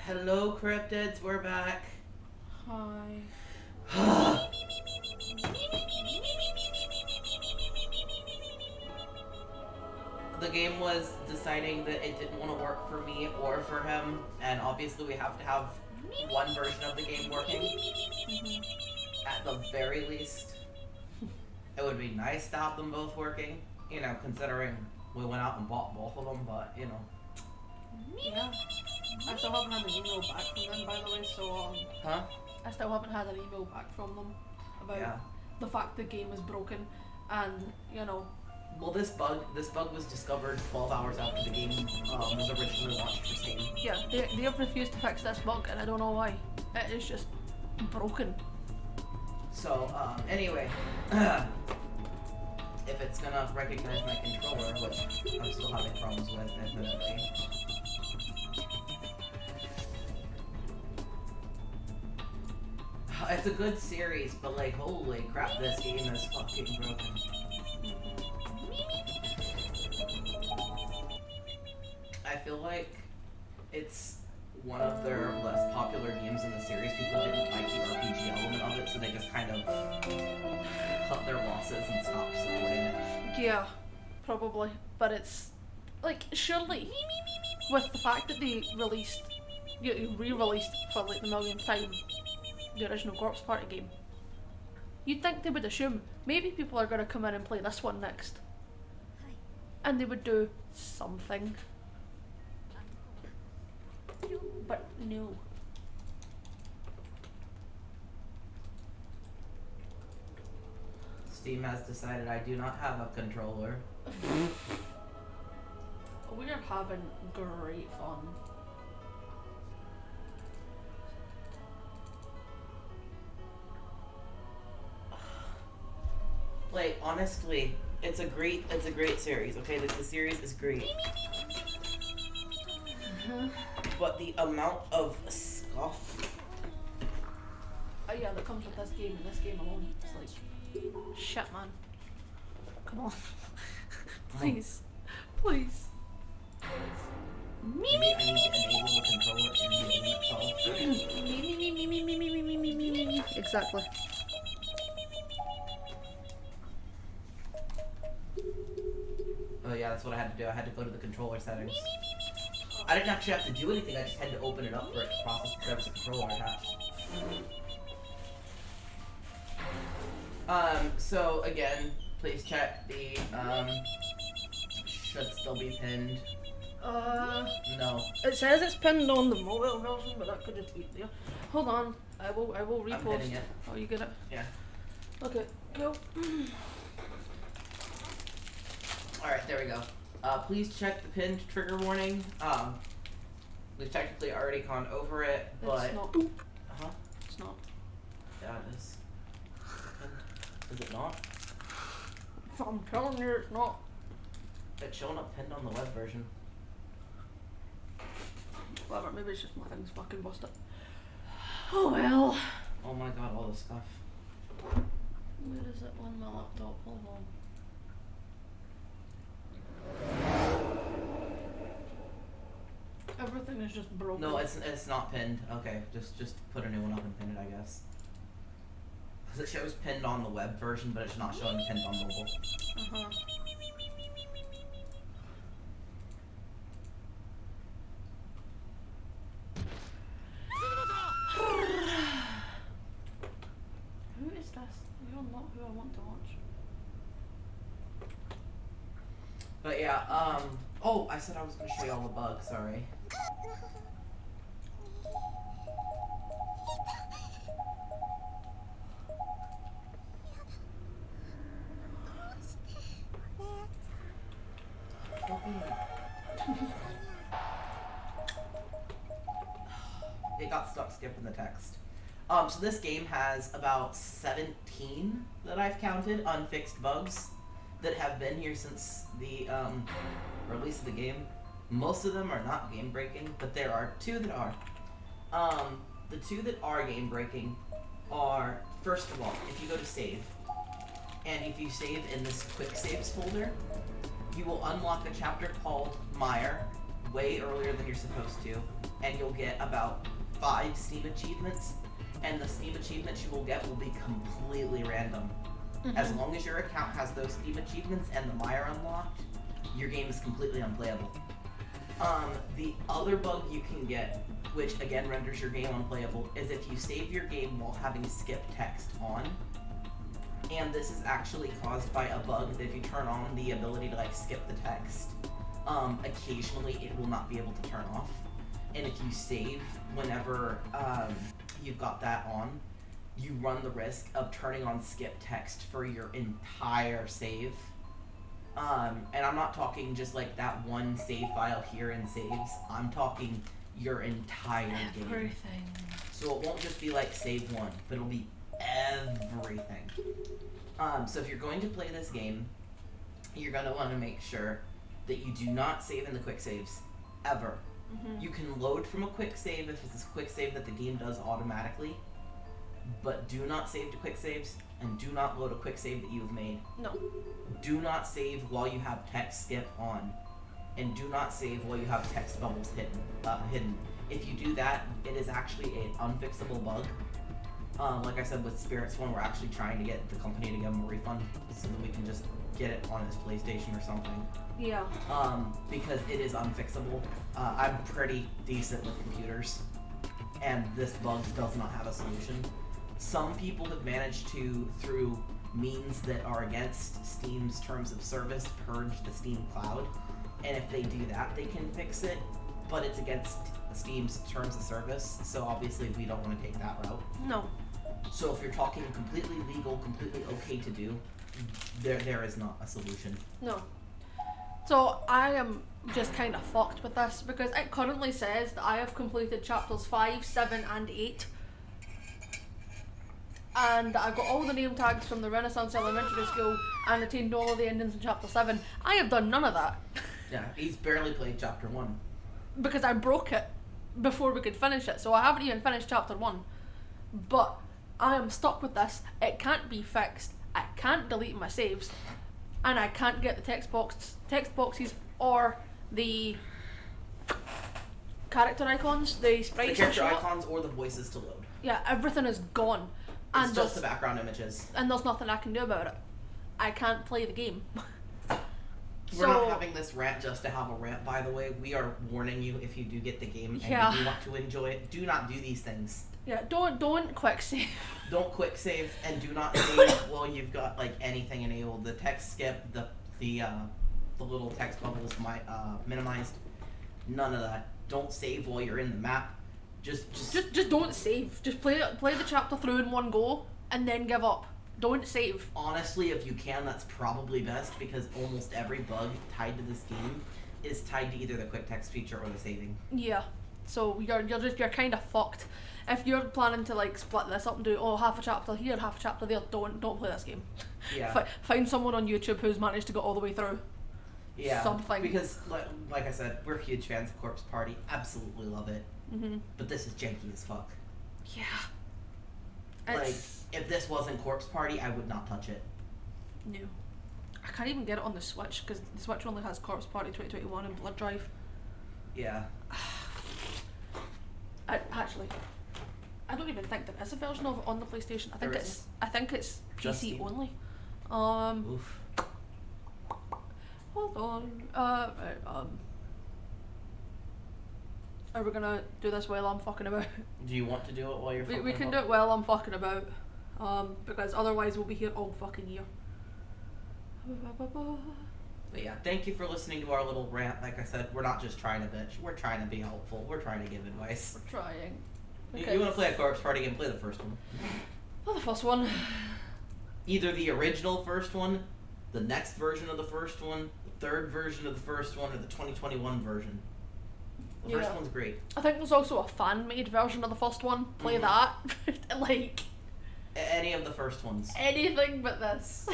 Hello, cryptids. We're back. Hi. The game was deciding that it didn't want to work for me or for him, and obviously we have to have one version of the game working. At the very least. It would be nice to have them both working, you know, considering we went out and bought both of them, but, you know. Yeah. I still haven't had an email back from them, by the way, so, Huh? I still haven't had an email back from them about the fact the game is broken, and, you know. Well, this bug was discovered 12 hours after the game was originally launched for Steam. Yeah, they have refused to fix this bug, and I don't know why. It is just broken. So, anyway, if it's gonna recognize my controller, which I'm still having problems with, admittedly. It's a good series, but like, holy crap, this game is fucking broken. I feel like it's one of their less popular games in the series. People didn't like the RPG element of it, so they just kind of cut their losses and stopped supporting it. Yeah, probably. But it's, like, surely, with the fact that they released, re-released for like the millionth time, the original Corpse Party game, you'd think they would assume maybe people are going to come in and play this one next. And they would do something. But no. Steam has decided I do not have a controller. We're having great fun. Like, honestly, it's a great series, okay? The series is great. But the amount of scuff. Yeah, that comes with this game and this game alone. It's like, shit, man. Come on. Please. Please. Maybe I need to enable the controller in the game itself. Exactly. Oh yeah, that's what I had to do. I had to go to the controller settings. I didn't actually have to do anything, I just had to open it up for it to process that there was a controller attached. So again, please check the, should still be pinned. No. It says it's pinned on the mobile version, but that could just be there. Hold on, I will repost. I'm pinning it. Oh, you get it? Yeah. Okay, go. Alright, there we go. Please check the pinned trigger warning. We've technically already gone over it, but... It's not. Huh? It's not. Yeah, it is. Is it not? I'm telling you, it's not. It's showing up pinned on the web version. Whatever, maybe it's just my thing's fucking busted. Oh well. Oh my god, all this stuff. Where is it on my laptop? Hold on. Everything is just broken. No, it's not pinned. Okay, just put a new one up and pin it, I guess. Because it shows pinned on the web version, but it's not showing pinned on mobile. Who is this? You're not who I want to watch. But yeah, oh, I said I was going to show you all the bugs, sorry. It got stuck skipping the text. So this game has about 17 that I've counted unfixed bugs that have been here since the release of the game. Most of them are not game breaking, but there are two that are. The two that are game breaking are, first of all, if you go to save, and if you save in this quick saves folder, you will unlock a chapter called Mire, way earlier than you're supposed to, and you'll get about 5 Steam achievements, and the Steam achievements you will get will be completely random. As long as your account has those Steam achievements and the Mire unlocked, your game is completely unplayable. The other bug you can get, which again renders your game unplayable, is if you save your game while having skip text on. And this is actually caused by a bug that if you turn on the ability to like skip the text, occasionally it will not be able to turn off. And if you save whenever you've got that on, you run the risk of turning on skip text for your entire save. And I'm not talking just like that one save file here in saves. I'm talking your entire game. Everything. So it won't just be like save one, but it'll be everything. So if you're going to play this game, you're going to want to make sure that you do not save in the quick saves, ever. You can load from a quick save if it's a quick save that the game does automatically, but do not save to quick saves, and do not load a quick save that you've made. No. Do not save while you have text skip on, and do not save while you have text bubbles hidden. If you do that, it is actually an unfixable bug. Like I said with Spirits one, we're actually trying to get the company to give him a refund so that we can just get it on his PlayStation or something. Yeah. Because it is unfixable. I'm pretty decent with computers, and this bug does not have a solution. Some people have managed to, through means that are against Steam's terms of service, purge the Steam cloud, and if they do that, they can fix it, but it's against Steam's terms of service, so obviously we don't want to take that route. No. So if you're talking completely legal, completely okay to do, there is not a solution. No. So I am just kind of fucked with this because it currently says that I have completed chapters 5, 7 and 8. And I got all the name tags from the Renaissance Elementary School and attained all of the endings in chapter 7. I have done none of that. Yeah, he's barely played chapter 1. Because I broke it before we could finish it, so I haven't even finished chapter 1. But I am stuck with this. It can't be fixed. I can't delete my saves, and I can't get the text boxes or the character icons, the sprites. The character icons or the voices to load. Yeah, everything is gone. It's just the background images. And there's nothing I can do about it. I can't play the game. We're not having this rant just to have a rant, by the way. We are warning you if you do get the game and you do want to enjoy it, do not do these things. Yeah, don't quick save. Don't quick save, and do not save while you've got like anything enabled. The text skip, the little text bubbles minimized. None of that. Don't save while you're in the map. Just don't save. Just play the chapter through in one go and then give up. Don't save. Honestly, if you can, that's probably best because almost every bug tied to this game is tied to either the quick text feature or the saving. Yeah. So you're kind of fucked. If you're planning to like split this up and do half a chapter here, half a chapter there, don't play this game. Yeah. Find someone on YouTube who's managed to get all the way through. Yeah. Something. Because like I said, we're huge fans of Corpse Party. Absolutely love it. But this is janky as fuck. Yeah. Like, if this wasn't Corpse Party, I would not touch it. No. I can't even get it on the Switch because the Switch only has Corpse Party 2021 and Blood Drive. Yeah. I don't even think there is a version of it on the PlayStation. I think it's PC only. Oof. Hold on. Right, are we gonna do this while I'm fucking about? Do you want to do it while you're fucking about? We can do it while I'm fucking about. Because otherwise we'll be here all fucking year. But yeah, thank you for listening to our little rant. Like I said, we're not just trying to bitch. We're trying to be helpful. We're trying to give advice. We're trying. Okay. You want to play a Corpse Party game, play the first one. Well, the first one. Either the original first one, the next version of the first one, the third version of the first one, or the 2021 version. The first one's great. I think there's also a fan-made version of the first one. Play that. Like... Any of the first ones. Anything but this.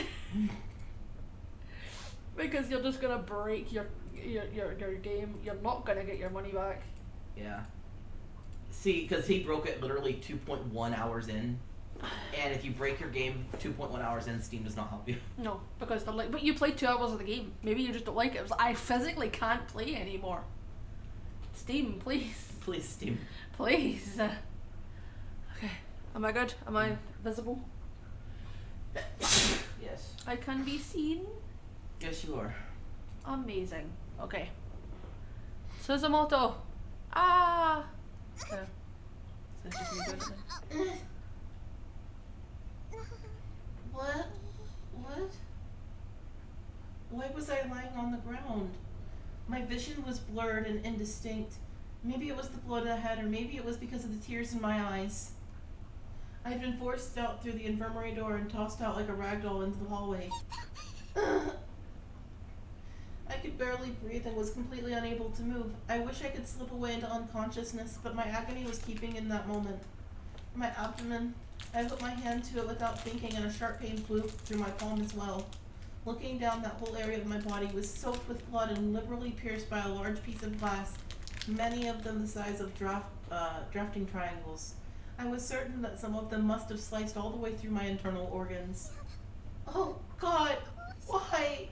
Because you're just gonna break your game. You're not gonna get your money back. Yeah. See, because he broke it literally 2.1 hours in. And if you break your game 2.1 hours in, Steam does not help you. No, because they're like, but you played 2 hours of the game. Maybe you just don't like it. I physically can't play anymore. Steam, please. Please, Steam. Please. Okay. Am I good? Am I visible? Yes. I can be seen. Yes, you are. Amazing. Okay. Suzumoto. Ah. Okay. So it's just me doing it. What? What? Why was I lying on the ground? My vision was blurred and indistinct. Maybe it was the blow to the head, or maybe it was because of the tears in my eyes. I had been forced out through the infirmary door and tossed out like a rag doll into the hallway. I could barely breathe and was completely unable to move. I wish I could slip away into unconsciousness, but my agony was keeping in that moment. My abdomen, I put my hand to it without thinking, and a sharp pain flew through my palm as well. Looking down, that whole area of my body was soaked with blood and liberally pierced by a large piece of glass, many of them the size of drafting triangles. I was certain that some of them must have sliced all the way through my internal organs. Oh God, why?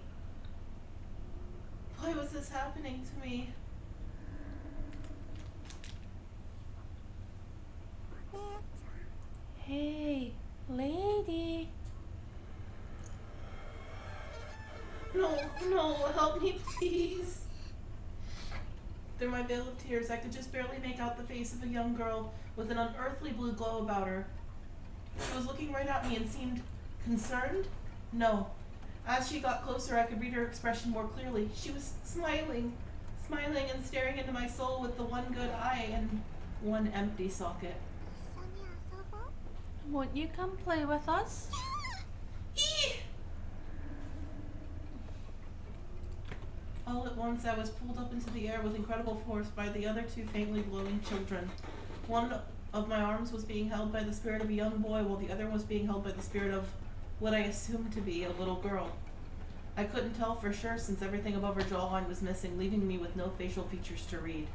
Why was this happening to me? Hey, lady. No, help me please. Through my veil of tears, I could just barely make out the face of a young girl with an unearthly blue glow about her. She was looking right at me and seemed concerned? No. As she got closer, I could read her expression more clearly. She was smiling and staring into my soul with the one good eye and one empty socket. Won't you come play with us? All at once, I was pulled up into the air with incredible force by the other two faintly glowing children. One of my arms was being held by the spirit of a young boy, while the other was being held by the spirit of what I assumed to be a little girl. I couldn't tell for sure since everything above her jawline was missing, leaving me with no facial features to read.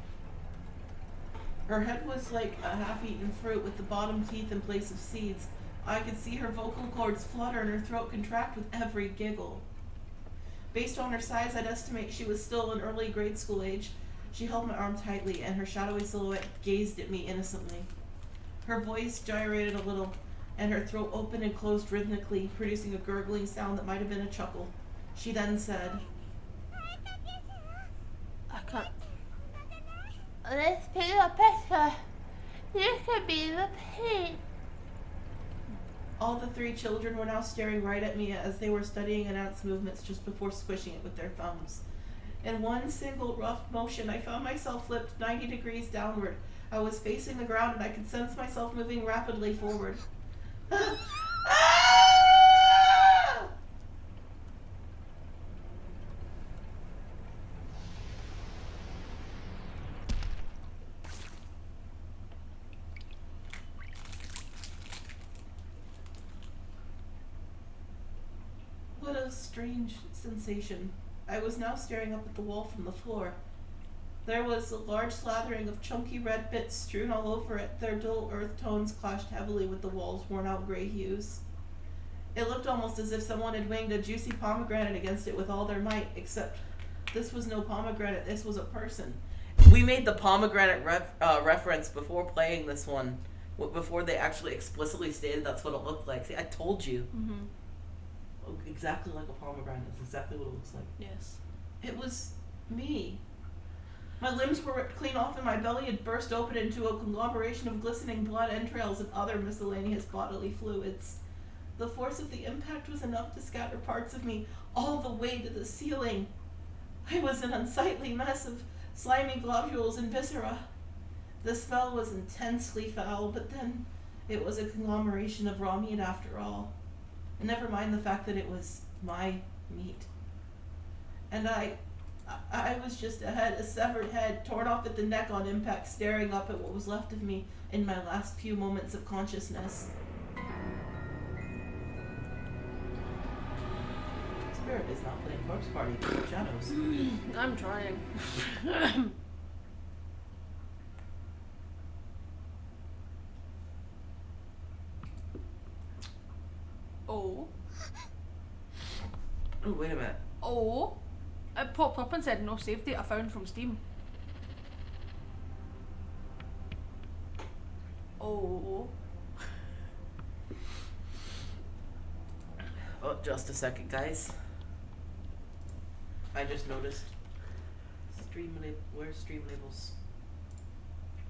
Her head was like a half-eaten fruit with the bottom teeth in place of seeds. I could see her vocal cords flutter and her throat contract with every giggle. Based on her size, I'd estimate she was still in early grade school age. She held my arm tightly, and her shadowy silhouette gazed at me innocently. Her voice gyrated a little, and her throat opened and closed rhythmically, producing a gurgling sound that might have been a chuckle. She then said, I can't. Let's pick a picture. You could be the pig. All the three children were now staring right at me as they were studying an ant's movements just before squishing it with their thumbs. In one single rough motion, I found myself flipped 90 degrees downward. I was facing the ground and I could sense myself moving rapidly forward. What a strange sensation. I was now staring up at the wall from the floor. There was a large slathering of chunky red bits strewn all over it. Their dull earth tones clashed heavily with the wall's worn-out gray hues. It looked almost as if someone had winged a juicy pomegranate against it with all their might, except this was no pomegranate, this was a person. We made the pomegranate reference before playing this one, before they actually explicitly stated that's what it looked like. See, I told you. Mm-hmm. Exactly like a pomegranate. That's exactly what it looks like. Yes. It was me. My limbs were ripped clean off and my belly had burst open into a conglomeration of glistening blood, entrails, and other miscellaneous bodily fluids. The force of the impact was enough to scatter parts of me all the way to the ceiling. I was an unsightly mess of slimy globules and viscera. The smell was intensely foul, but then it was a conglomeration of raw meat after all. And never mind the fact that it was my meat. And I was just a severed head, torn off at the neck on impact, staring up at what was left of me in my last few moments of consciousness. Spirit is not playing Corpse Party with shadows. I'm trying. Oh. Oh, wait a minute. Oh. It popped up and said no save data found from Steam. Oh. Oh, just a second, guys. I just noticed. Where's stream labels?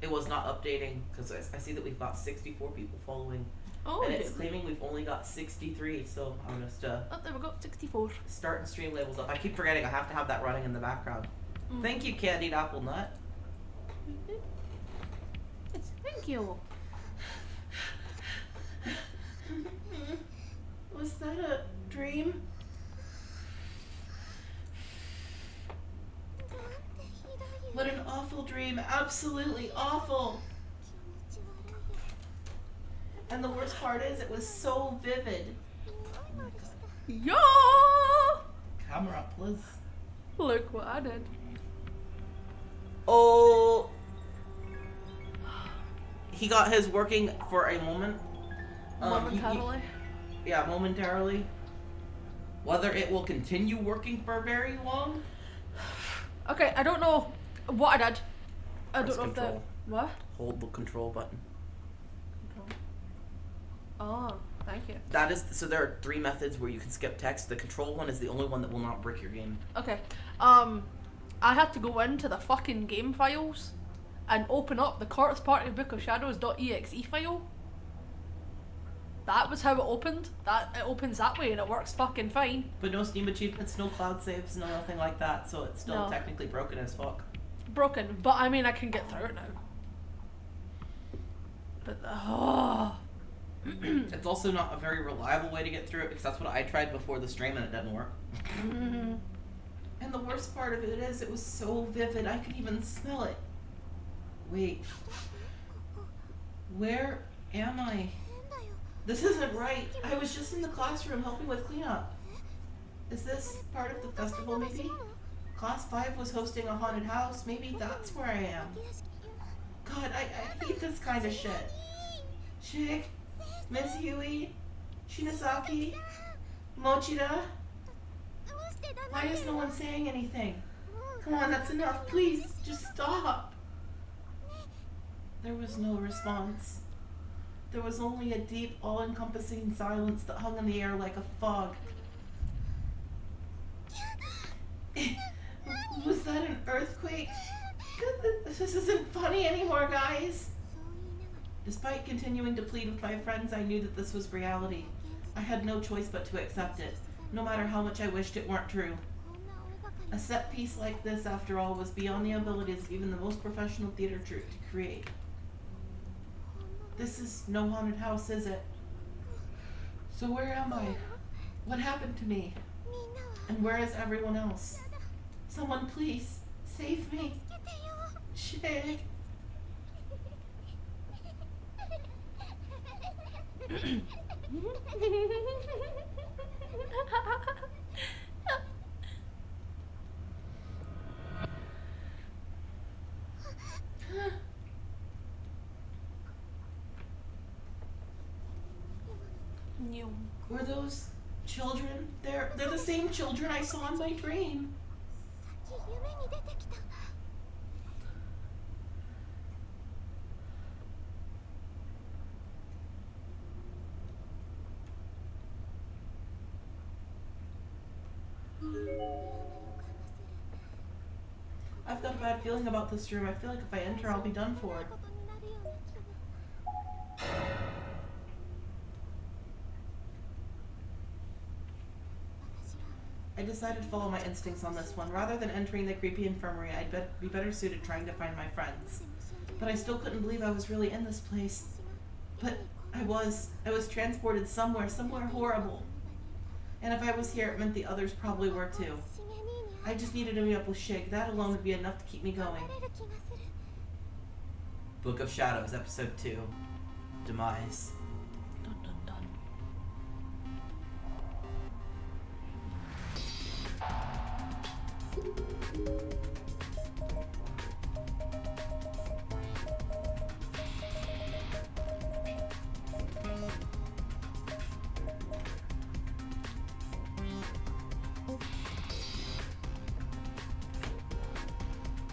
It was not updating because I see that we've got 64 people following. Oh, and it's claiming we've only got 63, so I'm just oh, there we go, 64. Starting stream labels up. I keep forgetting I have to have that running in the background. Thank you, Candied Apple Nut. Thank you. Was that a dream? What an awful dream. Absolutely awful. And the worst part is it was so vivid. Yeah! Camera, please. Look what I did. Oh. He got his working for a moment. Momentarily. Yeah, momentarily. Whether it will continue working for very long? Okay, I don't know what I did. I Press don't know control. if the... What? Hold the control button. Control. Oh, thank you. That is, so there are 3 methods where you can skip text. The control one is the only one that will not brick your game. Okay. I had to go into the fucking game files and open up the Corpse Party Book of Shadows.exe file. That was how it opened. It opens that way and it works fucking fine. But no Steam achievements, no cloud saves, no nothing like that, so it's still No. technically broken as fuck. Broken, but I mean I can get through it now. But It's also not a very reliable way to get through it because that's what I tried before the stream and it didn't work. And the worst part of it is it was so vivid I could even smell it. Wait. Where am I? This isn't right. I was just in the classroom helping with cleanup. Is this part of the festival maybe? Class 5 was hosting a haunted house. Maybe that's where I am. God, I hate this kind of shit. Shig, Miss Huey, Shinazaki, Mochida. Why is no one saying anything? Come on, that's enough. Please, just stop. There was no response. There was only a deep, all-encompassing silence that hung in the air like a fog. Was that an earthquake? This isn't funny anymore, guys. Despite continuing to plead with my friends, I knew that this was reality. I had no choice but to accept it, no matter how much I wished it weren't true. A set piece like this, after all, was beyond the abilities of even the most professional theater troupe to create. This is no haunted house, is it? So where am I? What happened to me? And where is everyone else? Someone please, save me. Shig. Were those children? They're the same children I saw in my dream. I've got a bad feeling about this room. I feel like if I enter, I'll be done for. I decided to follow my instincts on this one. Rather than entering the creepy infirmary, I'd be better suited trying to find my friends. But I still couldn't believe I was really in this place. But I was transported somewhere horrible. And if I was here, it meant the others probably were too. I just needed to meet up with Shig. That alone would be enough to keep me going. Book of Shadows, Episode 2. Demise. Dun, dun, dun.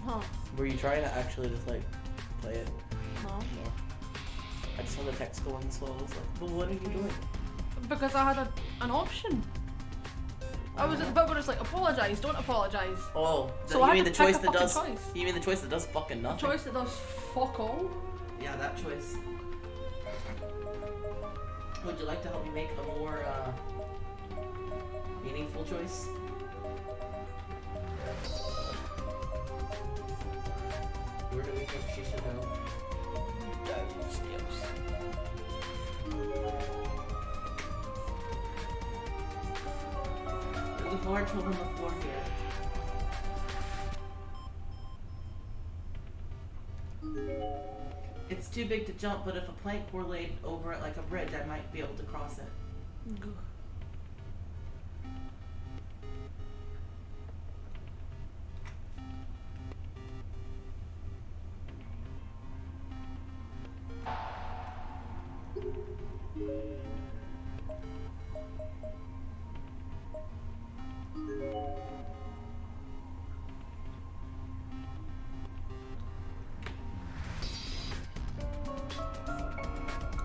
Huh. Were you trying to actually just like play it? No. No. I I saw the text going slow. I was like, well, what are you doing? Because I had an option. I was at the bit where it's like, apologise, don't apologise. Oh, So you I mean had the to pick choice a that does? fucking choice. You mean the choice that does fucking nothing? Choice that does fuck all. Yeah, that choice. Would you like to help me make a more meaningful choice? Where do we think she should go? Downstairs. There's a large hole in the floor here. It's too big to jump, but if a plank were laid over it like a bridge, I might be able to cross it.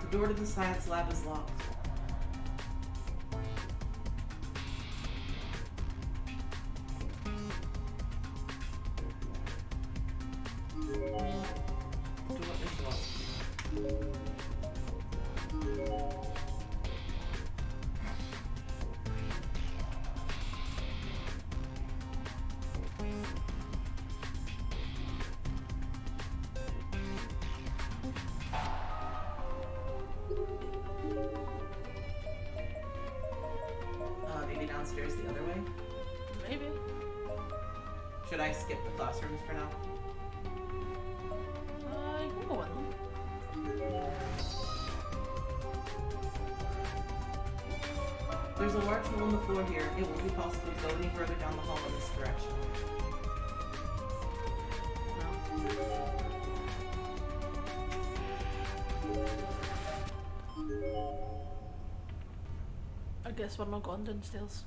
The door to the science lab is locked. The door is locked. Maybe downstairs the other way? Maybe. Should I skip the classrooms for now? You can go in them. There's a large hole in the floor here. It won't be possible to go any further down the hall in this direction. I guess we're not going downstairs.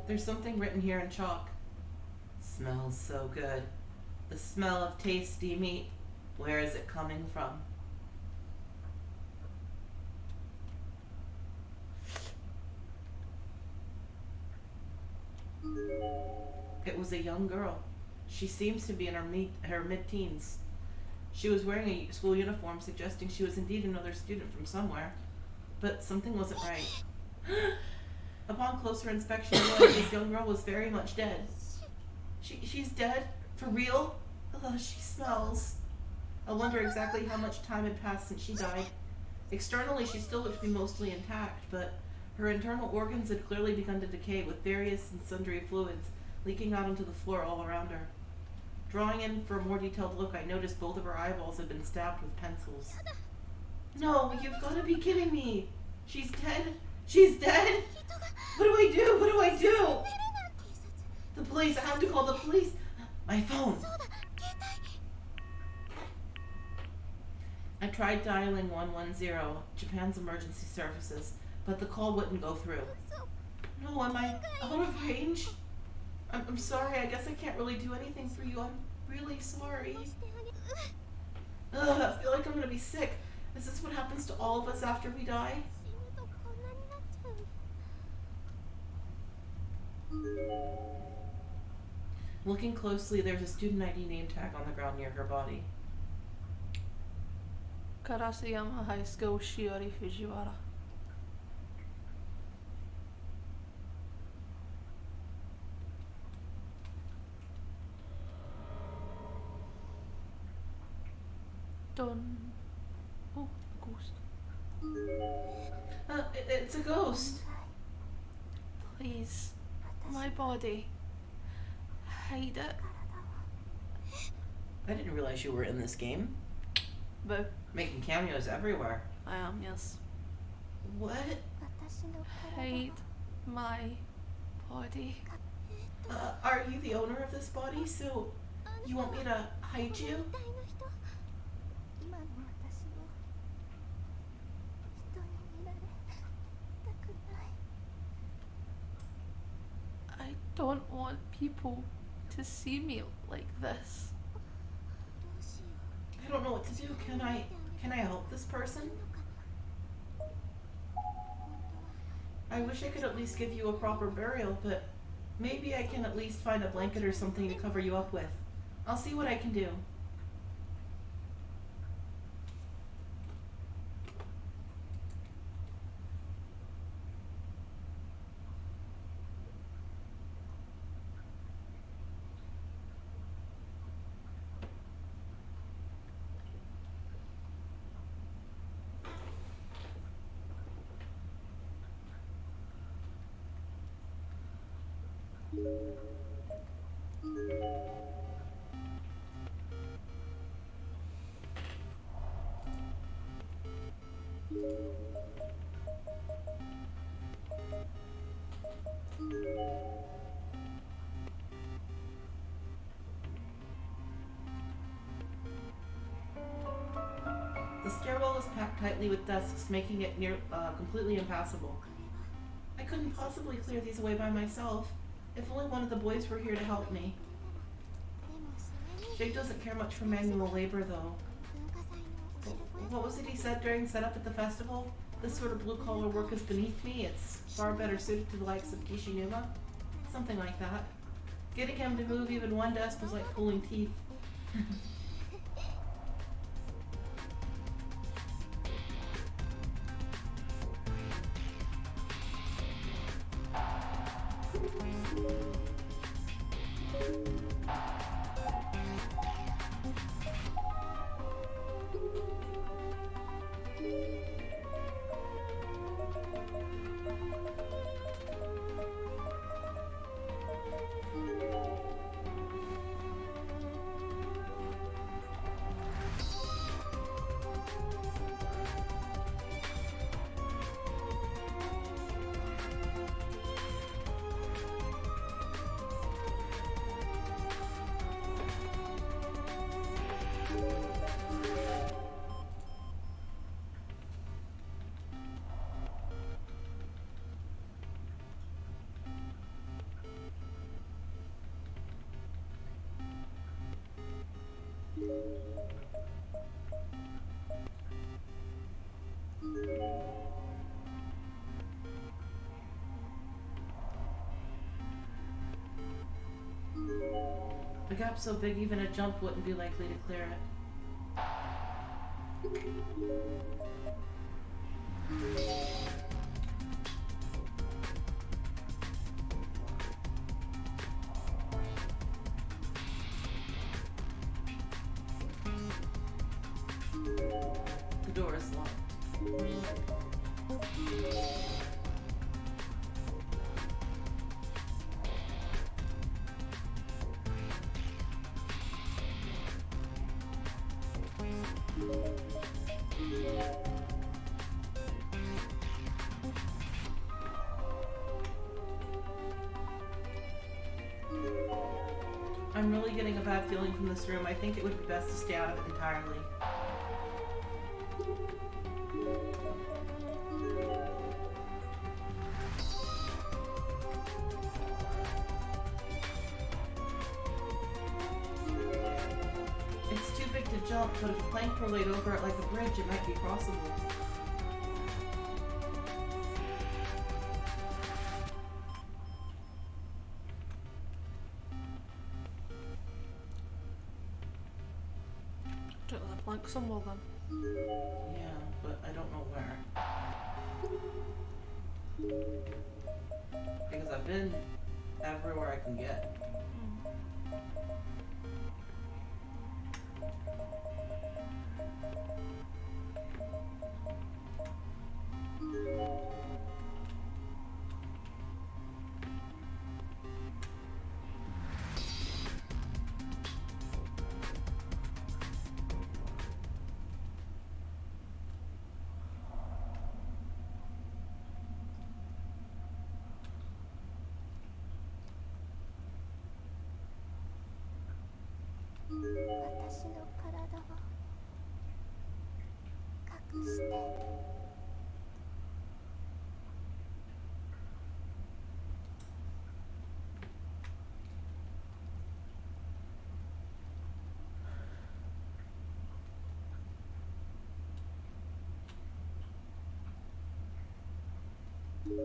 There's something written here in chalk. Smells so good. The smell of tasty meat. Where is it coming from? It was a young girl. She seems to be in her mid-teens. She was wearing a school uniform, suggesting she was indeed another student from somewhere. But something wasn't right. Upon closer inspection, I realized this young girl was very much dead. She's dead? For real? She smells. I wonder exactly how much time had passed since she died. Externally, she still looked to be mostly intact, but her internal organs had clearly begun to decay, with various and sundry fluids leaking out onto the floor all around her. Drawing in for a more detailed look, I noticed both of her eyeballs had been stabbed with pencils. No, you've got to be kidding me! She's dead? She's dead? What do I do? What do I do? The police! I have to call the police! My phone! I tried dialing 110, Japan's emergency services, but the call wouldn't go through. No, am I out of range? I'm sorry, I guess I can't really do anything for you. I'm really sorry. Ugh, I feel like I'm gonna be sick. Is this what happens to all of us after we die? Looking closely, there's a student ID name tag on the ground near her body. Karasuyama High School, Shiori Fujiwara. Done. Oh, ghost. It's a ghost. Please. My body. Hide it. I didn't realize you were in this game. Boo. Making cameos everywhere. I am, yes. What? Hide my body. Are you the owner of this body? So, you want me to hide you? I don't want people to to see me like this. I don't know what to do. Can I help this person? I wish I could at least give you a proper burial, but maybe I can at least find a blanket or something to cover you up with. I'll see what I can do. The stairwell was packed tightly with desks, making it completely impassable. I couldn't possibly clear these away by myself. If only one of the boys were here to help me. Jake doesn't care much for manual labor, though. What was it he said during setup at the festival? This sort of blue-collar work is beneath me. It's far better suited to the likes of Kishinuma. Something like that. Getting him to move even one desk was like pulling teeth. A gap so big even a jump wouldn't be likely to clear it. The door is locked. I'm really getting a bad feeling from this room. I think it would be best to stay out of it entirely. It's too big to jump, but if a plank were laid over it like a bridge, it might be crossable. Like somewhere then. Yeah, but I don't know where. Because I've been everywhere I can get. I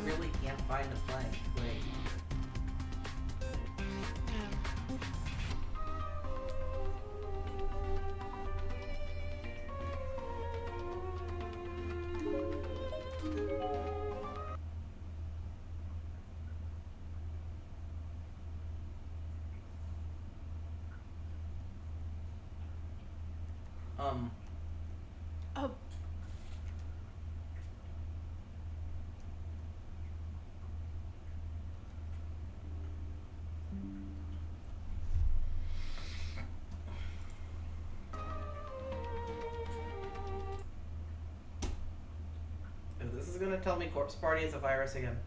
really can't find a plank. Wait. Oh. If this is gonna tell me Corpse Party is a virus again.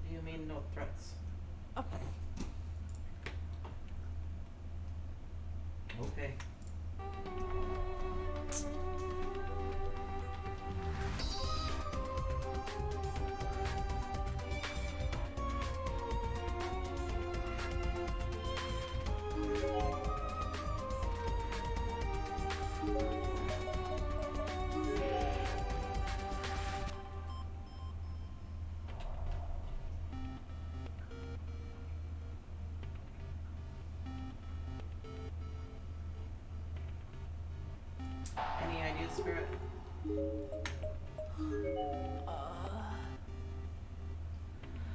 What do you mean no threats? Okay. Okay. Any ideas, Spirit?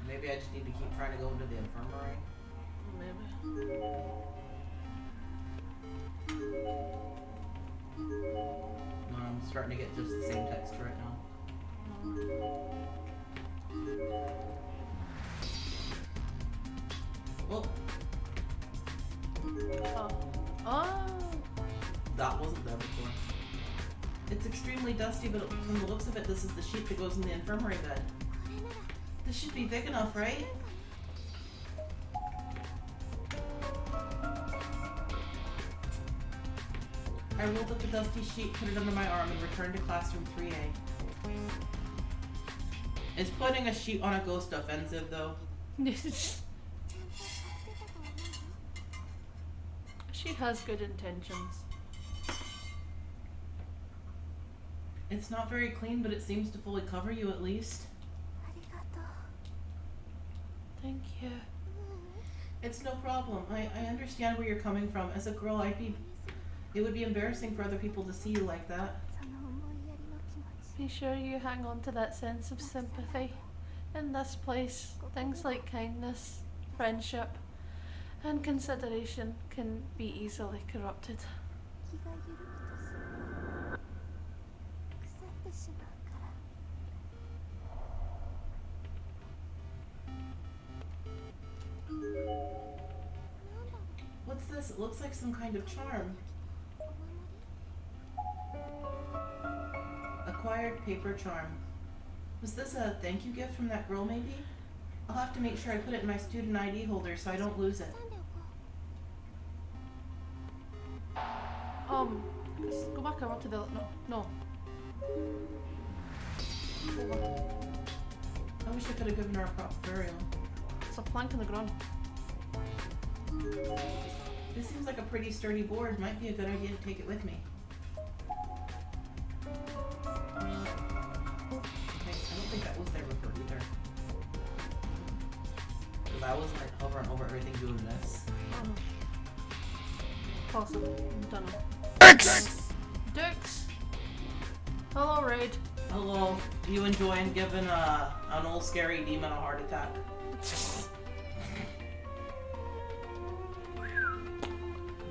Maybe I just need to keep trying to go into the infirmary. Maybe. No, I'm starting to get just the same text right now. Well, Oh. that wasn't there before. It's extremely dusty, but from the looks of it, this is the sheet that goes in the infirmary bed. This should be big enough, right? I rolled up the dusty sheet, put it under my arm, and returned to classroom 3A. Is putting a sheet on a ghost offensive, though? She has good intentions. It's not very clean, but it seems to fully cover you at least. Thank you. It's no problem. I understand where you're coming from. As a girl, it would be embarrassing for other people to see you like that. Be sure you hang on to that sense of sympathy. In this place, things like kindness, friendship, and consideration can be easily corrupted. What's this? It looks like some kind of charm. Acquired paper charm. Was this a thank you gift from that girl, maybe? I'll have to make sure I put it in my student ID holder so I don't lose it. Let's go back over to the... No. Over. I wish I could have given her a proper burial. It's a plank in the ground. This seems like a pretty sturdy board. Might be a good idea to take it with me. Okay, I don't think that because I was like hovering over everything doing this. Possible. Don't know. X! Dukes! Hello, Raid. Hello. You enjoying giving an old scary demon a heart attack?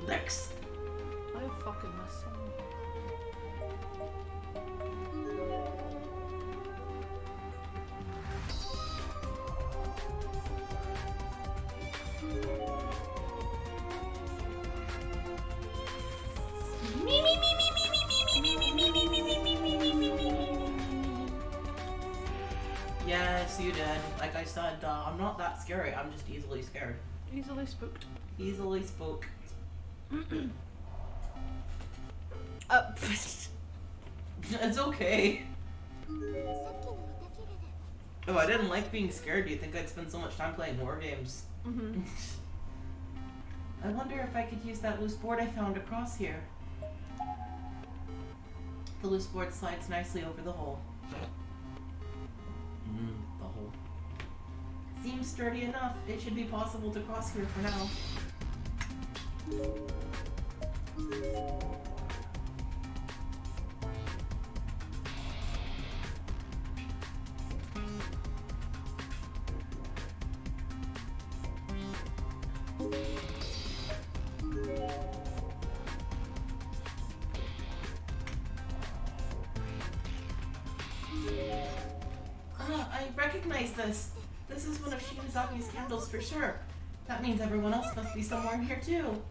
Next. I fucking missed something. Yes, you did. Like I said, I'm not that scary. I'm just easily scared. Easily spooked. Easily spook. It's okay. If I didn't like being scared, do you think I'd spend so much time playing horror games? Mm-hmm. I wonder if I could use that loose board I found across here. The loose board slides nicely over the hole. The hole. Seems sturdy enough. It should be possible to cross here for now. I recognize this. This is one of Shinizaki's candles for sure. That means everyone else must be somewhere in here too.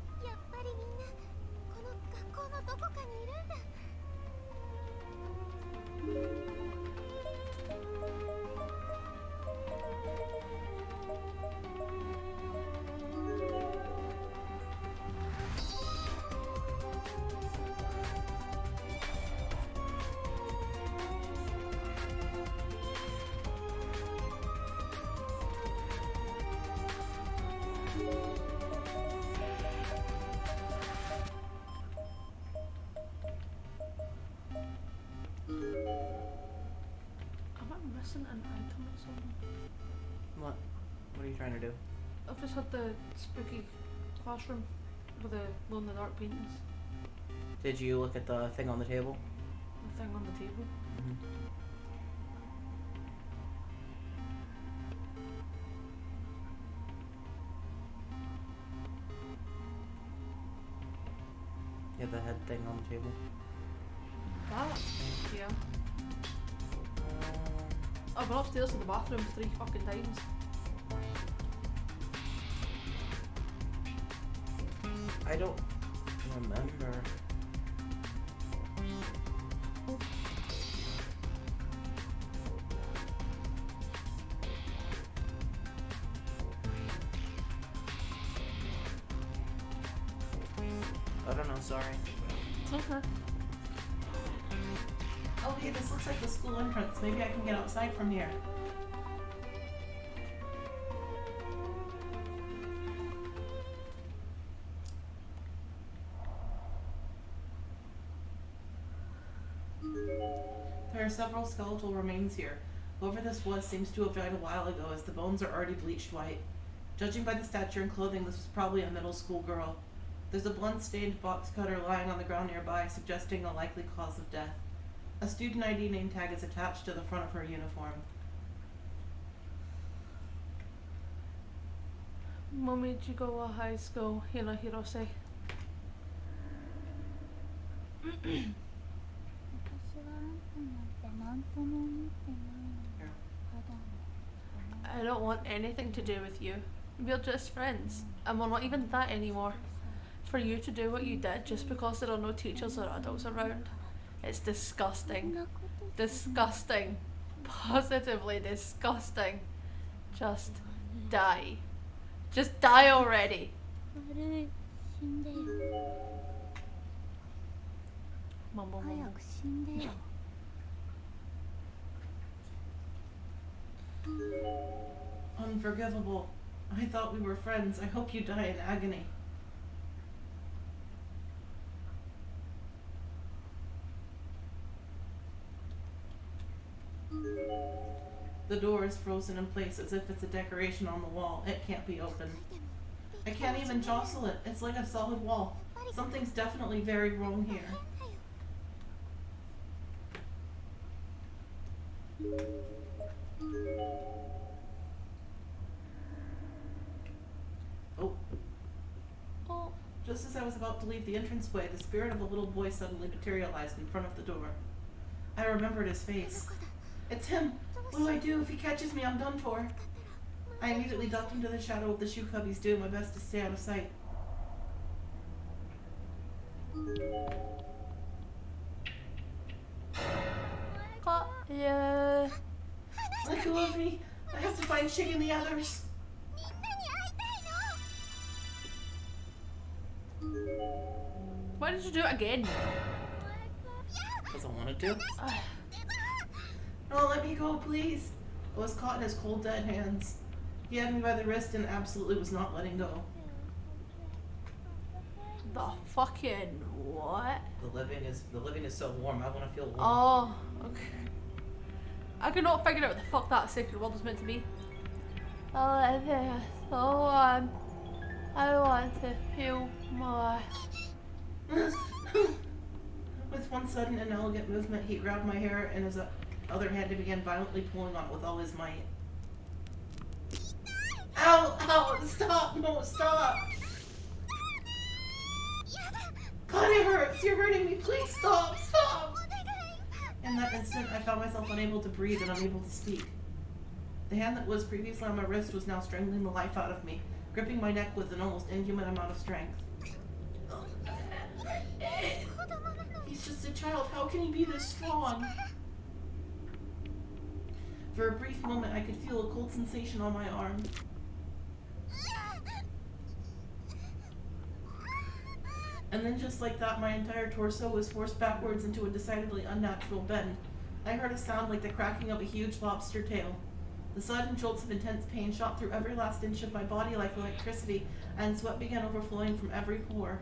Am I missing an item or something? What? What are you trying to do? I've just had the spooky classroom with the glow-in-the-dark paintings. Did you look at the thing on the table? The thing on the table. Yeah, the head thing on the table. That? Yeah. I've been upstairs to the bathroom 3 fucking times. I don't remember. I don't know, sorry. It's okay. Oh hey, this looks like the school entrance. Maybe I can get outside from here. There are several skeletal remains here. Whoever this was seems to have died a while ago, as the bones are already bleached white. Judging by the stature and clothing, this was probably a middle school girl. There's a blood-stained box cutter lying on the ground nearby, suggesting a likely cause of death. A student ID name tag is attached to the front of her uniform. Momijigawa High School, Hirose. I don't want anything to do with you. We're just friends, and we're not even that anymore. For you to do what you did just because there are no teachers or adults around, it's disgusting. Disgusting. Positively disgusting. Just die. Just die already. Mumble mumble. Unforgivable. I thought we were friends. I hope you die in agony. The door is frozen in place as if it's a decoration on the wall. It can't be opened. I can't even jostle it. It's like a solid wall. Something's definitely very wrong here. Oh. Oh. Just as I was about to leave the entranceway, the spirit of a little boy suddenly materialized in front of the door. I remembered his face. It's him! What do I do? If he catches me, I'm done for. I immediately ducked into the shadow of the shoe cubbies, doing my best to stay out of sight. Yeah. Let go of me! I have to find Shiggy and the others! Why did you do it again? Because I wanted to. No, let me go, please. I was caught in his cold, dead hands. He had me by the wrist and absolutely was not letting go. The fucking what? The living is so warm. I want to feel warm. Oh, okay. I could not figure out what the fuck that sacred word was meant to be. Oh, it is so warm. I want to feel more. With one sudden and elegant movement, he grabbed my hair in his other hand and began violently pulling on it with all his might. Ow! Ow! Stop! No, stop! God, it hurts! You're hurting me! Please stop! Stop! In that instant, I found myself unable to breathe and unable to speak. The hand that was previously on my wrist was now strangling the life out of me, gripping my neck with an almost inhuman amount of strength. He's just a child. How can he be this strong? For a brief moment, I could feel a cold sensation on my arm. And then just like that, my entire torso was forced backwards into a decidedly unnatural bend. I heard a sound like the cracking of a huge lobster tail. The sudden jolts of intense pain shot through every last inch of my body like electricity, and sweat began overflowing from every pore.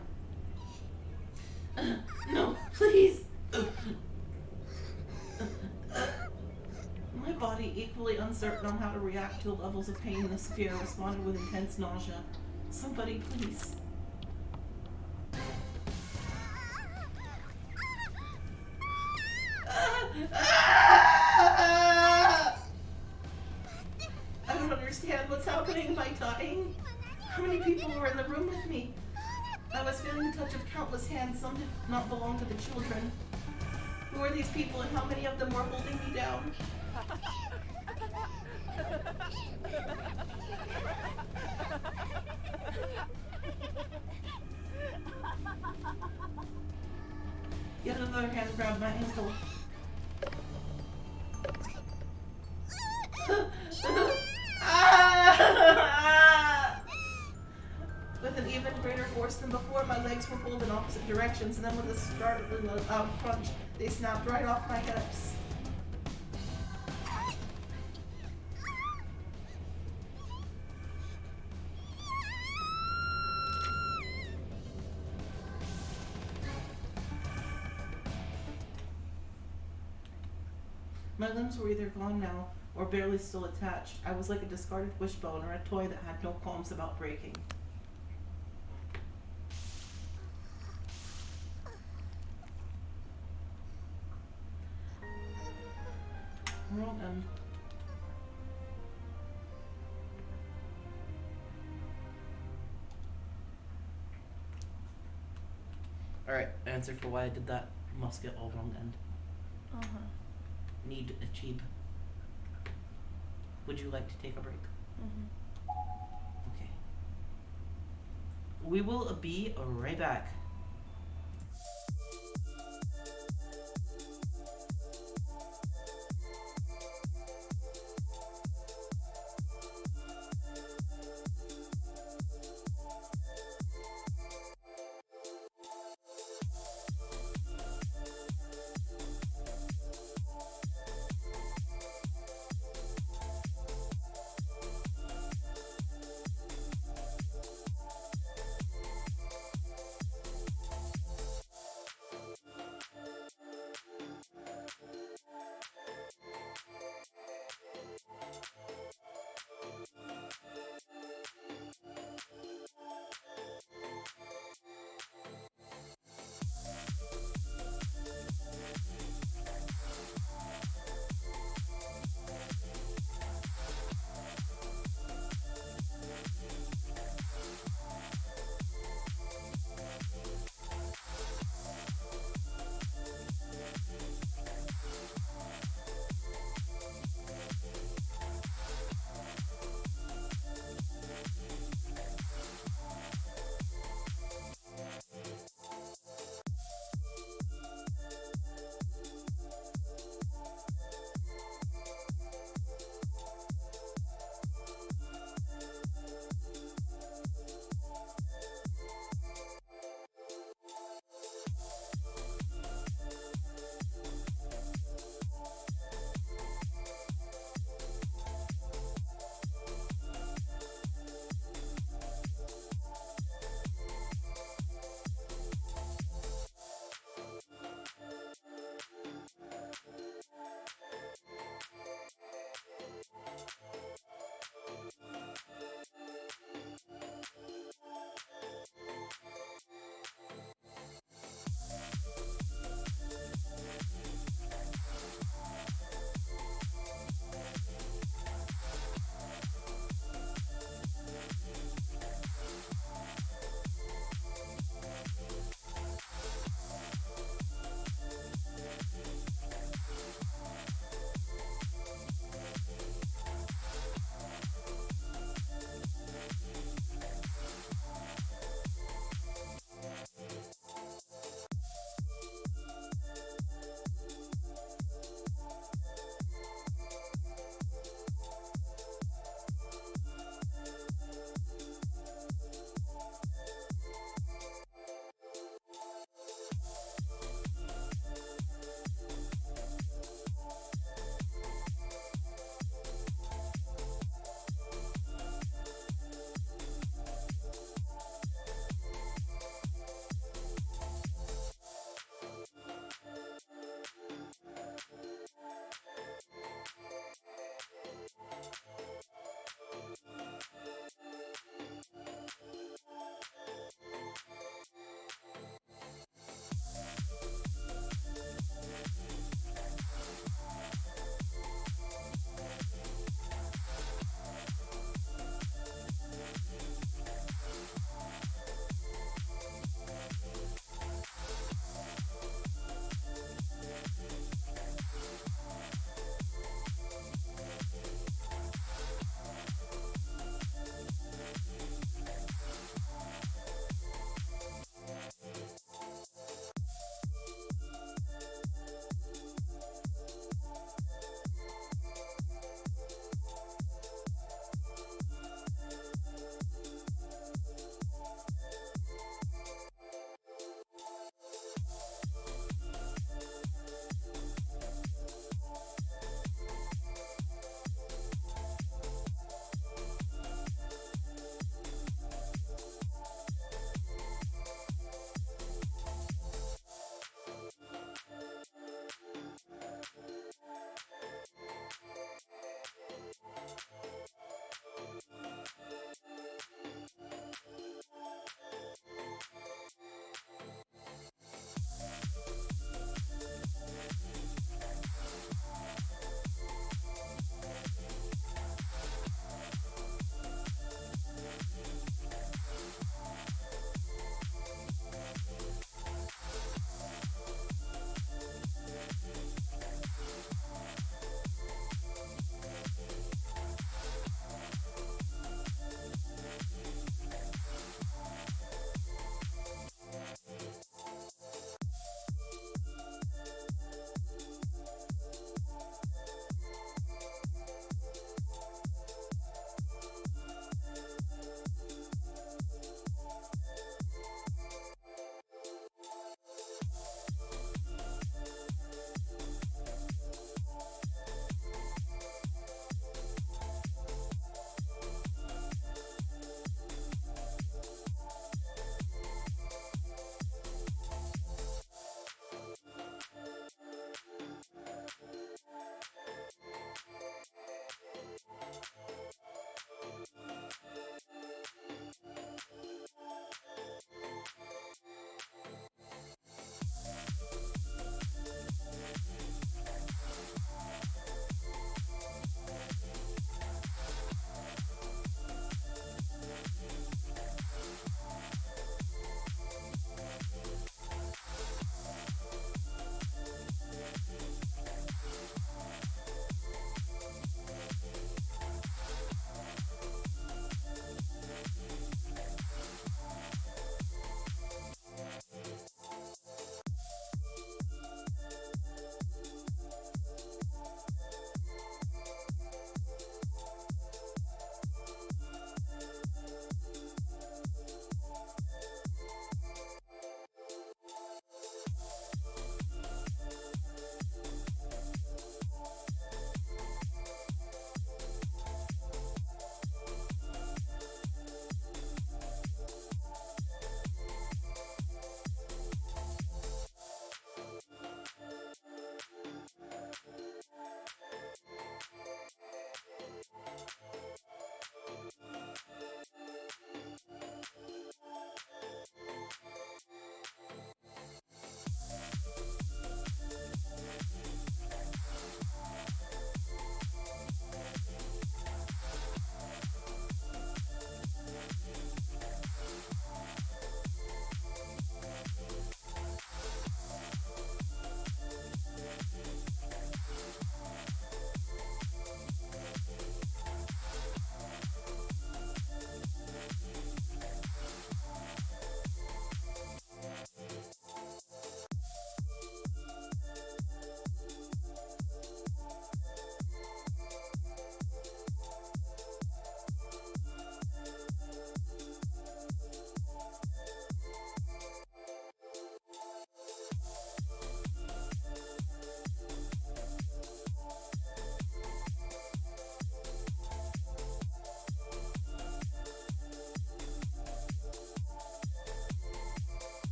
No, please! My body, equally uncertain on how to react to the levels of pain in the sphere, responded with intense nausea. Somebody, please. I don't understand what's happening. Am I dying? How many people were in the room with me? I was feeling the touch of countless hands. Some did not belong to the children. Who are these people and how many of them were holding me down? Yet another hand grabbed my ankle. With an even greater force than before, my legs were pulled in opposite directions, and then with a startling loud crunch, they snapped right off my hips. My limbs were either gone now, or barely still attached. I was like a discarded wishbone or a toy that had no qualms about breaking. Wrong end. Alright, answer for why I did that. Must get all wrong end. Uh-huh. Need achieve. Would you like to take a break? Mm-hmm. Okay. We will be right back.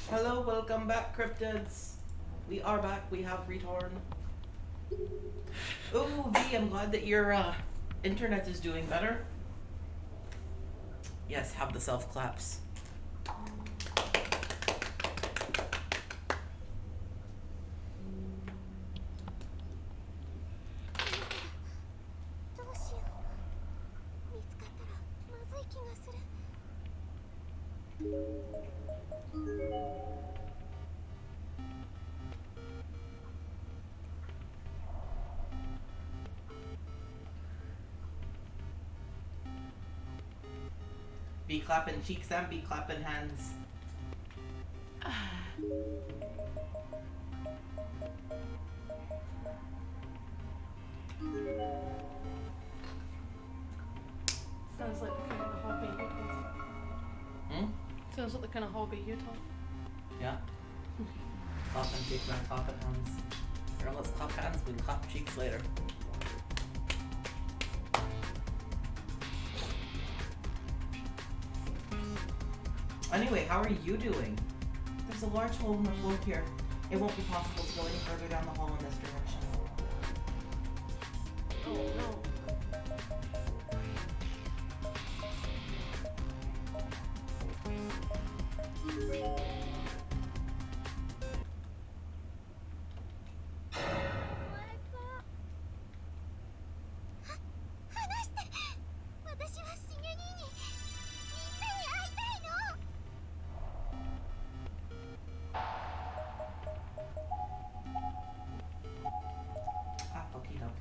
Hello, welcome back, cryptids. We are back. We have returned. Ooh, V, I'm glad that your internet is doing better. Yes, have the self claps. Be clapping cheeks and be clapping hands. Sounds like the kind of hobby you'd have. Hmm? Sounds like the kind of hobby you'd have. Yeah? Clapping cheeks and clapping hands. Or let's clap hands, we'll clap cheeks later. Anyway, how are you doing? There's a large hole in the floor here. It won't be possible to go any further down the hall in this direction. Oh no. Ah, fucky duck.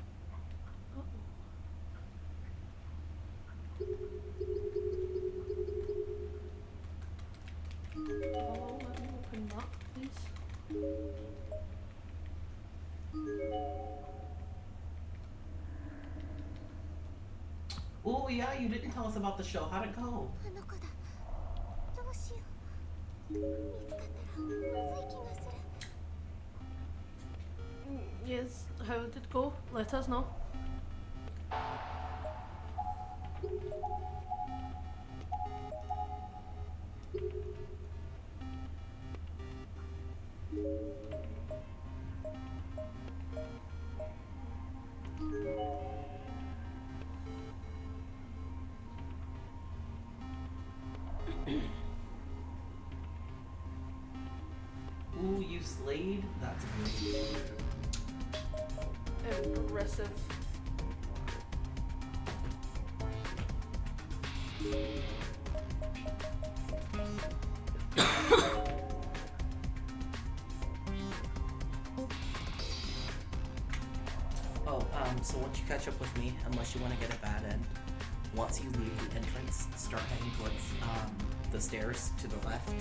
Oh, let me open that, please. Oh yeah, you didn't tell us about the show. How'd it go? Yes, how did it go? Let us know. Ooh, you slayed? That's great. Impressive. Oh, so once you catch up with me, unless you want to get a bad end, once you leave the entrance, start heading towards the stairs to the left.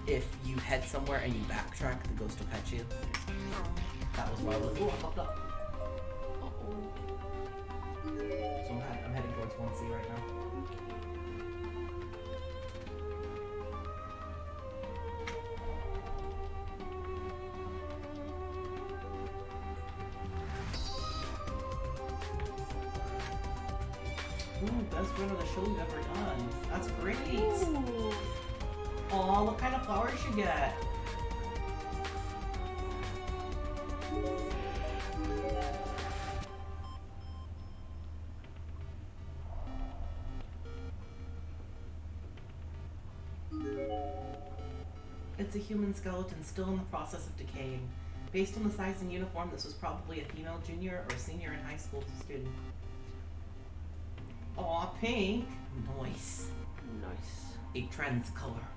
If you head somewhere and you backtrack, the ghost will catch you. Oh. That was why I was like, oh, I fucked up. Uh-oh. So I'm heading towards 1C right now. Ooh, best run of the show we've ever done. That's great. Ooh. Aw, what kind of flowers you get? It's a human skeleton still in the process of decaying. Based on the size and uniform, this was probably a female junior or senior in high school student. Aw, pink. Nice. Nice. A trend's color.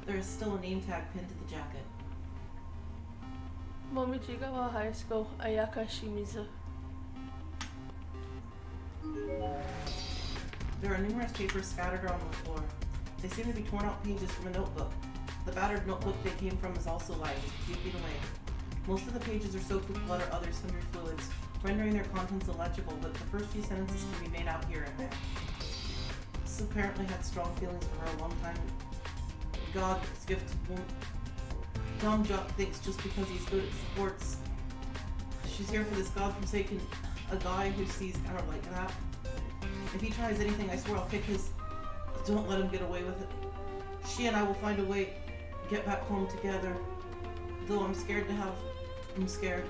There is still a name tag pinned to the jacket. Momijigawa High School, Ayaka Shimizu. There are numerous papers scattered around the floor. They seem to be torn out pages from a notebook. The battered notebook they came from is also lying just a few feet away. Most of the pages are soaked with blood or other sundry fluids, rendering their contents illegible, but the first few sentences can be made out here and there. This apparently had strong feelings for her a long time. God's gift won't... Dumb Jock thinks just because he's good at sports. She's here for this godforsaken... a guy who sees her like that. If he tries anything, I swear I'll kick his... Don't let him get away with it. She and I will find a way to get back home together. Though I'm scared to have... I'm scared.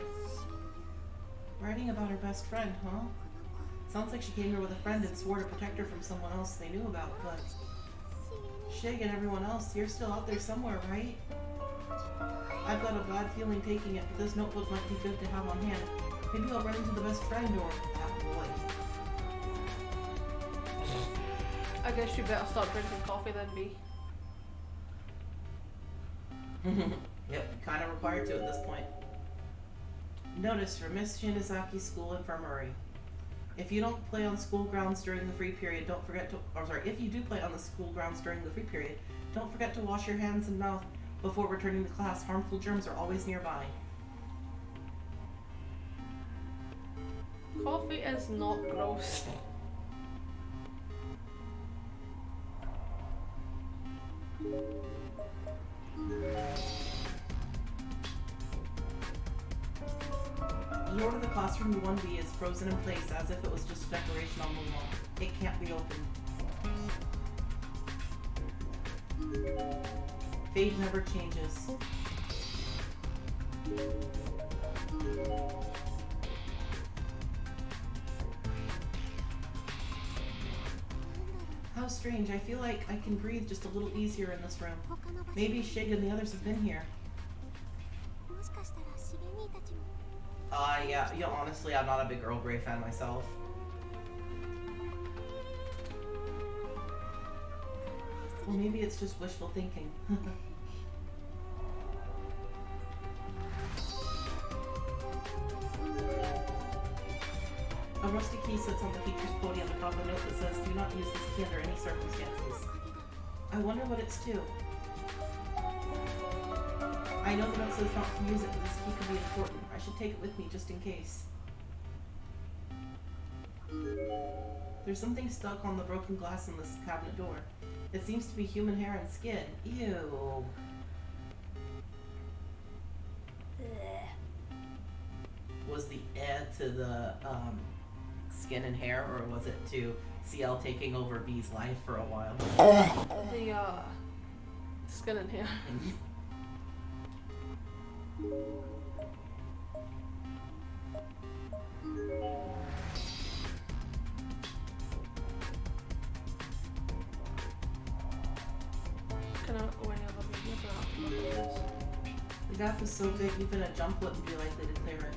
Writing about her best friend, huh? Sounds like she came here with a friend and swore to protect her from someone else they knew about, but... Shig and everyone else, you're still out there somewhere, right? I've got a bad feeling taking it, but this notebook might be good to have on hand. Maybe I'll run into the best friend or that boy. I guess you better start drinking coffee then, B. Yep, kind of required to at this point. Notice for Miss Shinizaki's school infirmary. If you don't play on school grounds during the free period, don't forget to... Or sorry, if you do play on the school grounds during the free period, don't forget to wash your hands and mouth before returning to class. Harmful germs are always nearby. Coffee is not gross. The door to the classroom to 1B is frozen in place as if it was just a decoration on the wall. It can't be opened. Fate never changes. How strange. I feel like I can breathe just a little easier in this room. Maybe Shig and the others have been here. Yeah, honestly, I'm not a big Earl Grey fan myself. Well, maybe it's just wishful thinking. A rusty key sits on the teacher's podium atop a note that says, "Do not use this key under any circumstances." I wonder what it's to. I know the note says not to use it, but this key could be important. I should take it with me just in case. There's something stuck on the broken glass in this cabinet door. It seems to be human hair and skin. Ew. Was the to the skin and hair, or was it to CL taking over B's life for a while? The skin and hair. Cannot go any other way here. The gap is so big, even a jump wouldn't be likely to clear it.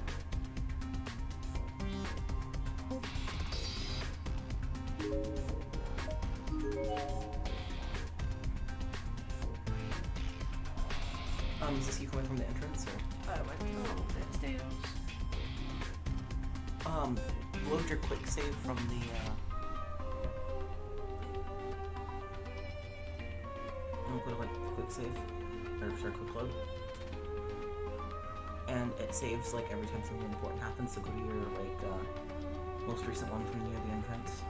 Is this you coming from the entrance, or? I went downstairs. Load your quick save from the, go to, like, quick save, or sorry, quick load. And it saves, like, every time something important happens, so go to your, like, most recent one from near the entrance.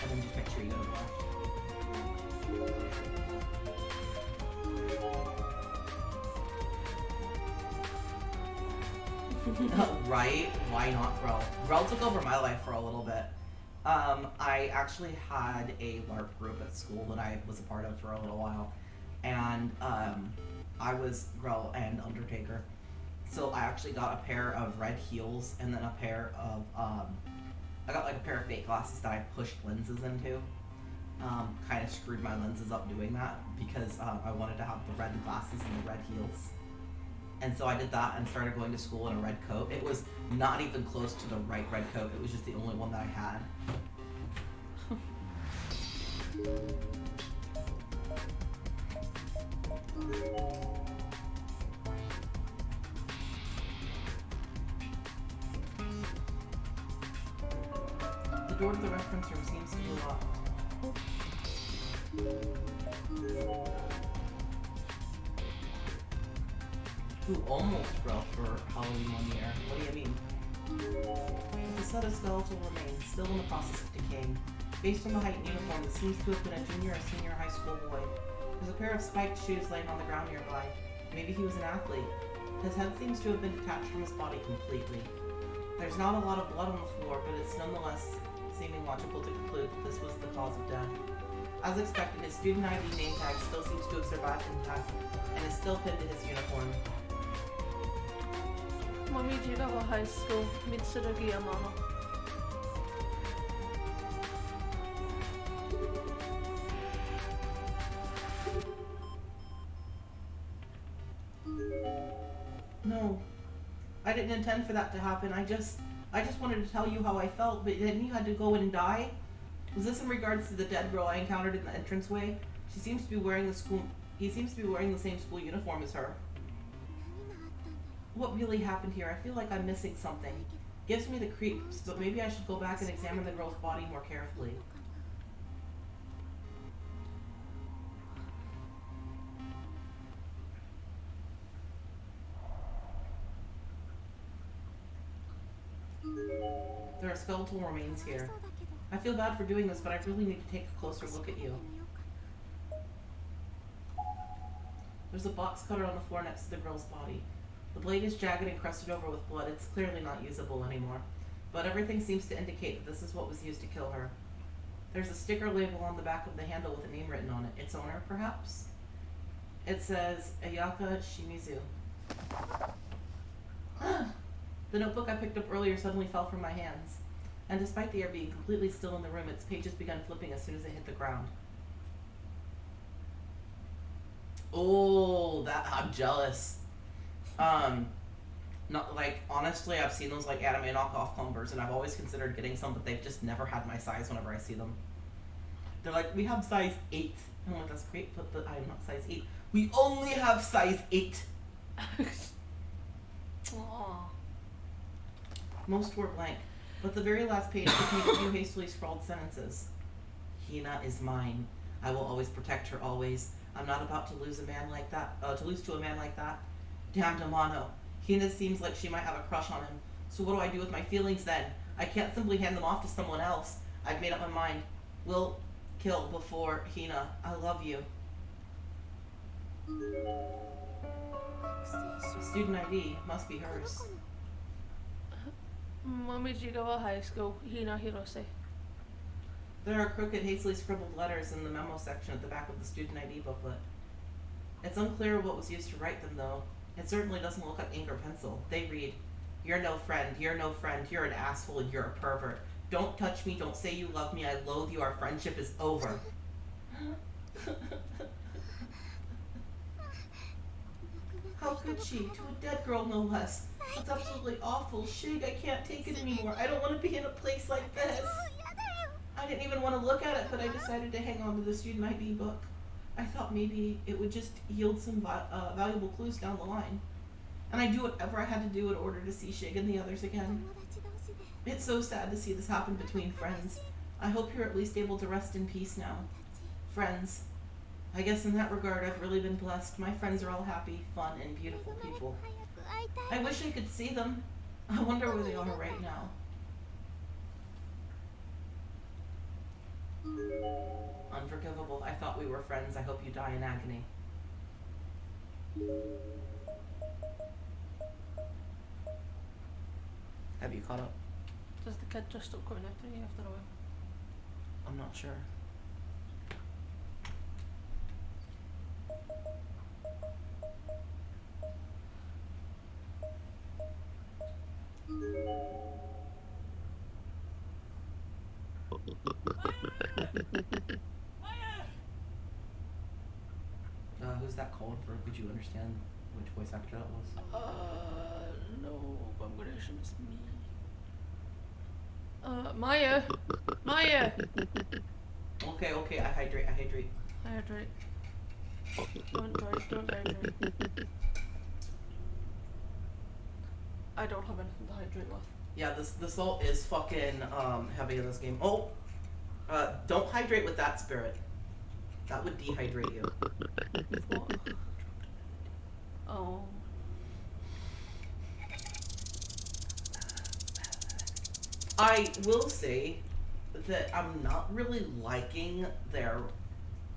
And then just make sure you go to the left. Right? Why not Grell? Grell took over my life for a little bit. I actually had a LARP group at school that I was a part of for a little while. And I was Grell and Undertaker. So I actually got a pair of red heels and then a pair of, I got like a pair of fake glasses that I pushed lenses into. kind of screwed my lenses up doing that because I wanted to have the red glasses and the red heels. And so I did that and started going to school in a red coat. It was not even close to the right red coat. It was just the only one that I had. The door to the reference room seems to be locked. Ooh, almost rough for Halloween one year. What do you mean? It's a set of skeletal remains, still in the process of decaying. Based on the height and uniform, it seems to have been a junior or senior high school boy. There's a pair of spiked shoes laying on the ground nearby. Maybe he was an athlete. His head seems to have been detached from his body completely. There's not a lot of blood on the floor, but it's nonetheless seeming logical to conclude that this was the cause of death. As expected, his student ID name tag still seems to have survived intact and is still pinned to his uniform. もみじ川ハイスクール三剣山の No, I didn't intend for that to happen. I just wanted to tell you how I felt, but then you had to go and die. Was this in regards to the dead girl I encountered in the entranceway? He seems to be wearing the same school uniform as her. What really happened here? I feel like I'm missing something. Gives me the creeps, but maybe I should go back and examine the girl's body more carefully. There are skeletal remains here. I feel bad for doing this, but I really need to take a closer look at you. There's a box cutter on the floor next to the girl's body. The blade is jagged and crusted over with blood. It's clearly not usable anymore. But everything seems to indicate that this is what was used to kill her. There's a sticker label on the back of the handle with a name written on it. Its owner, perhaps? It says, Ayaka Shimizu. The notebook I picked up earlier suddenly fell from my hands. And despite the air being completely still in the room, its pages began flipping as soon as it hit the ground. Oh, I'm jealous. Not like, honestly, I've seen those like anime knockoff clumpers, and I've always considered getting some, but they've just never had my size whenever I see them. They're like, we have size 8. I'm like, that's great, but I'm not size 8. We only have size 8. Aww. Most were blank, but the very last page contained a few hastily scrawled sentences. Hina is mine. I will always protect her, always. I'm not about to lose to a man like that. Damn Damano. Hina seems like she might have a crush on him. So what do I do with my feelings then? I can't simply hand them off to someone else. I've made up my mind. We'll kill before Hina. I love you. Student ID must be hers. Momijigawa High School, Hina Hirose. There are crooked, hastily scribbled letters in the memo section at the back of the student ID booklet. It's unclear what was used to write them, though. It certainly doesn't look like ink or pencil. They read, "You're no friend, you're no friend, you're an asshole, and you're a pervert. Don't touch me, don't say you love me, I loathe you, our friendship is over." How could she? To a dead girl, no less. That's absolutely awful. Shig, I can't take it anymore. I don't want to be in a place like this. I didn't even want to look at it, but I decided to hang on to the student ID book. I thought maybe it would just yield some valuable clues down the line. And I'd do whatever I had to do in order to see Shig and the others again. It's so sad to see this happen between friends. I hope you're at least able to rest in peace now. Friends. I guess in that regard, I've really been blessed. My friends are all happy, fun, and beautiful people. I wish I could see them. I wonder where they are right now. Unforgivable. I thought we were friends. I hope you die in agony. Have you caught up? Does the kid just stop going after you after a while? I'm not sure. that called for? Could you understand which voice actor that was? No, but I'm gonna assume it's me. Maya! Maya! Okay, I hydrate. I hydrate. Don't hydrate. I don't have anything to hydrate with. Yeah, the salt is fucking heavy in this game. Oh! Don't hydrate with that spirit. That would dehydrate you. What? Oh. I will say that I'm not really liking their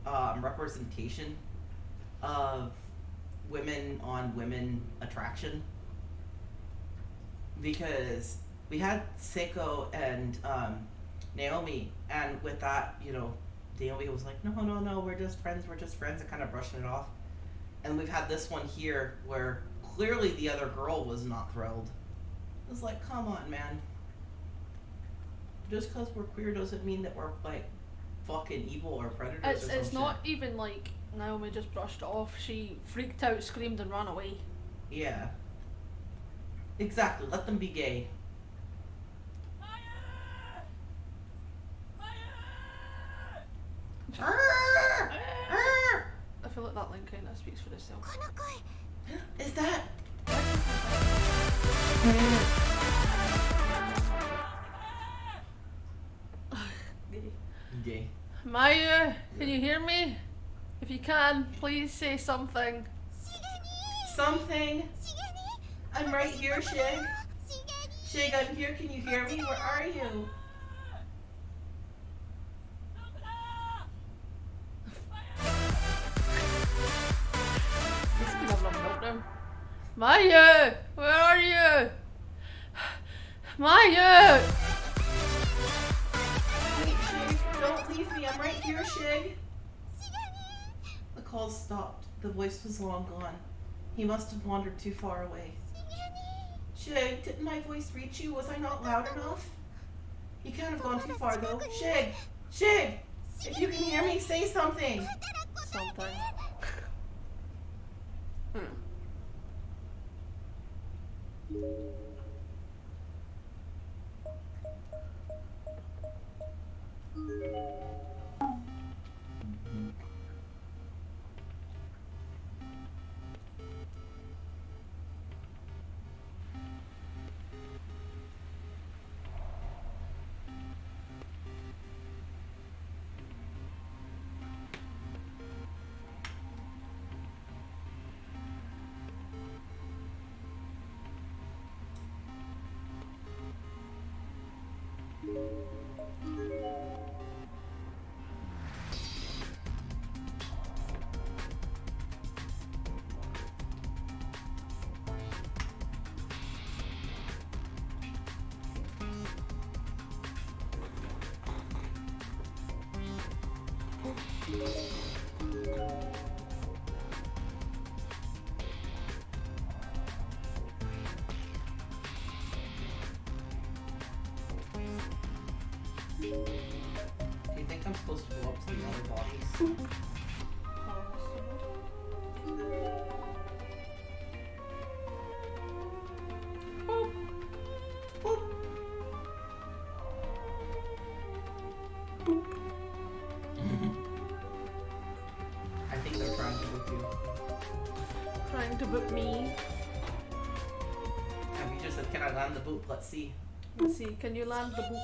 representation of women on women attraction, because we had Seiko and Naomi, and with that, you know, Naomi was like, no, we're just friends, and kind of brushing it off. And we've had this one here where clearly the other girl was not thrilled. It was like, come on, man. Just because we're queer doesn't mean that we're like fucking evil or predators. It's not even like Naomi just brushed it off. She freaked out, screamed, and ran away. Yeah. Exactly. Let them be gay. I feel like that line kind of speaks for itself. Is that? Gay. Maya, can you hear me? If you can, please say something. Something. I'm right here, Shig. Shig, I'm here. Can you hear me? Where are you? This could have a meltdown. Maya, where are you? Maya! Wait, Shig, don't leave me. I'm right here, Shig. The call stopped. The voice was long gone. He must have wandered too far away. Shig, didn't my voice reach you? Was I not loud enough? He can't have gone too far, though. Shig! Shig! If you can hear me, say something! Something. Do you think I'm supposed to go up to the other bodies? I think they're trying to book you. Trying to book me. Have you just said, can I land the boot? Let's see. Let's see, can you land the boot?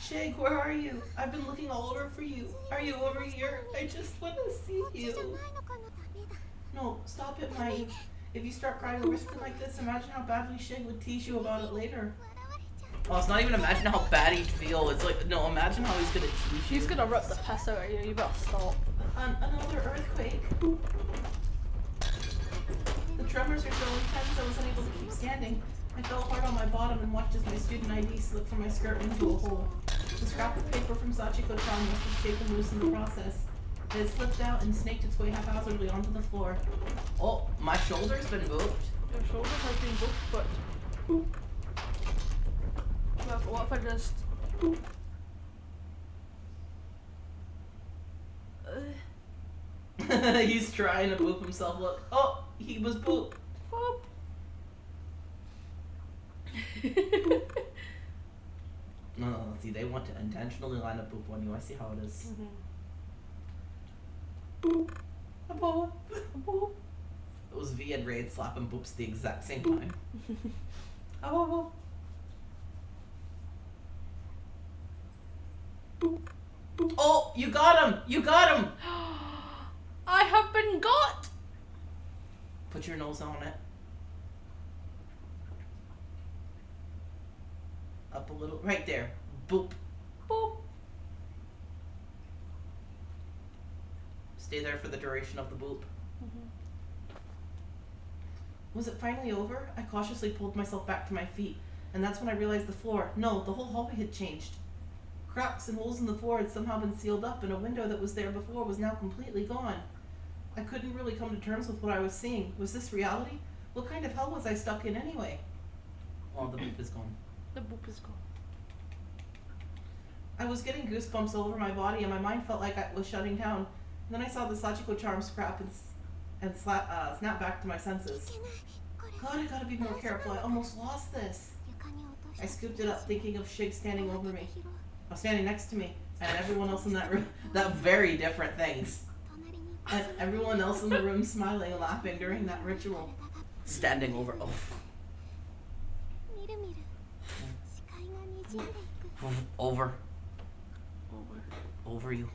Shig, where are you? I've been looking all over for you. Are you over here? I just want to see you. No, stop it, Mai. If you start crying over something like this, imagine how badly Shig would tease you about it later. Oh, it's not even imagine how bad he'd feel. It's like, no, imagine how he's gonna tease you. She's gonna rip the piss out of you, you better stop. Another earthquake. The tremors are so intense I was unable to keep standing. I fell hard on my bottom and watched as my student ID slipped from my skirt into a hole. The scrap of paper from Sachiko-chan must have shaken loose in the process. It had slipped out and snaked its way haphazardly onto the floor. Oh, my shoulder's been booped. Your shoulder has been booked, but... What if I just... He's trying to boop himself. Look. Oh, he was boop. Boop. No, see, they want to intentionally line a boop on you. I see how it is. Boop. A boop. A boop. It was V and Raid slapping boops at the exact same time. A boop. Boop. Boop. Oh, you got him! You got him! I have been got! Put your nose on it. Up a little. Right there. Boop. Boop. Stay there for the duration of the boop. Was it finally over? I cautiously pulled myself back to my feet, and that's when I realized the floor, no, the whole hallway had changed. Cracks and holes in the floor had somehow been sealed up, and a window that was there before was now completely gone. I couldn't really come to terms with what I was seeing. Was this reality? What kind of hell was I stuck in anyway? Oh, the boop is gone. The boop is gone. I was getting goosebumps all over my body, and my mind felt like I was shutting down. And then I saw the Sachiko charm scrap and snap back to my senses. God, I gotta be more careful. I almost lost this. I scooped it up, thinking of Shig standing over me. Standing next to me, and everyone else in that room. That very different things. And everyone else in the room smiling and laughing during that ritual. Standing over. Oh. Over. Over you.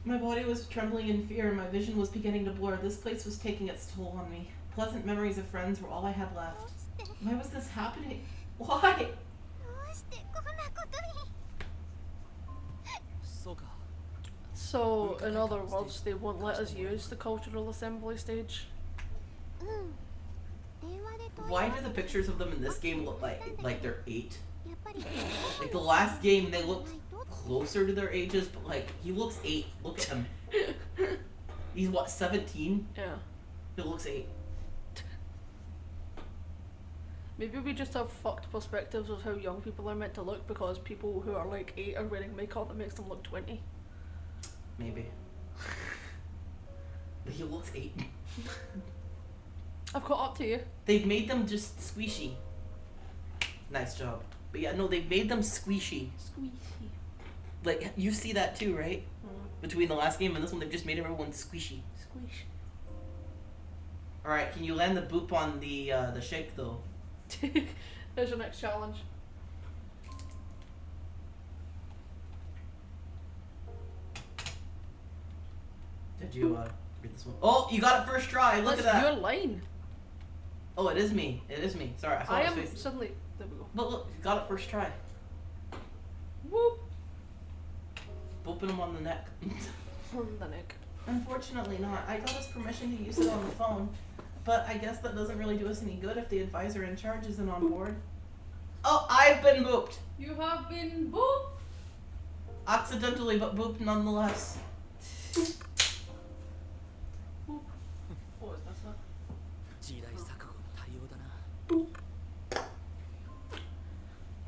My body was trembling in fear, and my vision was beginning to blur. This place was taking its toll on me. Pleasant memories of friends were all I had left. Why was this happening? Why? So, in other words, they won't let us use the cultural assembly stage. Why do the pictures of them in this game look like they're 8? Like the last game, they looked closer to their ages, but like he looks 8. Look at him. He's what, 17? Yeah. He looks 8. Maybe we just have fucked perspectives of how young people are meant to look because people who are like 8 are wearing makeup that makes them look 20. Maybe. But he looks 8. I've caught up to you. They've made them just squishy. Nice job. But yeah, no, they've made them squishy. Squishy. Like, you see that too, right? Between the last game and this one, they've just made everyone squishy. Squish. Alright, can you land the boop on the shake though? There's your next challenge. Did you read this one? Oh, you got it first try. Look at that. Your line. Oh, it is me. It is me. Sorry, I saw his face. Suddenly. There we go. But look, you got it first try. Whoop. Booping him on the neck. On the neck. Unfortunately not. I got his permission to use it on the phone, but I guess that doesn't really do us any good if the advisor in charge isn't on board. Oh, I've been booped. You have been booped. Accidentally, but booped nonetheless. What was this one?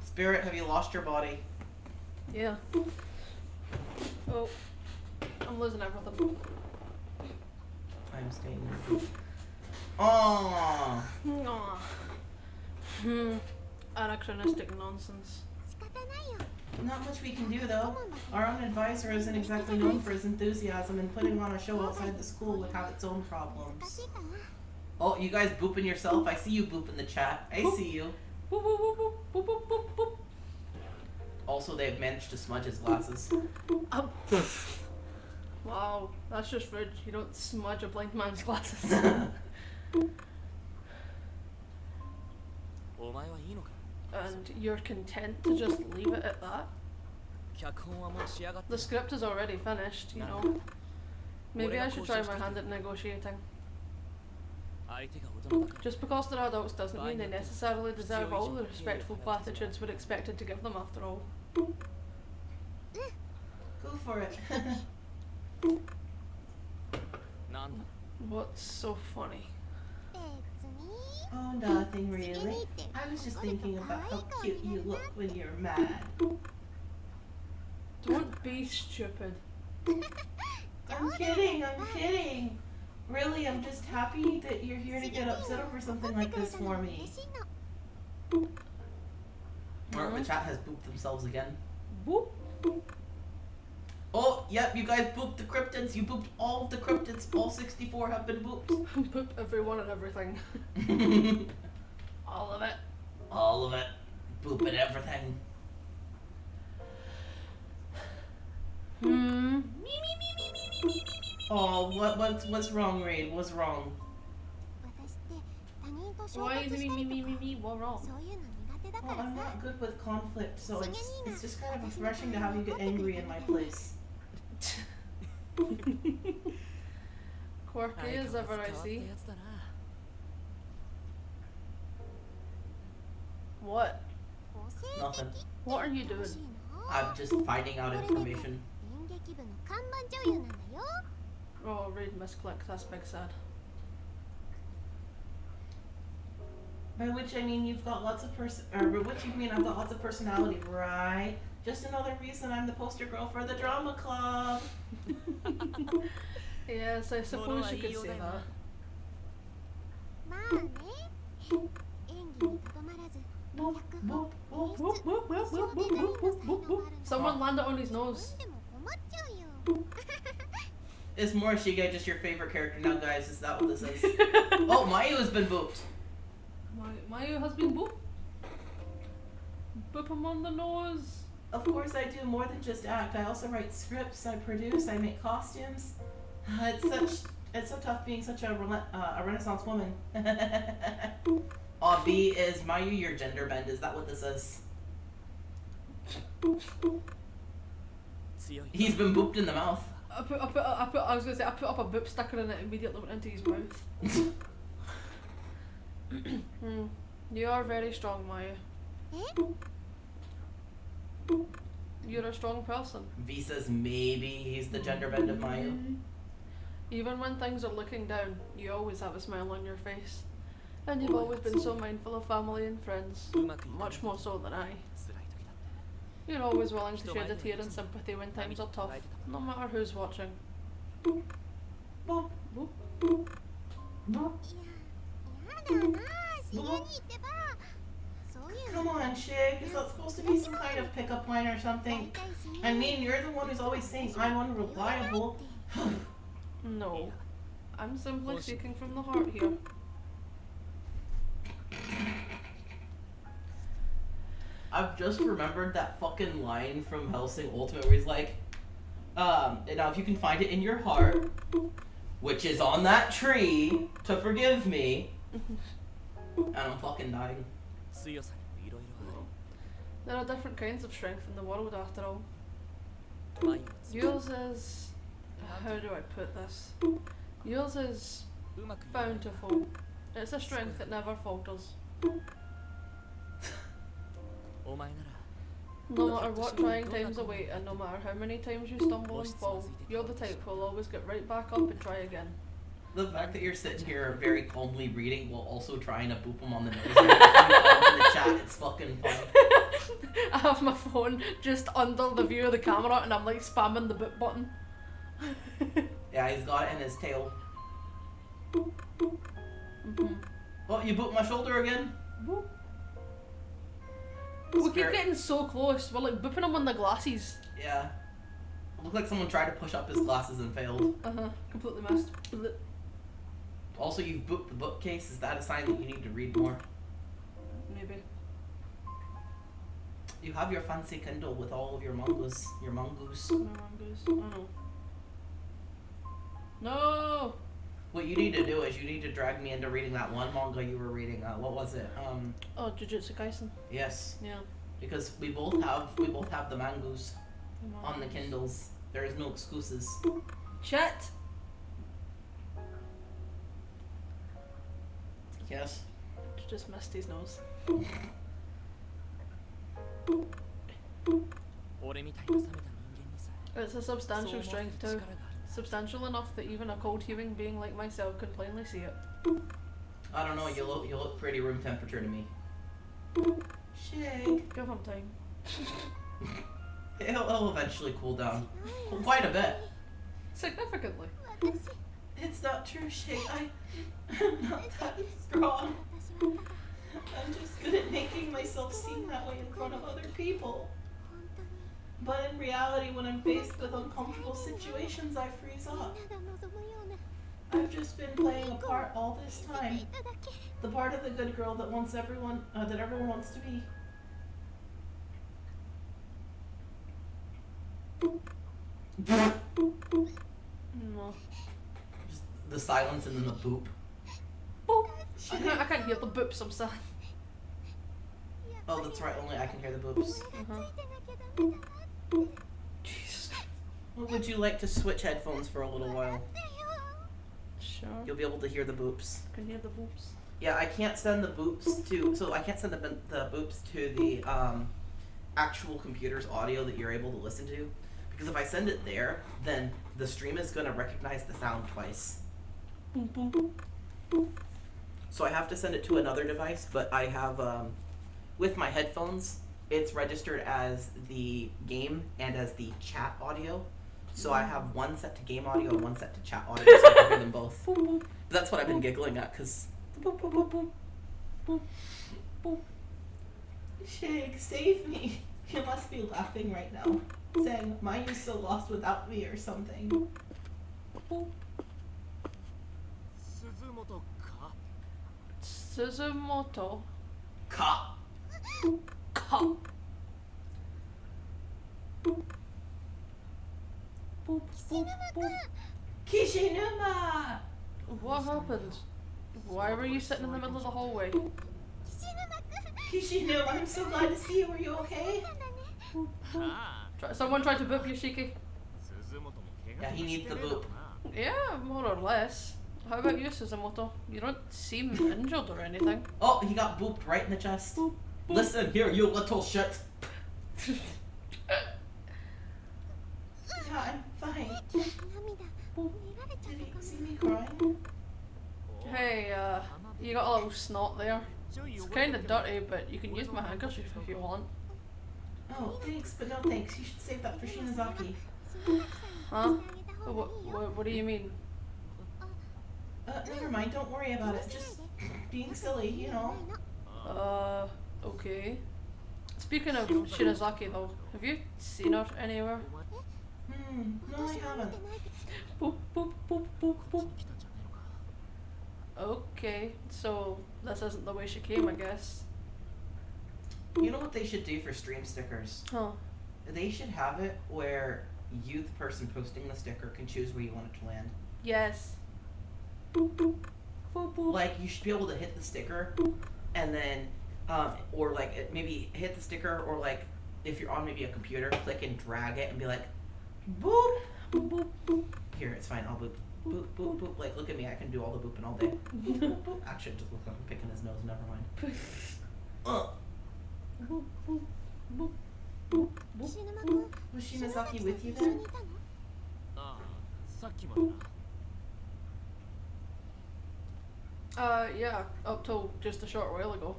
Spirit, have you lost your body? Yeah. Oh. I'm losing everything. I'm staying there. Aww. Anachronistic nonsense. Not much we can do though. Our own advisor isn't exactly known for his enthusiasm, and putting on a show outside the school would have its own problems. Oh, you guys booping yourself? I see you boop in the chat. I see you. Boop, boop, boop, boop, boop, boop, boop, boop. Also, they've managed to smudge his glasses. Wow, that's just rude. You don't smudge a blind man's glasses. And you're content to just leave it at that? The script is already finished, you know. Maybe I should try my hand at negotiating. Just because they're adults doesn't mean they necessarily deserve all the respectful platitudes we're expected to give them after all. Go for it. What's so funny? Oh, nothing really. I was just thinking about how cute you look when you're mad. Don't be stupid. God, I'm kidding, I'm kidding. Really, I'm just happy that you're here to get upset over something like this for me. Or the chat has booped themselves again. Boop. Oh, yep, you guys booped the cryptids. You booped all of the cryptids. All 64 have been booped. Boop everyone and everything. All of it. All of it. Booping everything. Oh, what's wrong, Raid? What's wrong? Why is me? What wrong? Well, I'm not good with conflict, so it's just kind of refreshing to have you get angry in my place. Quirky as ever, I see. What? Nothing. What are you doing? I'm just finding out information. Oh, Raid misclicked. That's big sad. By which I mean you've got lots of I've got lots of personality, right? Just another reason I'm the poster girl for the drama club. Yes, I suppose you could say that. Someone landed on his nose. Is Morishige just your favorite character now, guys? Is that what this is? Oh, Mayu has been booped. Mayu has been booped. Boop him on the nose. Of course I do more than just act. I also write scripts, I produce, I make costumes. It's so tough being such a Renaissance woman. B, is Mayu your gender bend? Is that what this is? He's been booped in the mouth. I was gonna say I put up a boop sticker and it immediately went into his mouth. You are very strong, Maya. You're a strong person. V says maybe he's the gender bend of Mayu. Even when things are looking down, you always have a smile on your face. And you've always been so mindful of family and friends, much more so than I. You're always willing to shed a tear in sympathy when times are tough, no matter who's watching. Come on, Shig. Is that supposed to be some kind of pickup line or something? I mean, you're the one who's always saying I'm unreliable. No. I'm simply speaking from the heart here. I've just remembered that fucking line from Hellsing Ultimate where he's like, now if you can find it in your heart, which is on that tree, to forgive me. And I'm fucking dying. There are different kinds of strength in the world after all. Yours is... how do I put this? Yours is bountiful. It's a strength that never falters. No matter what trying times await and no matter how many times you stumble and fall, you're the type who'll always get right back up and try again. The fact that you're sitting here very calmly reading while also trying to boop him on the nose in the chat, it's fucking fun. I have my phone just under the view of the camera and I'm like spamming the boop button. Yeah, he's got it in his tail. Mm-hmm. Oh, you booped my shoulder again? Boop. We keep getting so close. We're like booping him on the glasses. Yeah. It looked like someone tried to push up his glasses and failed. Completely missed. Also, you've booped the bookcase. Is that a sign that you need to read more? Maybe. You have your fancy Kindle with all of your mangas. Your mangoos. My mangoos. I know. No! What you need to do is you need to drag me into reading that one manga you were reading. What was it? Oh, Jujutsu Kaisen. Yes. Yeah. Because we both have the mangoos on the Kindles. There is no excuses. Chat. Yes. Just missed his nose. It's a substantial strength too. Substantial enough that even a cold human being like myself can plainly see it. I don't know, you look pretty room temperature to me. Shake. Give him time. It'll eventually cool down. Quite a bit. Significantly. It's not true, Shay. I'm not that strong. I'm just good at making myself seem that way in front of other people. But in reality, when I'm faced with uncomfortable situations, I freeze up. I've just been playing a part all this time. The part of the good girl that wants everyone, that everyone wants to be. No. Just the silence and then the boop. Boop. I can't hear the boops, I'm sad. Oh, that's right, only I can hear the boops. Jesus. Would you like to switch headphones for a little while? Sure. You'll be able to hear the boops. I can hear the boops. Yeah, I can't send the boops to, so I can't send the boops to the actual computer's audio that you're able to listen to. Because if I send it there, then the stream is going to recognize the sound twice. Boom, boom, boom, boom. So I have to send it to another device, but I have, with my headphones, it's registered as the game and as the chat audio. So I have one set to game audio and one set to chat audio, so I can hear them both. That's what I've been giggling at, because... Shig, save me. You must be laughing right now, saying, "My you's so lost without me," or something. Suzumoto. Ka. Ka. Boop, boop, boop. Kishinuma! What happened? Why were you sitting in the middle of the hallway? Kishinuma, I'm so glad to see you. Are you okay? Someone tried to boop you, Shiki? Yeah, he needs the boop. Yeah, more or less. How about you, Suzumoto? You don't seem injured or anything. Oh, he got booped right in the chest. Boop, boop. Listen here, you little shit. Yeah, I'm fine. Did he see me crying? Hey, you got a little snot there. It's kinda dirty, but you can use my handkerchief if you want. Oh, thanks, but no thanks. You should save that for Shinazaki. Huh? What do you mean? Never mind, don't worry about it. Just being silly, you know. Okay. Speaking of Shinazaki though, have you seen her anywhere? No I haven't. Boop, boop, boop, boop, boop. Okay, so this isn't the way she came, I guess. You know what they should do for stream stickers? Huh. They should have it where you, the person posting the sticker, can choose where you want it to land. Yes. Boop, boop. Boop, boop. Like, you should be able to hit the sticker, and then, or like, maybe hit the sticker, or like, if you're on maybe a computer, click and drag it and be like, boop, boop, boop, boop. Here, it's fine, I'll boop. Boop, boop, boop. Like, look at me, I can do all the booping all day. Boop, boop, boop. Actually, just look like I'm picking his nose, never mind. Boop, boop, boop, boop, boop. Was Shinazaki with you then? Yeah, up till just a short while ago.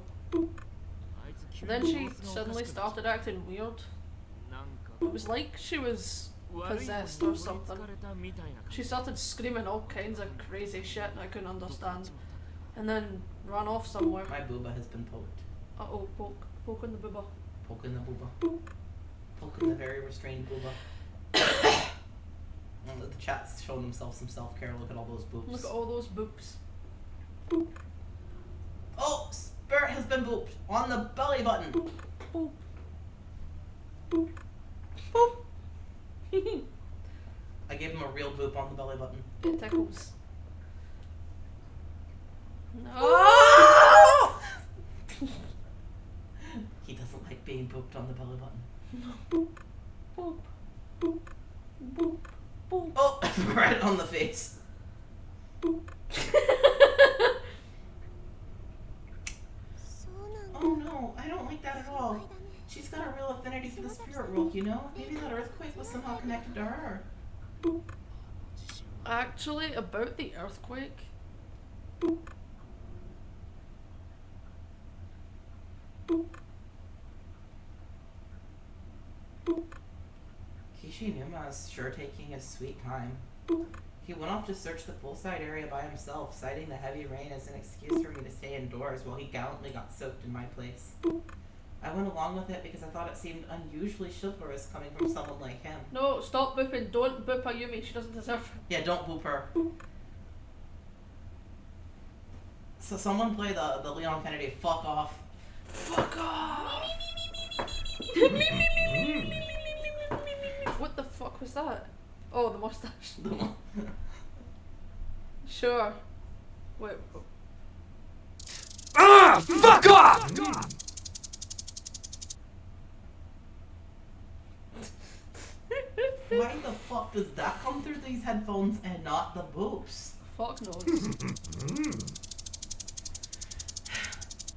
Then she suddenly started acting weird. It was like she was possessed or something. She started screaming all kinds of crazy shit and I couldn't understand. And then ran off somewhere. My booba has been poked. Uh-oh, poking the booba. Poking the booba. Poking the very restrained booba. And the chat's showing themselves some self-care. Look at all those boops. Look at all those boops. Boop. Oh, Spirit has been booped on the belly button. Boop. Boop. Boop. Boop. I gave him a real boop on the belly button. It tickles. No! He doesn't like being booped on the belly button. Boop. Boop. Boop. Boop. Boop. Oh, right on the face. Boop. Oh no, I don't like that at all. She's got a real affinity for the spirit world, you know? Maybe that earthquake was somehow connected to her. Actually, about the earthquake. Kishinuma's sure taking his sweet time. He went off to search the poolside area by himself, citing the heavy rain as an excuse for me to stay indoors while he gallantly got soaked in my place. I went along with it because I thought it seemed unusually chivalrous coming from someone like him. No, stop booping. Don't boop Ayumi. She doesn't deserve. Yeah, don't boop her. So someone play the Leon Kennedy. Fuck off. Fuck off. What the fuck was that? Oh, the mustache. Sure. Wait. Ah! Fuck off! Why the fuck does that come through these headphones and not the boobs? Fuck knows.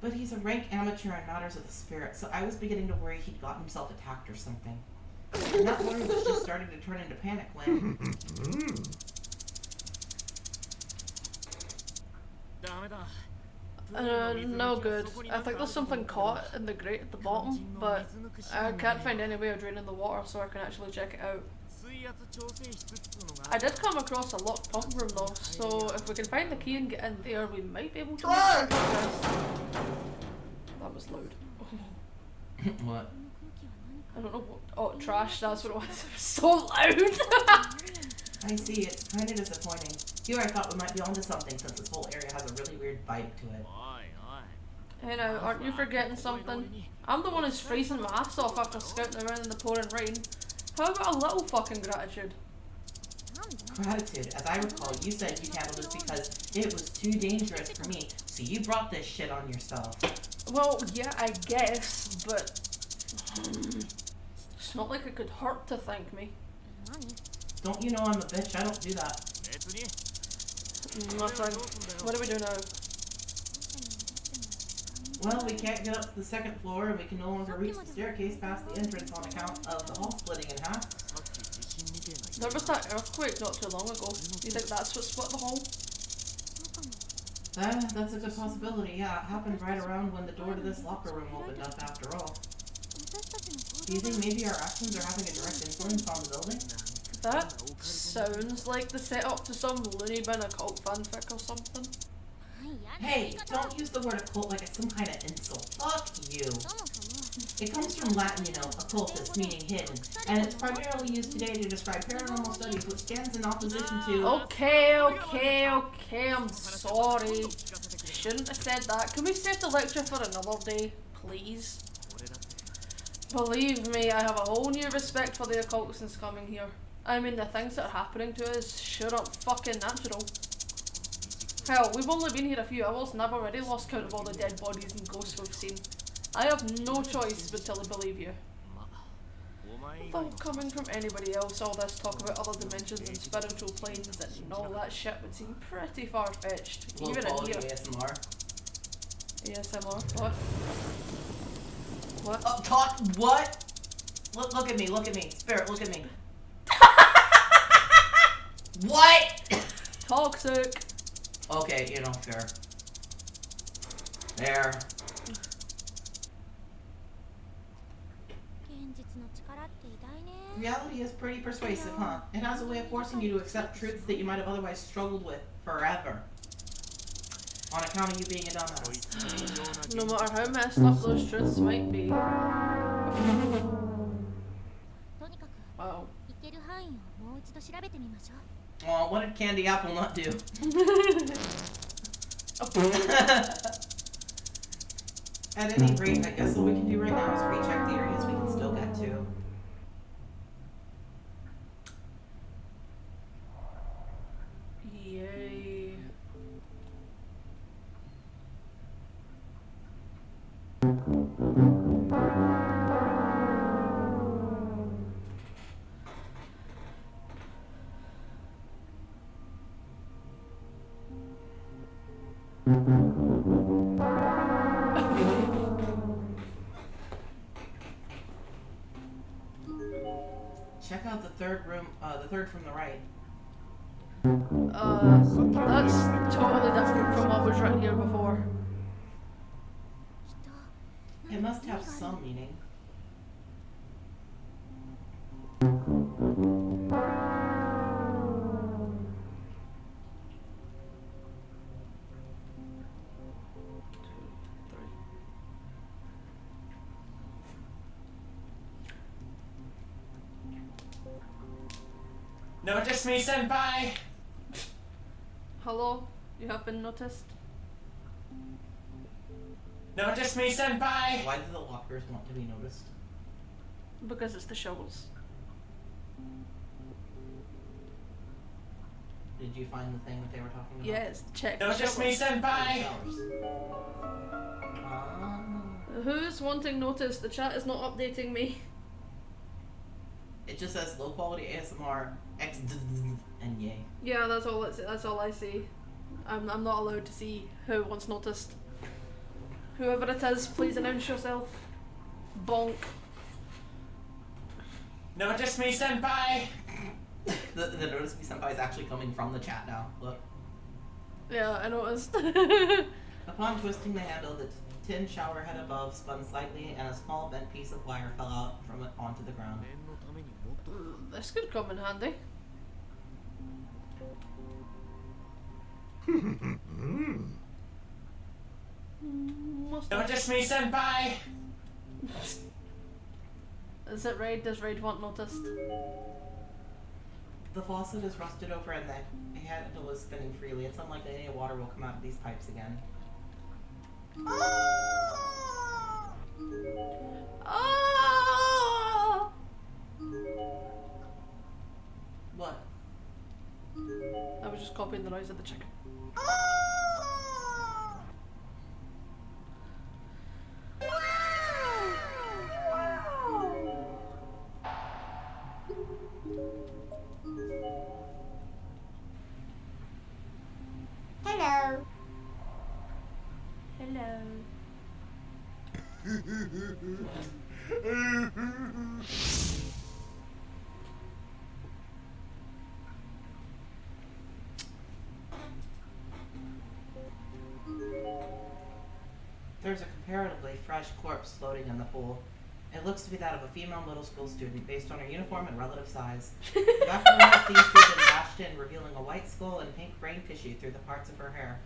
But he's a rank amateur in matters of the spirit, so I was beginning to worry he'd gotten himself attacked or something. And that worry was just starting to turn into panic when... No good. I think there's something caught in the grate at the bottom, but I can't find any way of draining the water so I can actually check it out. I did come across a locked pump room though, so if we can find the key and get in there, we might be able to make progress. That was loud. What? I don't know what. Oh, trash, that's what it was. It was so loud! I see, it's kind of disappointing. Here I thought we might be onto something since this whole area has a really weird vibe to it. Hey now, aren't you forgetting something? I'm the one who's freezing my ass off after scouting around in the pouring rain. How about a little fucking gratitude? Gratitude. As I recall, you said you'd handle this because it was too dangerous for me, so you brought this shit on yourself. Well, yeah, I guess, but... It's not like it could hurt to thank me. Don't you know I'm a bitch? I don't do that. Nothing. What do we do now? Well, we can't get up to the second floor, and we can no longer reach the staircase past the entrance on account of the hall splitting in half. There was that earthquake not too long ago. Do you think that's what split the hall? That's a good possibility, yeah. It happened right around when the door to this locker room opened up after all. Do you think maybe our actions are having a direct influence on the building? That sounds like the setup to some loony bin occult fanfic or something. Hey, don't use the word occult like it's some kind of insult. Fuck you. It comes from Latin, you know, occultus, meaning hidden, and it's primarily used today to describe paranormal studies, which stands in opposition to... Okay, I'm sorry. Shouldn't have said that. Can we save the lecture for another day, please? Believe me, I have a whole new respect for the occult since coming here. I mean, the things that are happening to us sure aren't fucking natural. Hell, we've only been here a few hours and I've already lost count of all the dead bodies and ghosts we've seen. I have no choice but to believe you. Though coming from anybody else, all this talk about other dimensions and spiritual planes and all that shit would seem pretty far-fetched. Even in here. ASMR. ASMR? What? What? Oh, talk, what? Look at me. Spirit, look at me. What? Toxic. Okay, you know, fair. There. Reality is pretty persuasive, huh? It has a way of forcing you to accept truths that you might have otherwise struggled with forever. On account of you being a dumbass. No matter how messed up those truths might be. Wow. Aw, what did Candy Apple not do? At any rate, I guess what we can do right now is recheck the areas we can still get to. Yay. Check out the third room, the third from the right. That's totally different from what was written here before. It must have some meaning. Notice me, senpai! Hello? You have been noticed? Notice me, senpai! Why do the lockers want to be noticed? Because it's the shovels. Did you find the thing that they were talking about? Yes, check the Notice me, shovels. senpai! Who's wanting notice? The chat is not updating me. It just says low quality ASMR X and yay. Yeah, that's all I see. I'm not allowed to see who wants noticed. Whoever it is, please announce yourself. Bonk. Notice me, senpai! The Notice Me Senpai is actually coming from the chat now. Look. Yeah, I noticed. Upon twisting the handle, the tin shower head above spun slightly and a small bent piece of wire fell out from it onto the ground. This could come in handy. Notice me, senpai! Is it Raid? Does Raid want noticed? The faucet is rusted over and the handle is spinning freely. It's unlikely any water will come out of these pipes again. Ah! What? I was just copying the noise of the chicken. Hello. Hello. There's a comparatively fresh corpse floating in the pool. It looks to be that of a female middle school student based on her uniform and relative size. The background seems to have been bashed in, revealing a white skull and pink brain tissue through the parts of her hair.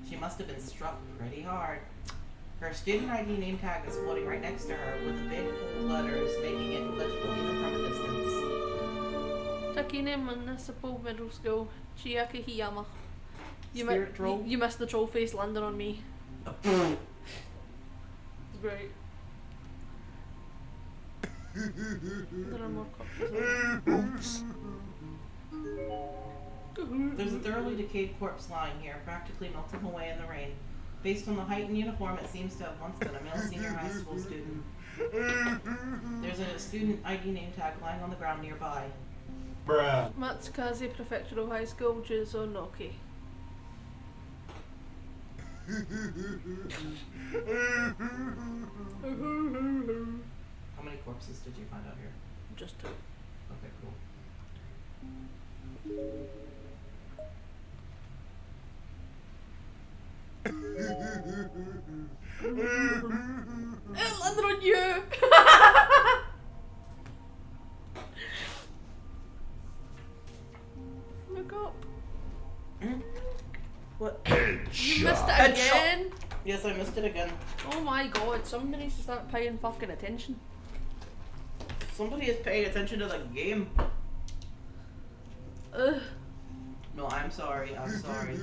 She must have been struck pretty hard. Her student ID name tag is floating right next to her with big bold letters making it legible even from a distance. Takine Municipal Middle School, Chiaki Hiyama. Spirit troll? You missed the troll face landing on me. Great. There are more copies. There's a thoroughly decayed corpse lying here, practically melting away in the rain. Based on the height and uniform, it seems to have once been a male senior high school student. There's a student ID name tag lying on the ground nearby. Bruh. Matsukaze Prefectural High School, Juzonoki. How many corpses did you find out here? Just two. Okay, cool. It landed on you! Look up. What? You missed it Headshot. again! Yes, I missed it again. Oh my god, somebody needs to start paying fucking attention. Somebody is paying attention to the game. Ugh. No, I'm sorry. I'm sorry.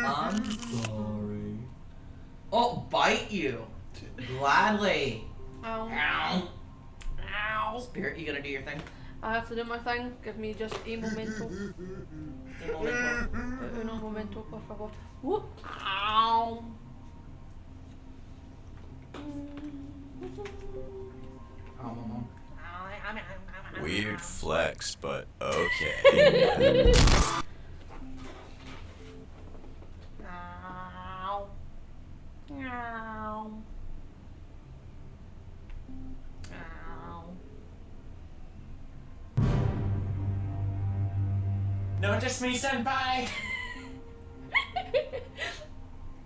I'm sorry. Oh, bite you. Gladly. Ow. Ow. Ow. Spirit, you gonna do your thing? I have to do my thing. Give me just a momento. A momento. Uno momento, por favor. Whoop. Ow. Oh, mom. Weird flex, but okay. Ow. Ow. Ow. Notice me, senpai!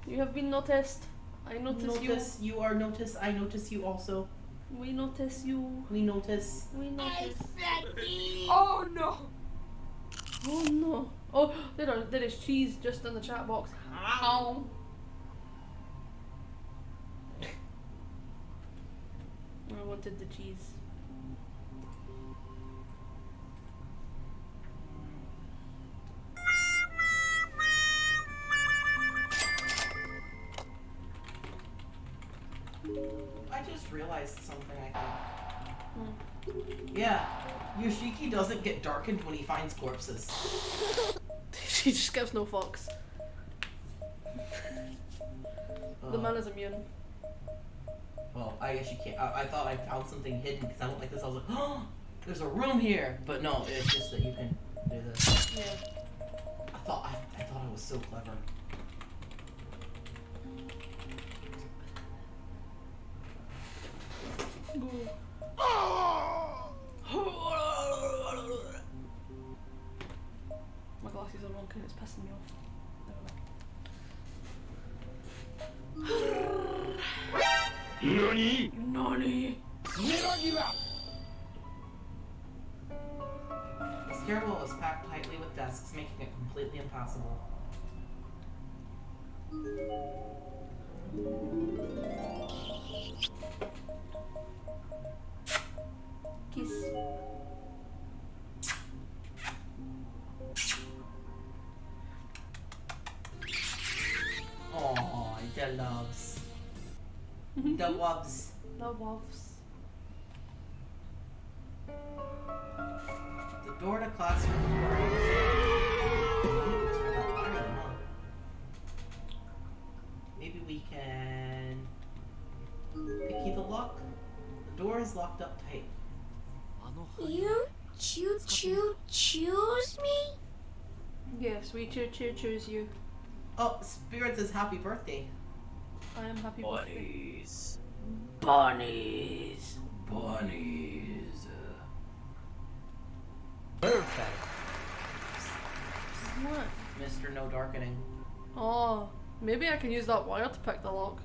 You have been noticed. I notice Notice, you are noticed. I notice you also. you. We notice you. We notice. We notice. Oh no. Oh no. Oh, there is cheese just in the chat box. Ow. I wanted the cheese. just realized something, I think. Yeah, Yoshiki doesn't get darkened when he finds corpses. She just gives no fucks. The man is immune. Well, I guess you can't. I thought I found something hidden because I went like this. I was like, oh, there's a room here. But no, it's just that you can do this. Yeah. I thought I was so clever. My glasses are wonky and it's pissing me off. NANI?! Nani? The stairwell is packed tightly with desks, making it completely impassable. Kiss. Aww, the loves. The loves. The wolves. The door to classroom. Maybe we can picky the lock. The door is locked up tight. You choose me? Yes, we choose you. Oh, Spirit says happy birthday. I am happy birthday. Bunnies. Bunnies. Perfect. What? Mr. No Darkening. Oh, maybe I can use that wire to pick the lock.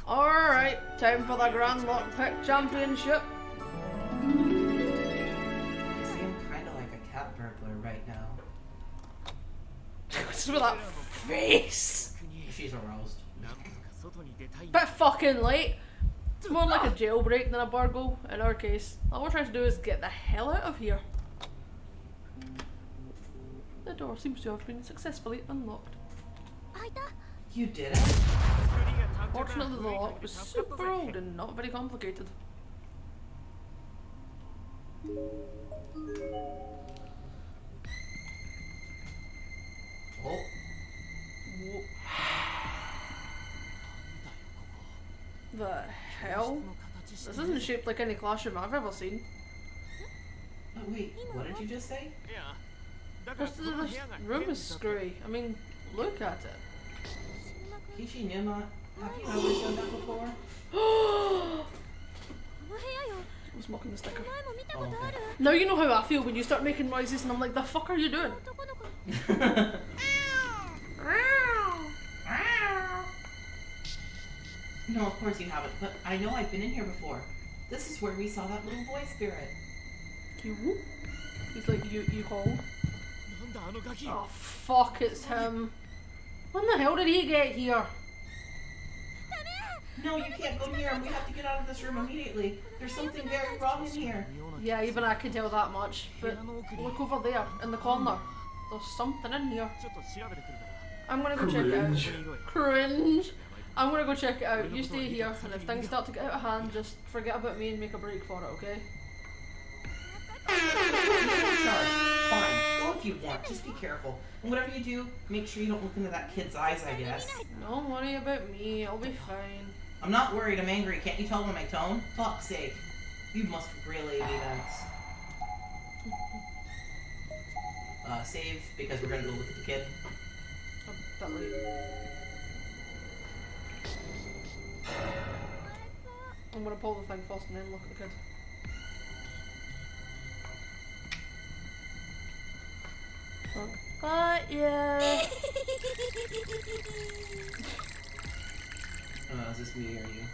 Alright, time for the Grand Lockpick Championship. I see him kind of like a cat burglar right now. What's with that face? She's aroused. Bit fucking late. It's more like a jailbreak than a burgle in our case. All we're trying to do is get the hell out of here. The door seems to have been successfully unlocked. You did it? Fortunately, the lock was super old and not very complicated. Oh. The hell? This isn't shaped like any classroom I've ever seen. Oh, wait, what did you just say? This room is screwy. I mean, look at it. Kishi Nima, have you ever done that before? I was mocking the sticker. Oh, okay. Now you know how I feel when you start making noises and I'm like, the fuck are you doing? No, of course you haven't, but I know I've been in here before. This is where we saw that little boy spirit. You? He's like, you called? Oh fuck, it's him. When the hell did he get here? No, you can't go here. We have to get out of this room immediately. There's something very wrong in here. Yeah, even I can tell that much. But look over there, in the corner. There's something in here. I'm gonna go check it out. Cringe. I'm gonna go check it out. You stay here, and if things start to get out of hand, just forget about me and make a break for it, okay? Sorry. Fine. Go if you want. Just be careful. And whatever you do, make sure you don't look into that kid's eyes, I guess. Don't worry about me. I'll be fine. I'm not worried. I'm angry. Can't you tell by my tone? Fuck's sake. You must really be nice. Save, because we're gonna go look at the kid. I'm bit late. I'm gonna pull the thing first and then look at the kid. Got ya! Is this me or you?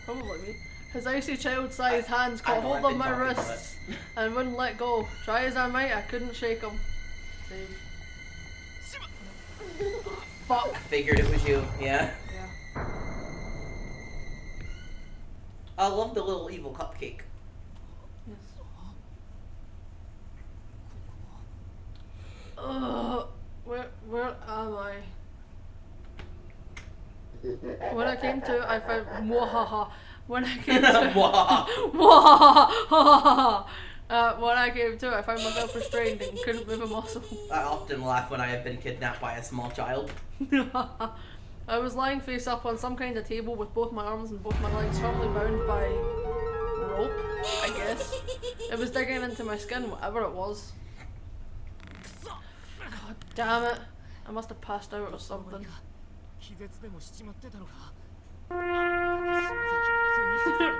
Probably me. His icy child-sized hands I caught know, hold I've of been my talking, wrists and wouldn't let go. Try as I might, I couldn't shake them. Save. Oh, fuck. I figured it was you. Yeah. Yeah. I love the little evil cupcake. Yes. Where am I? When I came to, I found mwahaha. When I came to, Wow. mwahaha. When I came to, I found myself restrained and couldn't move a muscle. I often laugh when I have been kidnapped by a small child. I was lying face up on some kind of table with both my arms and both my legs firmly bound by rope, I guess. It was digging into my skin, whatever it was. God damn it. I must have passed out or something.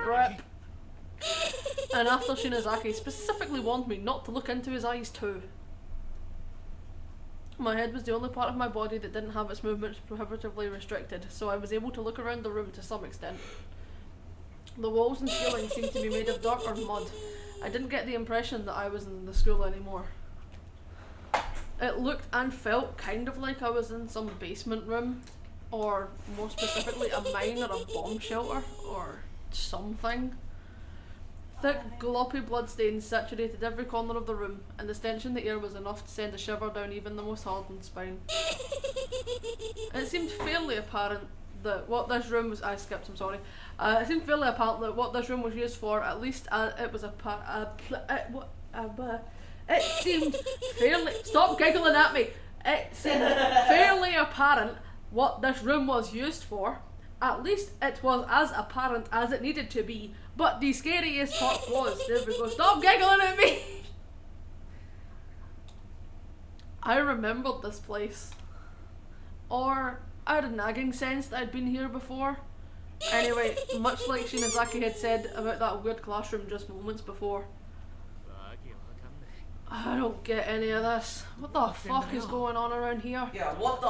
Rip. And after Shinozaki specifically warned me not to look into his eyes too. My head was the only part of my body that didn't have its movements prohibitively restricted, so I was able to look around the room to some extent. The walls and ceiling seemed to be made of dirt or mud. I didn't get the impression that I was in the school anymore. It looked and felt kind of like I was in some basement room, or more specifically a mine or a bomb shelter, or something. Thick, gloppy bloodstains saturated every corner of the room, and the stench in the air was enough to send a shiver down even the most hardened spine. It seemed fairly apparent that what this room was— I skipped, I'm sorry. It seemed fairly apparent that what this room was used for, at least it was it seemed fairly— stop giggling at me! It seemed fairly apparent what this room was used for. At least it was as apparent as it needed to be. But the scariest part was— there we go, stop giggling at me! I remembered this place. Or I had a nagging sense that I'd been here before. Anyway, much like Shinozaki had said about that weird classroom just moments before. I don't get any of this. What the fuck is going on around here? Yeah, what the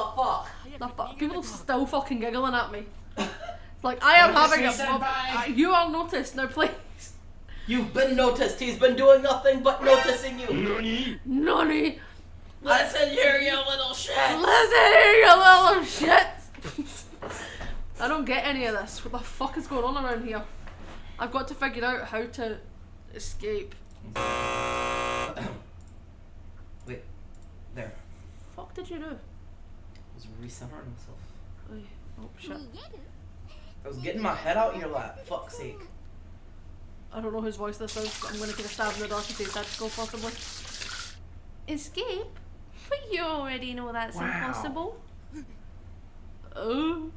fuck? People still fucking giggling at me. It's like, I am having a— you are noticed, now please. You've been noticed. He's been doing nothing but noticing you. Nani? Listen here, you little shit. Listen here, you little shit. I don't get any of this. What the fuck is going on around here? I've got to figure out how to escape. Wait, there. Fuck did you do? I was recentering myself. Oh shit. I was getting my head out your lap. Fuck's sake. I don't know whose voice this is, but I'm gonna take a stab in the dark and say tactical possibly. Escape? But you already know that's impossible. Oh.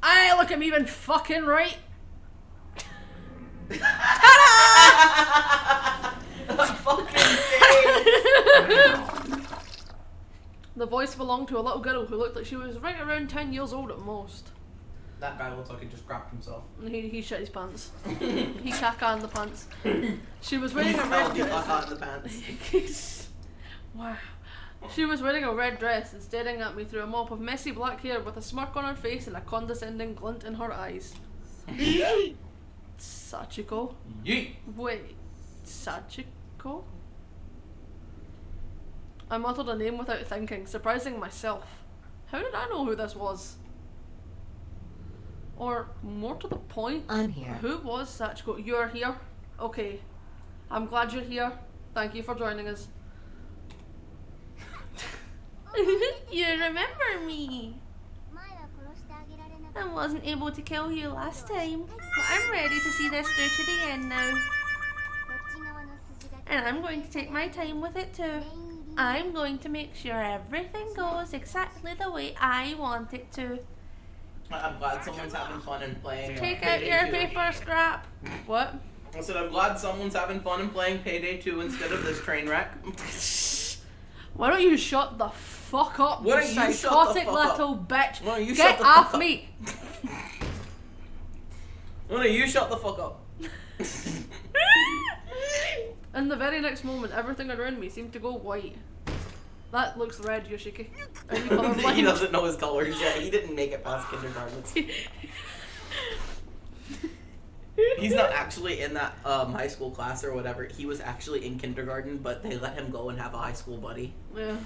Aye, look at me even fucking right. Fucking The voice belonged to a little girl who looked like she was right around 10 years old at most. That guy looks like he just crapped himself. He shit his pants. He caca in the pants. She was wearing a red Caca in the pants. dress. Wow. She was wearing a red dress and staring at me through a mop of messy black hair with a smirk on her face and a condescending glint in her eyes. Sachiko? Yeet. Wait, Sachiko? I muttered a name without thinking, surprising myself. How did I know who this was? Or, more to the point, I'm here. who was Sachiko? You're here? Okay. I'm glad you're here. Thank you for joining us. You remember me? I wasn't able to kill you last time, but I'm ready to see this through to the end now. And I'm going to take my time with it too. I'm going to make sure everything goes exactly the way I want it to. I'm glad someone's having fun and playing. Take out your paper scrap. What? I said I'm glad someone's having fun and playing Payday 2 instead of this train wreck. Why don't you shut the fuck up, Why you don't you shut the psychotic fuck little up? bitch? Why don't you Get shut the off fuck up? me! Why don't you shut the fuck up? In the very next moment, everything around me seemed to go white. That looks red, Yoshiki. Are you He colorblind? doesn't know his colors yet. He didn't make it past kindergarten. He's not actually in that high school class or whatever. He was actually in kindergarten, but they let him go and have a high school buddy. Yeah.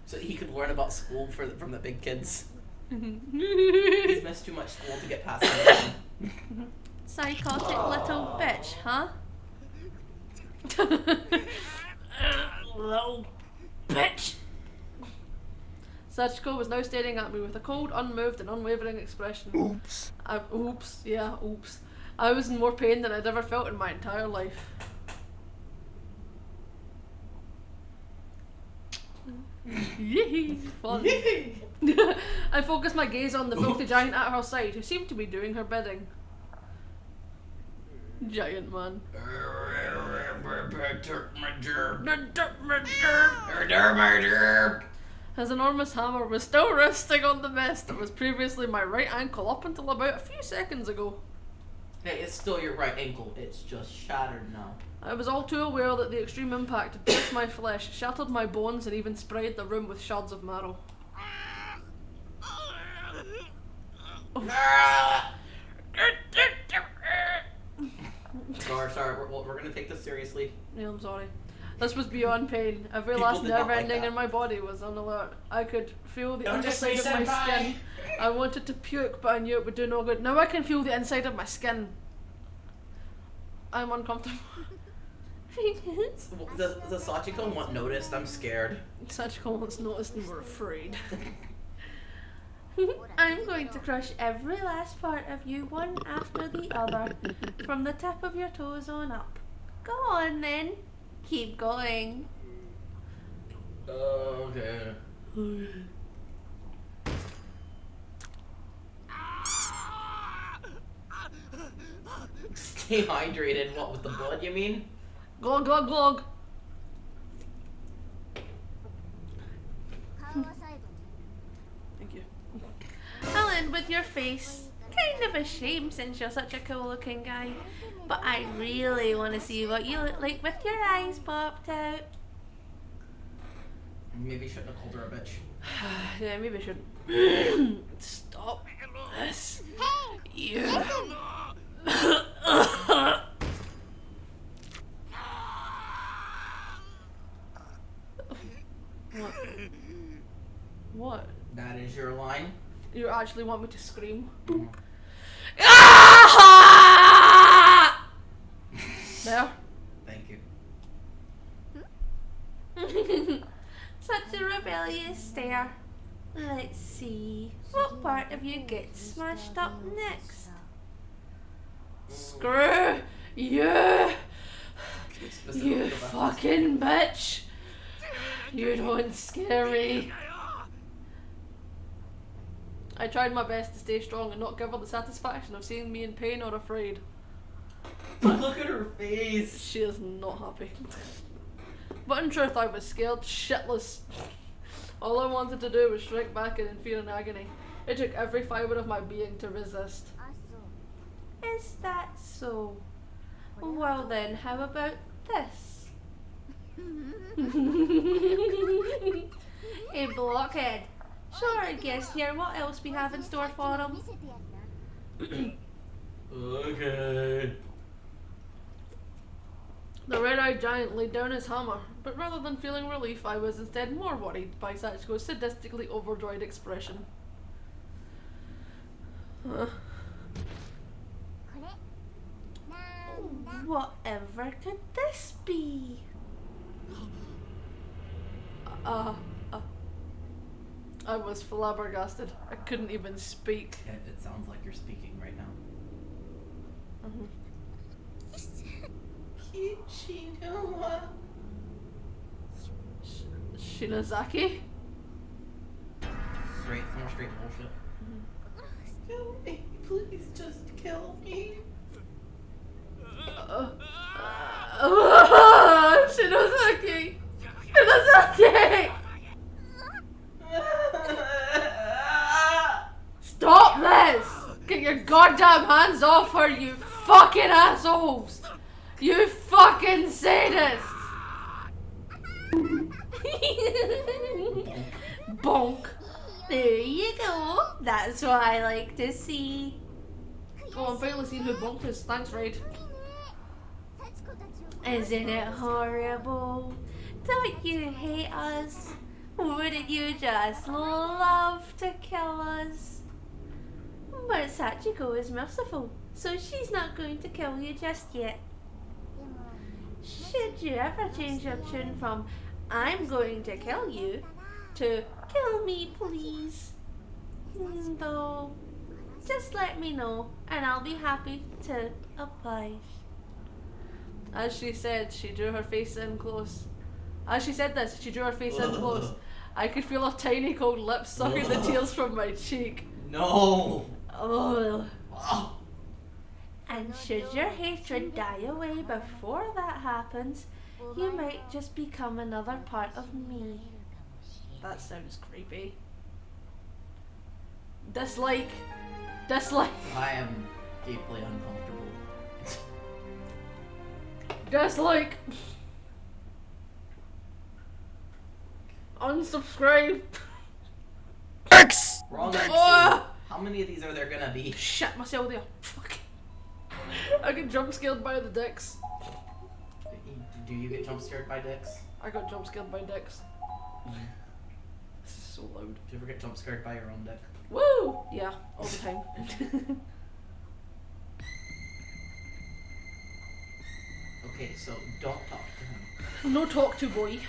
So he could learn about school from the big kids. He's missed too much school to get past it. Psychotic little bitch, huh? Little bitch. Sachiko was now staring at me with a cold, unmoved and unwavering expression. Oops. Oops. I was in more pain than I'd ever felt in my entire life. Yee, fun. I focused my gaze on the filthy giant at her side, who seemed to be doing her bidding. Giant man. His enormous hammer was still resting on the mess that was previously my right ankle up until about a few seconds ago. Hey, it's still your right ankle. It's just shattered now. I was all too aware that the extreme impact had pierced my flesh, shattered my bones, and even sprayed the room with shards of marrow. Sorry, we're gonna take this seriously. Yeah, I'm sorry. This was beyond pain. Every last nerve ending in my body was on alert. I could feel the underside of my skin. I wanted to puke, but I knew it would do no good. Now I can feel the inside of my skin. I'm uncomfortable. Does Sachiko want noticed? I'm scared. Sachiko wants noticed and we're afraid. I'm going to crush every last part of you one after the other, from the tip of your toes on up. Go on then. Keep going. Okay. Stay hydrated. What, with the blood, you mean? Glug glug glug. Thank you. I'll end with your face. Kind of a shame since you're such a cool looking guy. But I really want to see what you look like with your eyes popped out. Maybe you shouldn't have called her a bitch. Yeah, maybe I shouldn't. Stop this. You. What? What? That is your line? You actually want me to scream? Mm. There. Thank you. Such a rebellious stare. Let's see. What part of you gets smashed up next? Screw you! You fucking bitch! You don't scare me. I tried my best to stay strong and not give her the satisfaction of seeing me in pain or afraid. Look at her face. She is not happy. But in truth, I was scared shitless. All I wanted to do was shrink back in fear and agony. It took every fibre of my being to resist. Is that so? Well then, how about this? A blockhead. Sure, I guess here what else we have in store for him. Okay. The red-eyed giant laid down his hammer, but rather than feeling relief, I was instead more worried by Sachiko's sadistically overjoyed expression. Whatever could this be? I was flabbergasted. I couldn't even speak. It sounds like you're speaking right now. Kichinoa. Shinozaki? Some straight bullshit. Kill me, please just kill me. Shinozaki! Shinozaki! Stop this! Get your goddamn hands off her, you fucking assholes! You fucking sadists! Bonk. There you go. That's what I like to see. Oh, I'm finally seeing who bonked is. Thanks, Raid. Isn't it horrible? Don't you hate us? Wouldn't you just love to kill us? But Sachiko is merciful, so she's not going to kill you just yet. Should you ever change your tune from I'm going to kill you to kill me, please. Though, just let me know, and I'll be happy to oblige. As she said, she drew her face in close. As she said this, she drew her face in close. I could feel her tiny cold lips sucking the tears from my cheek. No. Oh. Oh. And should your hatred die away before that happens, you might just become another part of me. That sounds creepy. Dislike. Dislike. I am deeply uncomfortable. Dislike. Unsubscribe. X! Wrong answer. Oh! How many of these are there gonna be? Shit myself there. Fuck. I get jump scared by the dicks. Do you get jump scared by dicks? I got jump scared by dicks. This is so loud. Do you ever get jump scared by your own dick? Woo! Yeah, all the time. Okay, so don't talk to him. No talk to boy.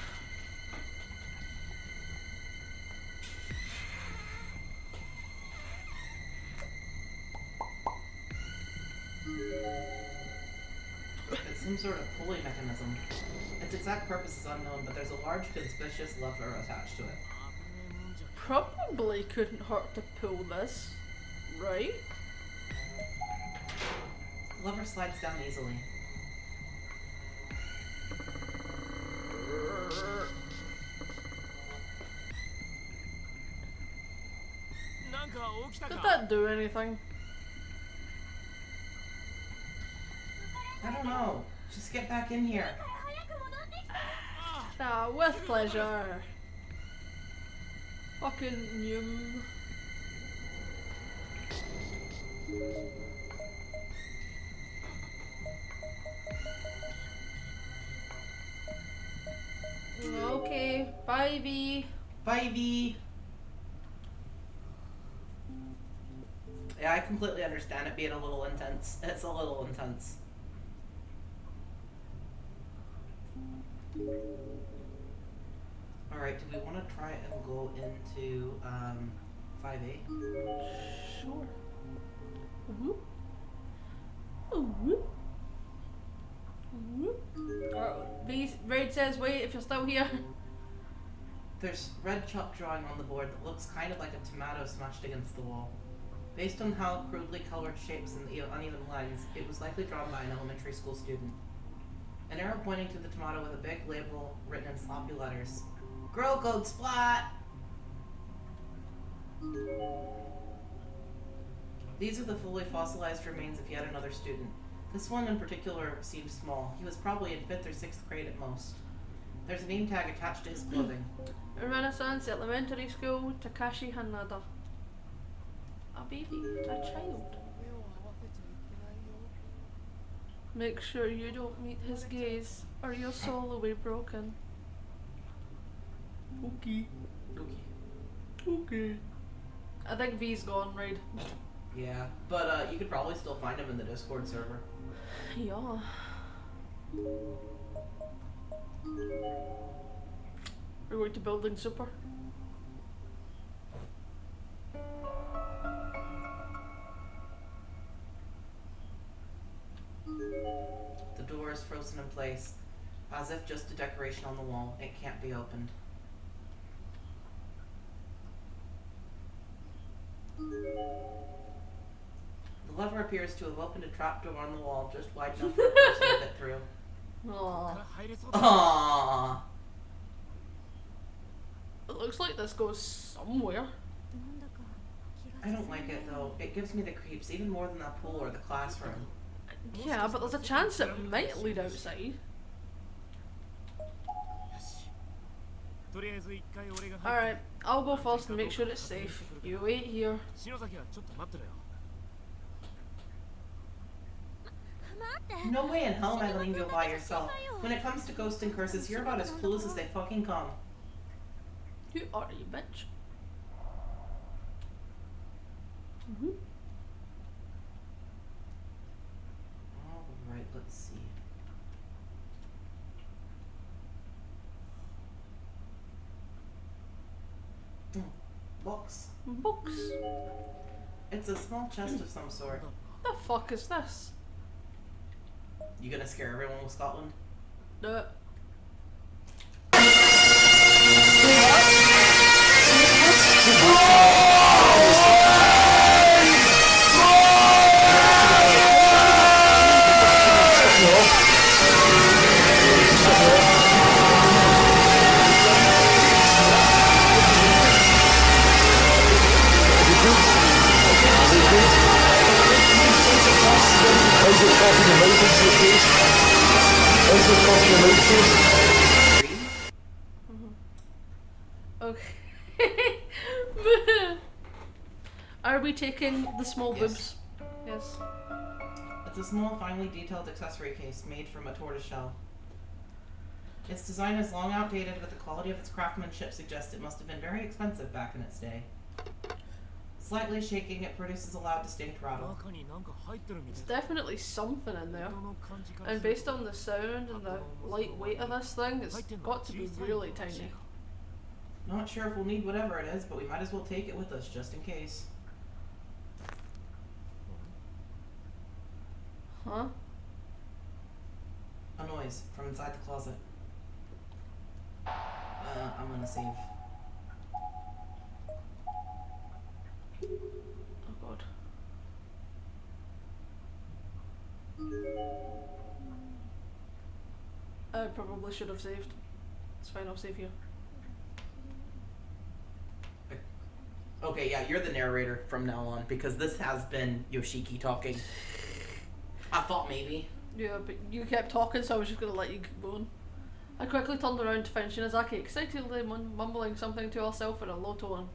It's some sort of pulley mechanism. Its exact purpose is unknown, but there's a large conspicuous lever attached to it. Probably couldn't hurt to pull this, right? The lever slides down easily. Did that do anything? I don't know. Just get back in here. Ah, with pleasure. Fucking Noom. Okay, bye V. Bye, V. Yeah, I completely understand it being a little intense. It's a little intense. Alright, do we want to try and go into 5A? Sure. Whoop. Whoop. Whoop. Raid says, wait, if you're still here. There's red chalk drawing on the board that looks kind of like a tomato smashed against the wall. Based on how crudely colored shapes and the uneven lines, it was likely drawn by an elementary school student. An arrow pointing to the tomato with a big label written in sloppy letters. Girl code splat! These are the fully fossilized remains of yet another student. This one in particular seemed small. He was probably in 5th or 6th grade at most. There's a name tag attached to his clothing. Renaissance Elementary School, Takashi Hanada. A baby, a child. Make sure you don't meet his gaze, or your soul will be broken. Okay. Okay. I think V's gone, right? Yeah, but you could probably still find him in the Discord server. Yeah. We're going to building super. The door is frozen in place, as if just a decoration on the wall. It can't be opened. The lever appears to have opened a trapdoor on the wall just wide enough for a person to fit through. Aww. Aww. It looks like this goes somewhere. I don't like it though. It gives me the creeps even more than that pool or the classroom. Yeah, but there's a chance it might lead outside. Alright, I'll go first and make sure it's safe. You wait here. No way in hell am I letting you go by yourself. When it comes to ghosts and curses, you're about as clueless as they fucking come. Who are you, bitch? Alright, let's see. Books. Books? It's a small chest of some sort. The fuck is this? You gonna scare everyone with Scotland? No. Okay. Are we taking the small Yes. boobs? Yes. It's a small, finely detailed accessory case made from a tortoiseshell. Its design is long outdated, but the quality of its craftsmanship suggests it must have been very expensive back in its day. Slightly shaking, it produces a loud, distinct rattle. It's definitely something in there. And based on the sound and the light weight of this thing, it's got to be really tiny. Not sure if we'll need whatever it is, but we might as well take it with us just in case. Huh? A noise from inside the closet. I'm gonna save. Oh god. I probably should have saved. It's fine, I'll save here. Okay, yeah, you're the narrator from now on, because this has been Yoshiki talking. I thought maybe. Yeah, but you kept talking, so I was just gonna let you keep going. I quickly turned around to find Shinazaki excitedly mumbling something to herself in a low tone.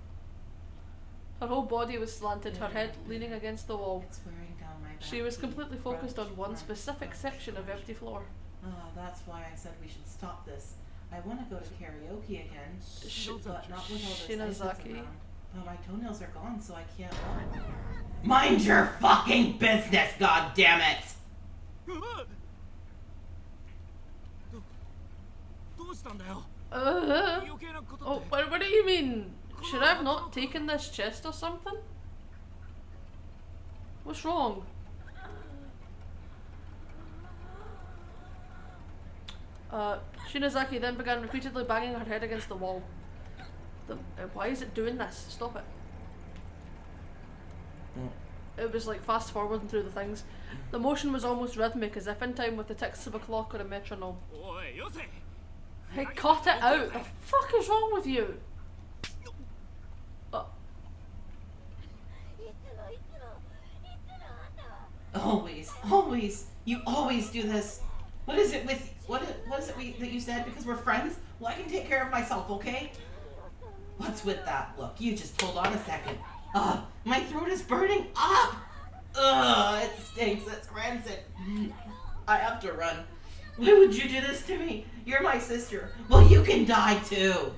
Her whole body was slanted, her head leaning against the wall. It's wearing down my back. She was completely focused on one specific section of empty floor. Ah, that's why I said we should stop this. I want to go to karaoke again, but not with all this Shinazaki. around. But my toenails are gone, so I can't run. Mind your fucking business, goddammit! Oh, what do you mean? Should I have not taken this chest or something? What's wrong? Shinazaki then began repeatedly banging her head against the wall. Why is it doing this? Stop it. It was like fast forwarding through the things. The motion was almost rhythmic, as if in time with the ticks of a clock or a metronome. Hey, cut it out! The fuck is wrong with you? Always. You always do this. What is it with what is it that you said? Because we're friends? Well, I can take care of myself, okay? What's with that look? You just hold on a second. My throat is burning up. It stinks. It's rancid. I have to run. Why would you do this to me? You're my sister. Well, you can die too.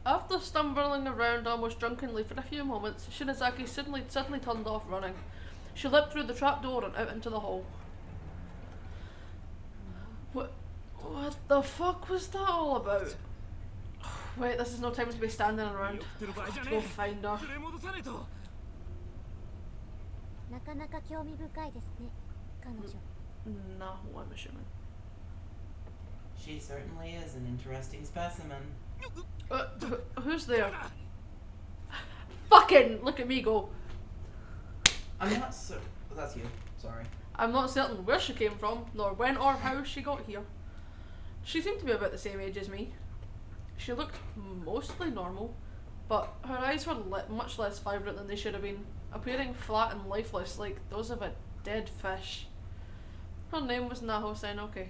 After stumbling around almost drunkenly for a few moments, Shinazaki suddenly turned off running. She leapt through the trapdoor and out into the hall. What the fuck was that all about? Wait, this is no time to be standing around. I've got to go find her. No, I'm assuming. She certainly is an interesting specimen. Who's there? Fucking look at me go. I'm not so. That's you. Sorry. I'm not certain where she came from, nor when or how she got here. She seemed to be about the same age as me. She looked mostly normal, but her eyes were much less vibrant than they should have been, appearing flat and lifeless like those of a dead fish. Her name was Naho Senoke.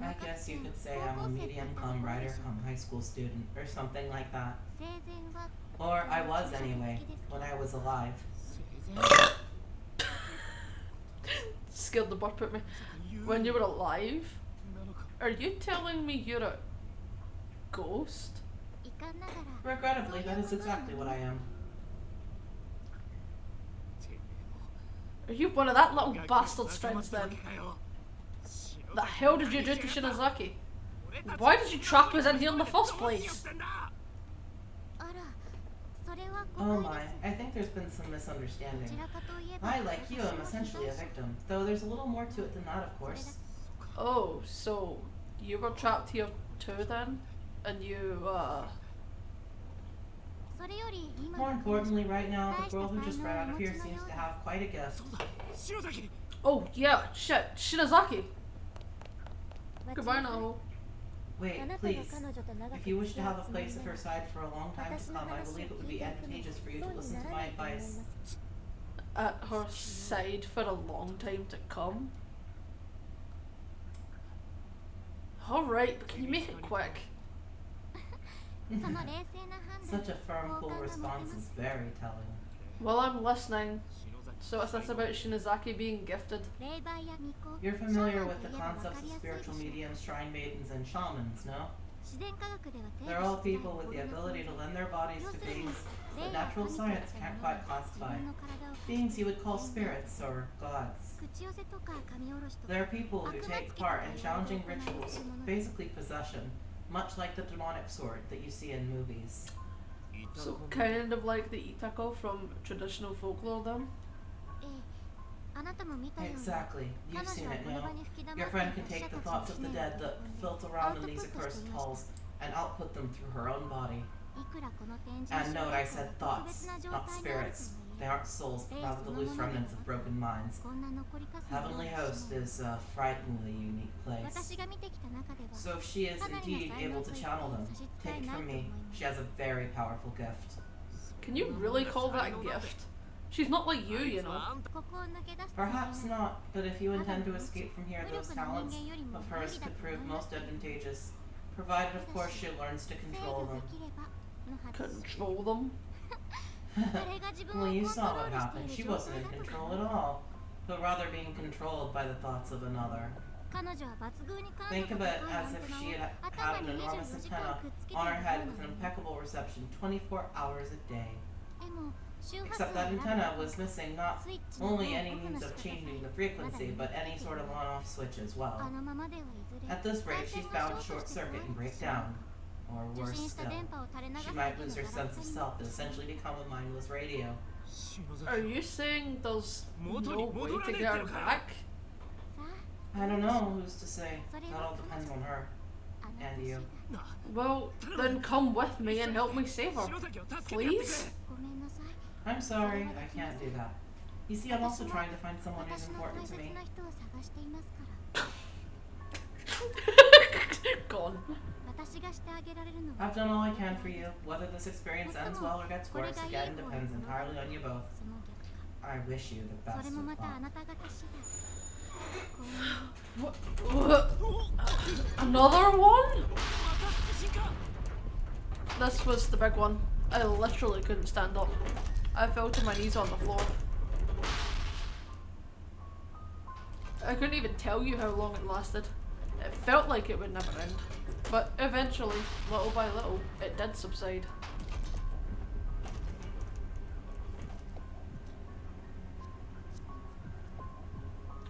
I guess you could say I'm a medium cum writer cum high school student or something like that. Or I was anyway, when I was alive. Scared the burp at me. When you were alive? Are you telling me you're a ghost? Regrettably, that is exactly what I am. Are you one of that little bastard's friends then? The hell did you do to Shinazaki? Why did you trap us in here in the first place? Oh my, I think there's been some misunderstanding. I, like you, am essentially a victim, though there's a little more to it than that, of course. Oh, so you were trapped here too then? And you, More importantly, right now, the girl who just ran out of here seems to have quite a gift. Oh, yeah, shit, Shinozaki. Goodbye now. Wait, please. If you wish to have a place at her side for a long time to come, I believe it would be advantageous for you to listen to my advice. At her side for a long time to come? Alright, but can you make it quick? Such a firm, cool response is very telling. Well, I'm listening. So is this about Shinozaki being gifted? You're familiar with the concepts of spiritual mediums, shrine maidens, and shamans, no? They're all people with the ability to lend their bodies to beings that natural science can't quite classify. Beings you would call spirits or gods. They're people who take part in challenging rituals, basically possession, much like the demonic sort that you see in movies. So kind of like the Itako from traditional folklore then? Exactly. You've seen it now. Your friend can take the thoughts of the dead that filter around in these accursed halls and output them through her own body. And note, I said thoughts, not spirits. They aren't souls, but rather the loose remnants of broken minds. Heavenly Host is a frighteningly unique place. So if she is indeed able to channel them, take it from me, she has a very powerful gift. Can you really call that a gift? She's not like you know. Perhaps not, but if you intend to escape from here, those talents of hers could prove most advantageous, provided of course she learns to control them. Control them? Well, you saw what happened. She wasn't in control at all, but rather being controlled by the thoughts of another. Think of it as if she had an enormous antenna on her head with an impeccable reception 24 hours a day. Except that antenna was missing not only any means of changing the frequency, but any sort of on-off switch as well. At this rate, she's bound to short-circuit and break down. Or worse still, she might lose her sense of self and essentially become a mindless radio. Are you saying there's no way to get her back? I don't know, who's to say. That all depends on her. And you. Well, then come with me and help me save her. Please? I'm sorry, I can't do that. You see, I'm also trying to find someone who's important to me. Gone. I've done all I can for you. Whether this experience ends well or gets worse again depends entirely on you both. I wish you the best of luck. Another one? This was the big one. I literally couldn't stand up. I fell to my knees on the floor. I couldn't even tell you how long it lasted. It felt like it would never end. But eventually, little by little, it did subside.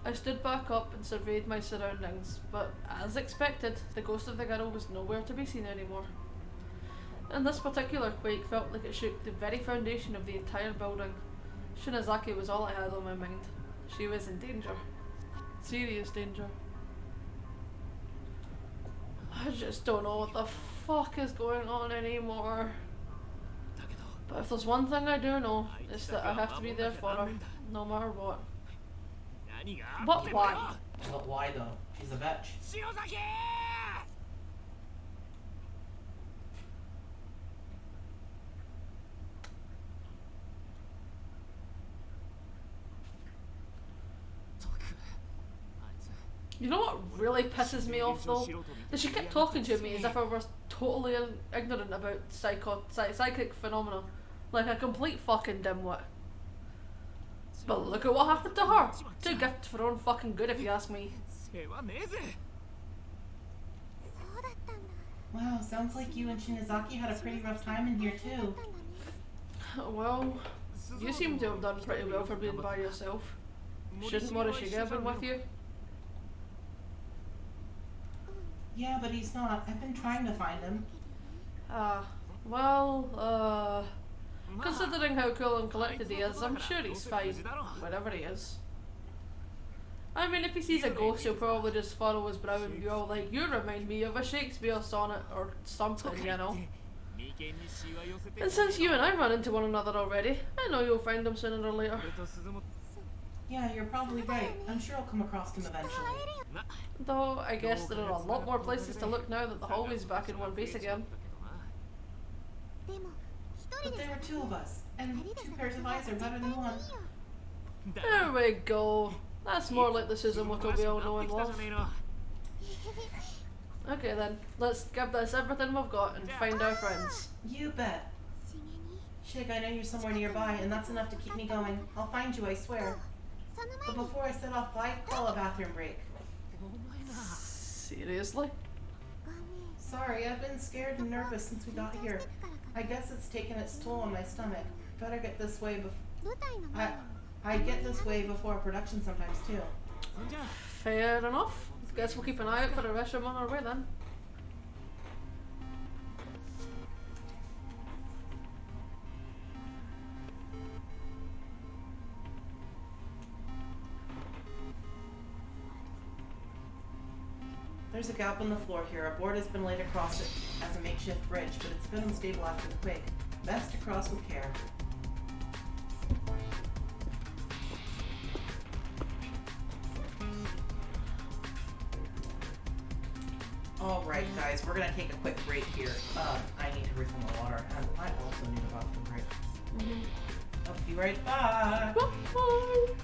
I stood back up and surveyed my surroundings, but as expected, the ghost of the girl was nowhere to be seen anymore. And this particular quake felt like it shook the very foundation of the entire building. Shinozaki was all I had on my mind. She was in danger. Serious danger. I just don't know what the fuck is going on anymore. But if there's one thing I do know, it's that I have to be there for her, no matter what. But why? But why though? She's a bitch. You know what really pisses me off though? That she kept talking to me as if I was totally ignorant about psychic phenomena. Like a complete fucking dimwit. But look at what happened to her. Too gifted for her own fucking good if you ask me. Wow, sounds like you and Shinozaki had a pretty rough time in here too. Well, you seem to have done pretty well for being by yourself. Shouldn't Morishige have been with you? Yeah, but he's not. I've been trying to find him. Considering how cool and collected he is, I'm sure he's fine, wherever he is. I mean, if he sees a ghost, he'll probably just furrow his brow and be all like, you remind me of a Shakespeare sonnet or something, you know. And since you and I ran into one another already, I know you'll find him sooner or later. Yeah, you're probably right. I'm sure I'll come across him eventually. Though, I guess there are a lot more places to look now that the hallway's back in one piece again. But there were two of us, and two pairs of eyes are better than one. There we go. That's more like the Suzumoto we all know and love. Okay then, let's give this everything we've got and find our friends. You bet. Shig, I know you're somewhere nearby, and that's enough to keep me going. I'll find you, I swear. But before I set off, I'd call a bathroom break. Seriously? Sorry, I've been scared and nervous since we got here. I guess it's taken its toll on my stomach. Better get this way I get this way before a production sometimes too. Fair enough. Guess we'll keep an eye out for the rest of them on our way then. There's a gap in the floor here. A board has been laid across it as a makeshift bridge, but it's been unstable after the quake. Best to cross with care. Alright guys, we're gonna take a quick break here. I need to refill my water, and I also need a bathroom break. I'll be right back! Bye.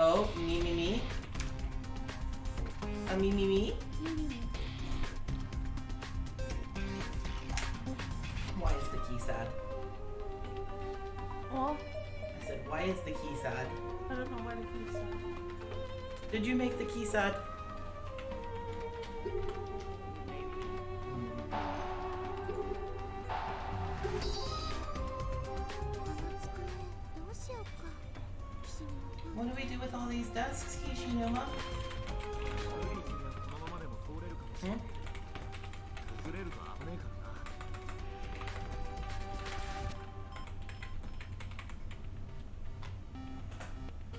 Oh, me. A me. Why is the key sad? What? I said, why is the key sad? I don't know why the key's sad. Did you make the key sad? What do we do with all these desks, Kishinuma? Hmm?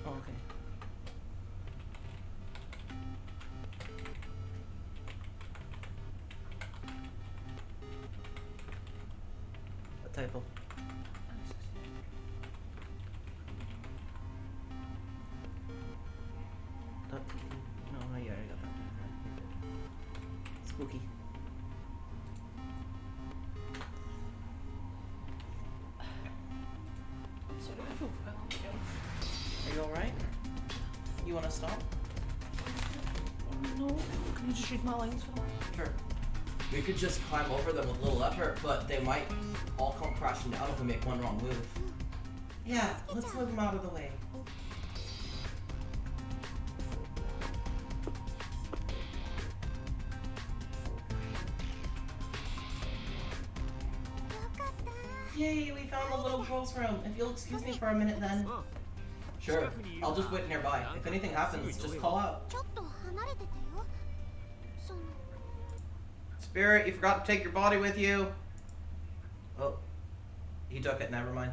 Oh, okay. What typo? No, yeah, I got that. Spooky. I'm sorry, I feel violent. Are you alright? You wanna stop? No, can you just read my lines for me? Sure. We could just climb over them with little effort, but they might all come crashing down if we make one wrong move. Yeah, let's move them out of the way. Yay, we found the little girl's room. If you'll excuse me for a minute then. Sure, I'll just wait nearby. If anything happens, just call out. Spirit, you forgot to take your body with you. Oh, he took it, never mind.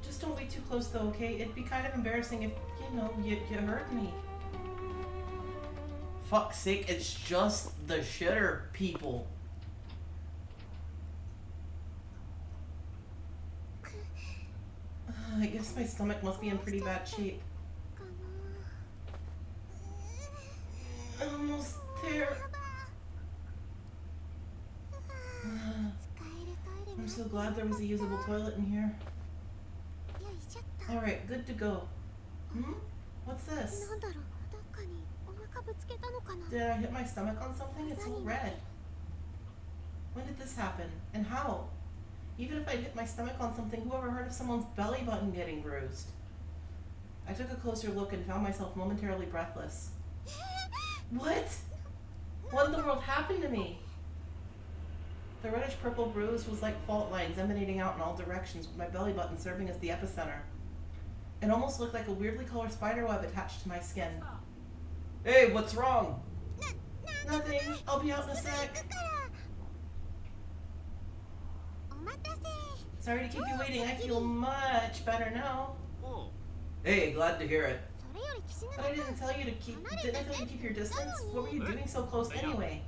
Just don't be too close though, okay? It'd be kind of embarrassing if, you know, you hurt me. Fuck's sake, it's just the shitter people. I guess my stomach must be in pretty bad shape. Almost there. I'm so glad there was a usable toilet in here. Alright, good to go. Hmm? What's this? Did I hit my stomach on something? It's all red. When did this happen? And how? Even if I hit my stomach on something, who ever heard of someone's belly button getting bruised? I took a closer look and found myself momentarily breathless. What? What in the world happened to me? The reddish-purple bruise was like fault lines emanating out in all directions, with my belly button serving as the epicenter. It almost looked like a weirdly colored spiderweb attached to my skin. Hey, what's wrong? Nothing. I'll be out in a sec. Sorry to keep you waiting. I feel much better now. Hey, glad to hear it. But I didn't tell you to keep your distance? What were you doing so close anyway?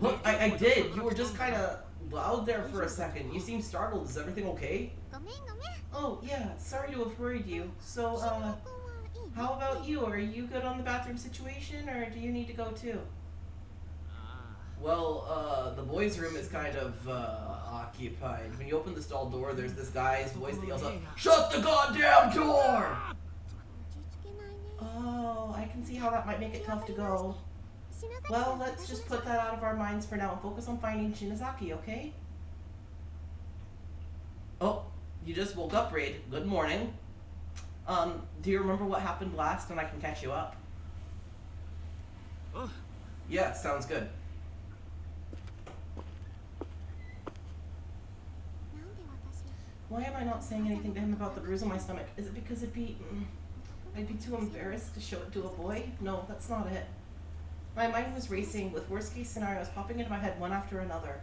Look, I did. You were just kind of loud there for a second. You seemed startled. Is everything okay? Oh, yeah. Sorry to have worried you. So, how about you? Are you good on the bathroom situation, or do you need to go too? Well, the boys' room is kind of, occupied. When you open the stall door, there's this guy's voice that yells out, "Shut the goddamn door!" Oh, I can see how that might make it tough to go. Well, let's just put that out of our minds for now and focus on finding Shinazaki, okay? Oh, you just woke up, Raid. Good morning. Do you remember what happened last, and I can catch you up? Yeah, sounds good. Why am I not saying anything to him about the bruise on my stomach? Is it because I'd be too embarrassed to show it to a boy? No, that's not it. My mind was racing with worst case scenarios popping into my head one after another.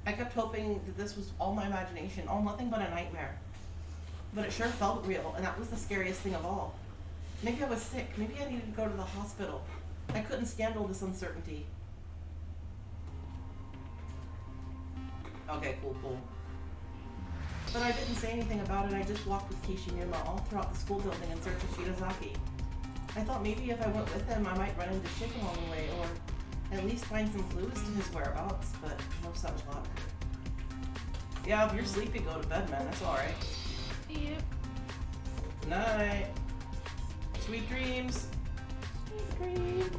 I kept hoping that this was all my imagination, all nothing but a nightmare. But it sure felt real, and that was the scariest thing of all. Maybe I was sick. Maybe I needed to go to the hospital. I couldn't stand all this uncertainty. Okay, cool. But I didn't say anything about it. I just walked with Kishinuma all throughout the school building in search of Shirazaki. I thought maybe if I went with him, I might run into shit along the way, or at least find some clues to his whereabouts, but no such luck. Yeah, if you're sleepy, go to bed, man. That's alright. Yep. Night. Sweet dreams. Sweet dreams.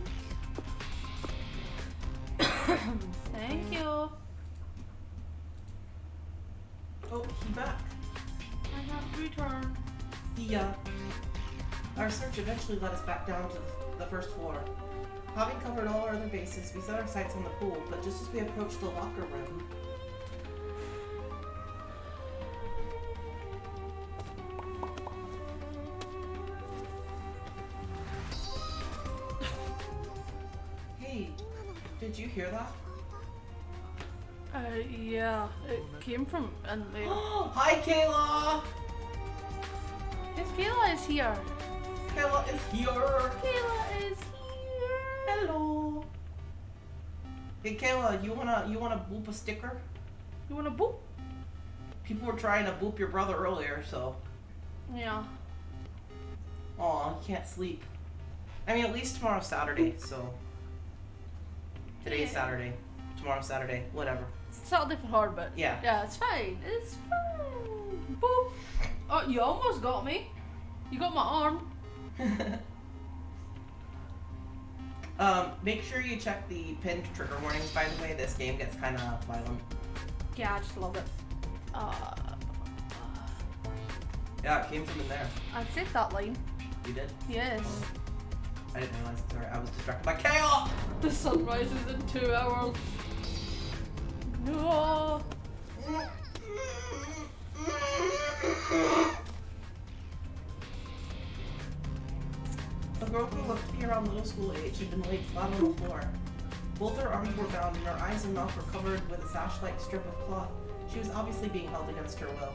Thank you. Oh, he back. I have returned. Yeah. Our search eventually led us back down to the first floor. Having covered all our other bases, we set our sights on the pool, but just as we approached the locker room... Hey, did you hear that? Yeah, it came from in there. Hi, Kayla! Yes, Kayla is here. Kayla is here! Kayla is here. Hello! Hey, Kayla, you wanna boop a sticker? You wanna boop? People were trying to boop your brother earlier, so... Yeah. Aw, you can't sleep. I mean, at least tomorrow's Saturday, so... Today's Yeah. Saturday. Tomorrow's Saturday. Whatever. It's Saturday for her, but Yeah. yeah, it's fine. It's fine. Boop. Oh, you almost got me. You got my arm. Make sure you check the pinned trigger warnings, by the way. This game gets kind of violent. Yeah, I just love it. Yeah, it came from in there. I said that line. You did? Yes. I didn't realize it. Sorry, I was distracted by Kayla! The sun rises in 2 hours. No. A girl who looked to be around middle school age had been laid flat on the floor. Both her arms were bound and her eyes and mouth were covered with a sash-like strip of cloth. She was obviously being held against her will.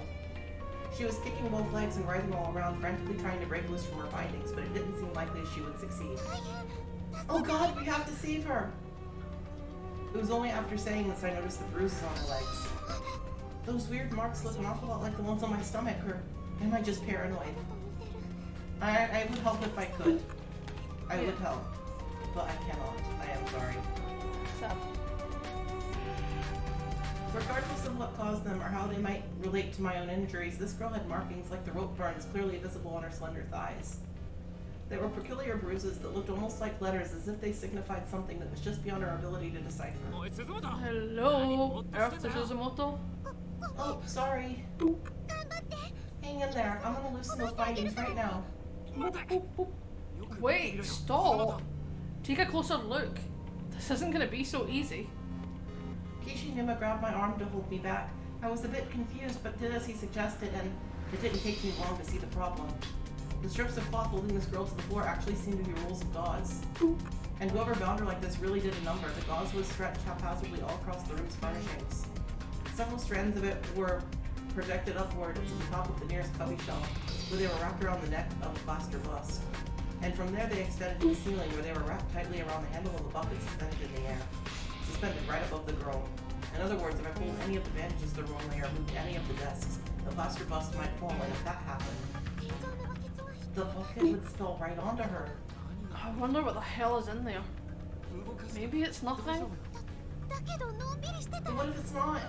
She was kicking both legs and writhing all around, frantically trying to break loose from her bindings, but it didn't seem likely she would succeed. Oh God, we have to save her! It was only after saying this I noticed the bruises on her legs. Those weird marks look an awful lot like the ones on my stomach, or am I just paranoid? I would help if I could. I would help. But I cannot. I am sorry. So, Regardless of what caused them or how they might relate to my own injuries, this girl had markings like the rope burns clearly visible on her slender thighs. There were peculiar bruises that looked almost like letters, as if they signified something that was just beyond our ability to decipher. hello, Earth to Suzumoto. Oh, sorry. Hang in there. I'm gonna loosen those bindings right now. Wait, stop. Take a closer look. This isn't gonna be so easy. Kishinuma grabbed my arm to hold me back. I was a bit confused, but did as he suggested, and it didn't take me long to see the problem. The strips of cloth holding this girl to the floor actually seemed to be rolls of gauze. And whoever bound her like this really did a number. The gauze was stretched haphazardly all across the room's furnishings. Several strands of it were projected upward to the top of the nearest cubby shelf, where they were wrapped around the neck of a plaster bust. And from there they extended to the ceiling, where they were wrapped tightly around the handle of the bucket suspended in the air. Suspended right above the girl. In other words, if I pulled any of the bandages the wrong way or moved any of the desks, the plaster bust might fall, and if that happened, the bucket would spill right onto her. I wonder what the hell is in there. Maybe it's nothing? But what if it's not?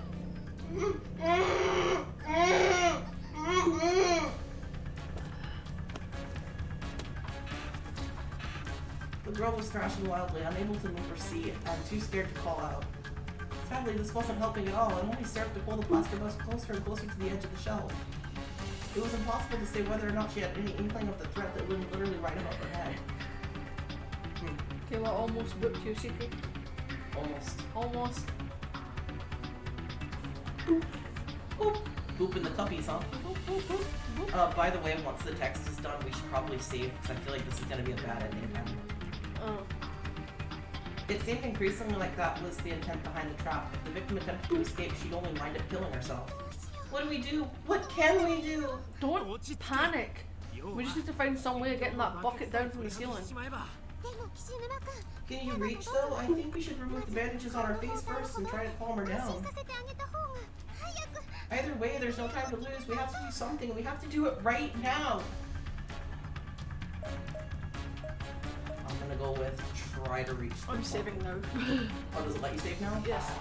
The girl was thrashing wildly, unable to move or see, and too scared to call out. Sadly, this wasn't helping at all. It only served to pull the plaster bust closer and closer to the edge of the shelf. It was impossible to say whether or not she had any inkling of the threat that loomed literally right above her head. Kayla almost booked your secret. Almost. Almost. Boop. Boop in the cuppies, huh? By the way, once the text is done, we should probably save, because I feel like this is going to be a bad ending. Oh. It seemed increasingly like that was the intent behind the trap. If the victim attempted to escape, she'd only wind up killing herself. What do we do? What can we do? Don't panic. We just need to find some way of getting that bucket down from the ceiling. Can you reach, though? I think we should remove the bandages on her face first and try to calm her down. Either way, there's no time to lose. We have to do something. We have to do it right now. I'm gonna go with try to reach the I'm bucket. saving now. Oh, does it let you save now? Yes.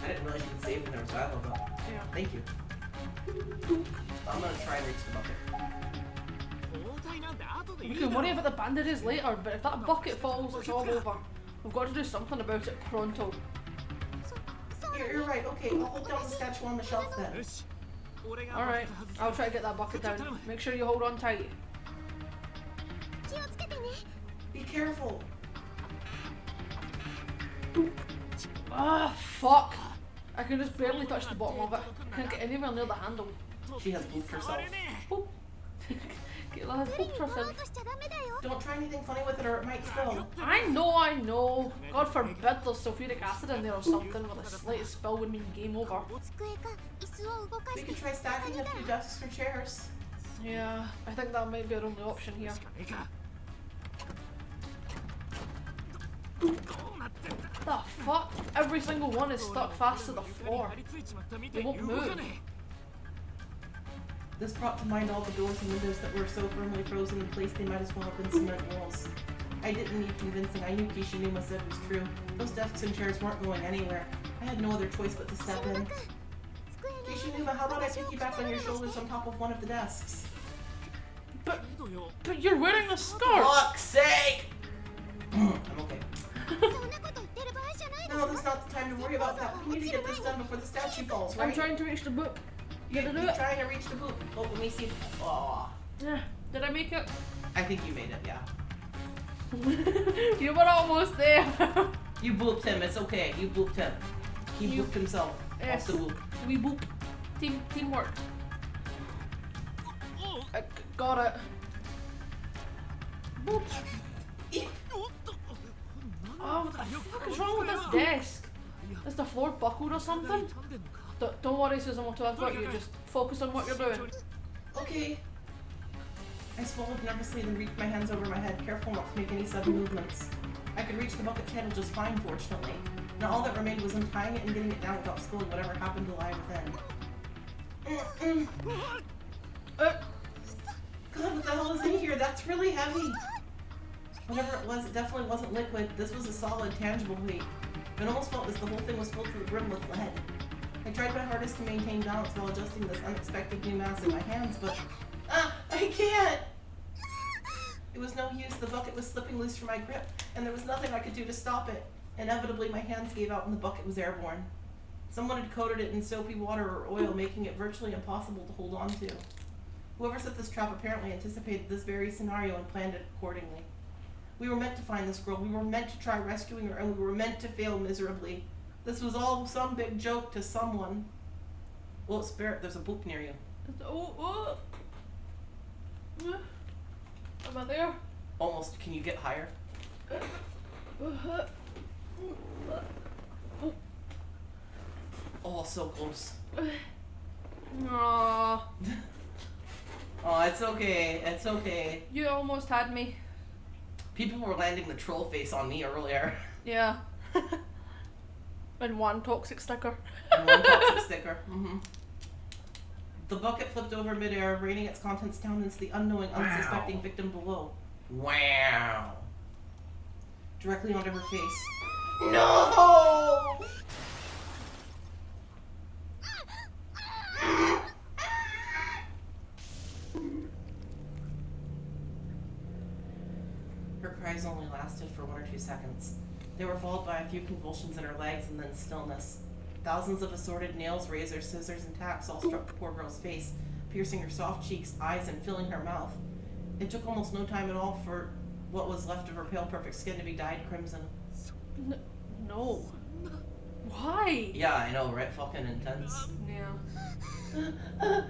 I didn't realize you could save when there was dialogue up. Yeah. Thank you. I'm gonna try and reach the bucket. We can worry about the bandages later, but if that bucket falls, it's all over. We've got to do something about it pronto. You're right, okay, I'll hold down the statue on the shelf then. Alright, I'll try to get that bucket down. Make sure you hold on tight. Be careful. Ah, fuck! I can just barely touch the bottom of it. Can't get anywhere near the handle. She has booped herself. Boop. Kayla has booped herself. Don't try anything funny with it or it might spill. I know. God forbid there's sulfuric acid in there or something with the slightest spill would mean game over. We could try stacking a few desks or chairs. Yeah, I think that might be our only option here. The fuck? Every single one is stuck fast to the floor. They won't move. This brought to mind all the doors and windows that were so firmly frozen in place they might as well have been cement walls. I didn't need convincing. I knew Kishinuma said was true. Those desks and chairs weren't going anywhere. I had no other choice but to step in. Kishinuma, how about I piggyback on your shoulders on top of one of the desks? But you're wearing a scarf! Fuck's sake! I'm okay. No, this is not the time to worry about that. We need to get this done before the statue falls, right? I'm trying to reach the book. You're trying to reach the boop. Oh, let me see. Oh. Yeah. Did I make it? I think you made it, yeah. You were almost there. You booped him, it's okay. You booped him. He booped himself. Yes. Off the boop. We boop. Teamwork. I got it. Boop. Oh, what the fuck is wrong with this desk? Is the floor buckled or something? Don't worry, Suzumoto, I've got you. Just focus on what you're doing. Okay. I swallowed nervously and reached my hands over my head, careful not to make any sudden movements. I could reach the bucket's handle just fine, fortunately. Now all that remained was untying it and getting it down without spilling whatever happened to lie within. God, what the hell is in here? That's really heavy. Whatever it was, it definitely wasn't liquid. This was a solid, tangible weight. It almost felt as the whole thing was filled to the brim with lead. I tried my hardest to maintain balance while adjusting this unexpected new mass in my hands, but I can't! It was no use. The bucket was slipping loose from my grip, and there was nothing I could do to stop it. Inevitably, my hands gave out and the bucket was airborne. Someone had coated it in soapy water or oil, making it virtually impossible to hold on to. Whoever set this trap apparently anticipated this very scenario and planned it accordingly. We were meant to find this girl. We were meant to try rescuing her, and we were meant to fail miserably. This was all some big joke to someone. Well, Spirit, there's a boop near you. Oh. Am I there? Almost. Can you get higher? Oh, so close. Aww. Oh, it's okay. It's okay. You almost had me. People were landing the troll face on me earlier. Yeah. And one toxic sticker. And one toxic sticker. Mm-hmm. The bucket flipped over midair, raining its contents down into the unknowing, unsuspecting victim below. Wow. Directly onto her face. No! Her cries only lasted for 1 or 2 seconds. They were followed by a few convulsions in her legs and then stillness. Thousands of assorted nails, razors, scissors, and tacks all struck the poor girl's face, piercing her soft cheeks, eyes, and filling her mouth. It took almost no time at all for what was left of her pale, perfect skin to be dyed crimson. No. Why? Yeah, I know, right? Fucking intense. Yeah.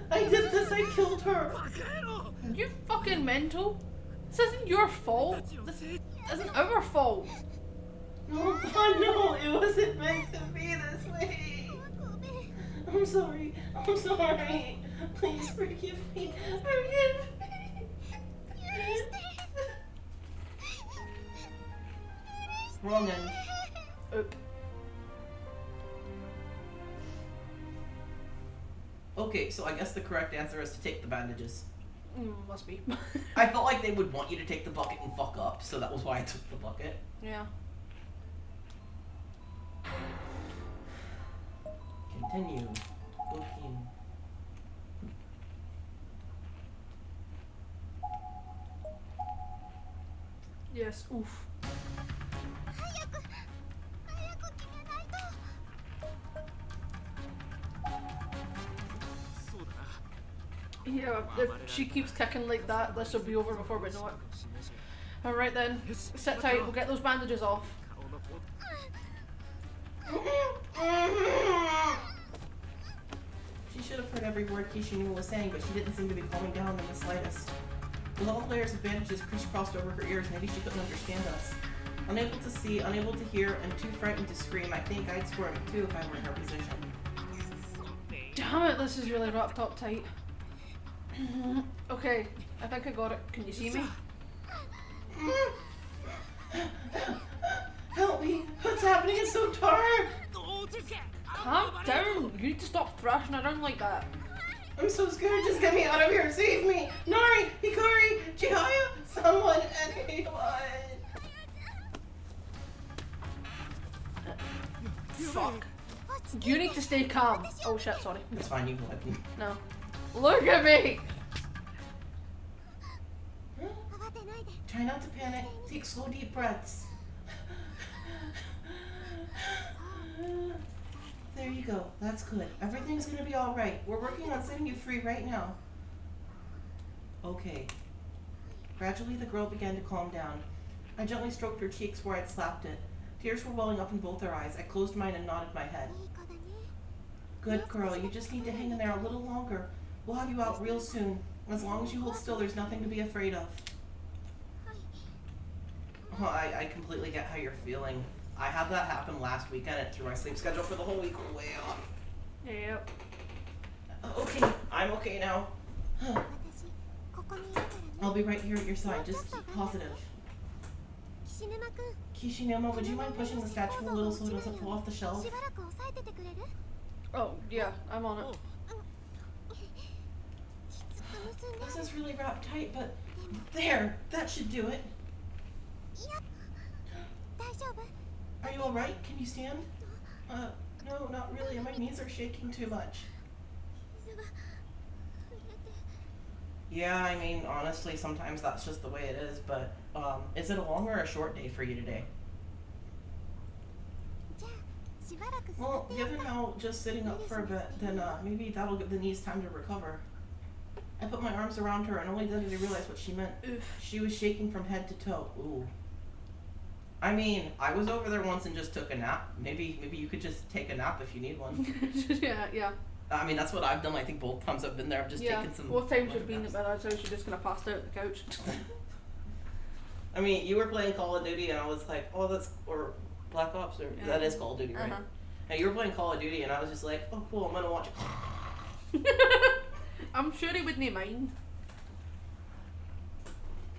I did this, I killed her! You fucking mental? This isn't your fault. This isn't our fault. No, no, it wasn't meant to be this way. I'm sorry. I'm sorry. Please forgive me. Forgive me. Wrong end. Oop. Okay, so I guess the correct answer is to take the bandages. Must be. I felt like they would want you to take the bucket and fuck up, so that was why I took the bucket. Yeah. Continue. Looking. Yes. Oof. Yeah, if she keeps kicking like that, this will be over before we know it. Alright then, sit tight, we'll get those bandages off. She should have heard every word Kishinuma was saying, but she didn't seem to be calming down in the slightest. With all the layers of bandages crisscrossed over her ears, maybe she couldn't understand us. Unable to see, unable to hear, and too frightened to scream, I think I'd squirm too if I were in her position. Damn it, this is really wrapped up tight. Okay, I think I got it. Can you see me? Help me! What's happening? It's so dark! Calm down! You need to stop thrashing around like that. I'm so scared. Just get me out of here. Save me! Nari! Hikari! Chihaya! Someone! Anyone! Fuck. You need to stay calm. Oh shit, sorry. It's fine, you can let me. No. Look at me! Try not to panic. Take slow, deep breaths. There you go. That's good. Everything's gonna be alright. We're working on setting you free right now. Okay. Gradually, the girl began to calm down. I gently stroked her cheeks where I'd slapped it. Tears were welling up in both her eyes. I closed mine and nodded my head. Good girl. You just need to hang in there a little longer. We'll have you out real soon. As long as you hold still, there's nothing to be afraid of. Oh, I completely get how you're feeling. I had that happen last weekend and it threw my sleep schedule for the whole week way off. Yep. Okay, I'm okay now. I'll be right here at your side. Just keep positive. Kishinuma, would you mind pushing the statue a little so it doesn't fall off the shelf? Oh, yeah, I'm on it. This is really wrapped tight, but there, that should do it. Are you alright? Can you stand? No, not really. My knees are shaking too much. Yeah, I mean, honestly, sometimes that's just the way it is, but, is it a long or a short day for you today? Well, given how just sitting up for a bit, then, maybe that'll give the knees time to recover. I put my arms around her and only then did I realize what she meant. Oof. She was shaking from head to toe. Ooh. I mean, I was over there once and just took a nap. Maybe you could just take a nap if you need one. Yeah. I mean, that's what I've done. I think both times I've been there, I've just taken some. Both times you've been at my dad's house, you're just gonna pass out on the couch. I mean, you were playing Call of Duty and I was like, oh, that's, or Black Ops, or that is Call of Duty, right? And you were playing Call of Duty and I was just like, oh, cool, I'm gonna watch it. I'm sure he wouldn't mind.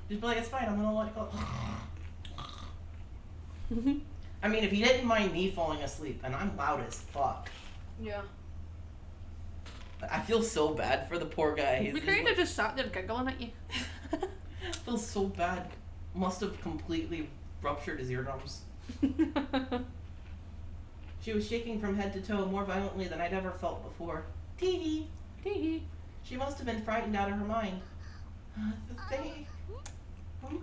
Just be like, it's fine, I'm gonna watch Call. I mean, if he didn't mind me falling asleep, and I'm loud as fuck. Yeah. I feel so bad for the poor guy. We kind of just sat there giggling at you. I feel so bad. Must have completely ruptured his eardrums. She was shaking from head to toe more violently than I'd ever felt before. Tee hee. She must have been frightened out of her mind.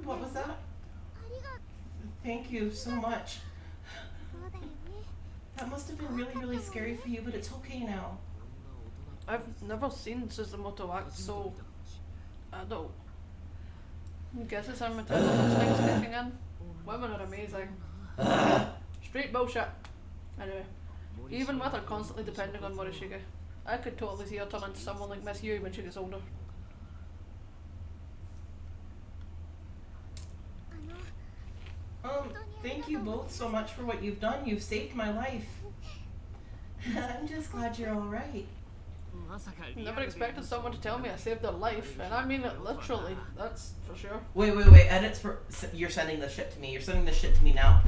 What was that? Thank you so much. That must have been really, really scary for you, but it's okay now. I've never seen Suzumoto act so adult. I guess it's our maternal instincts kicking in. Women are amazing. Straight bullshit. Anyway, even with her constantly depending on Morishige, I could totally see her turn into someone like Miss Yui when she gets older. Thank you both so much for what you've done. You've saved my life. I'm just glad you're alright. Never expected someone to tell me I saved their life, and I mean it literally, that's for sure. Wait, edits for, you're sending this shit to me. You're sending this shit to me now.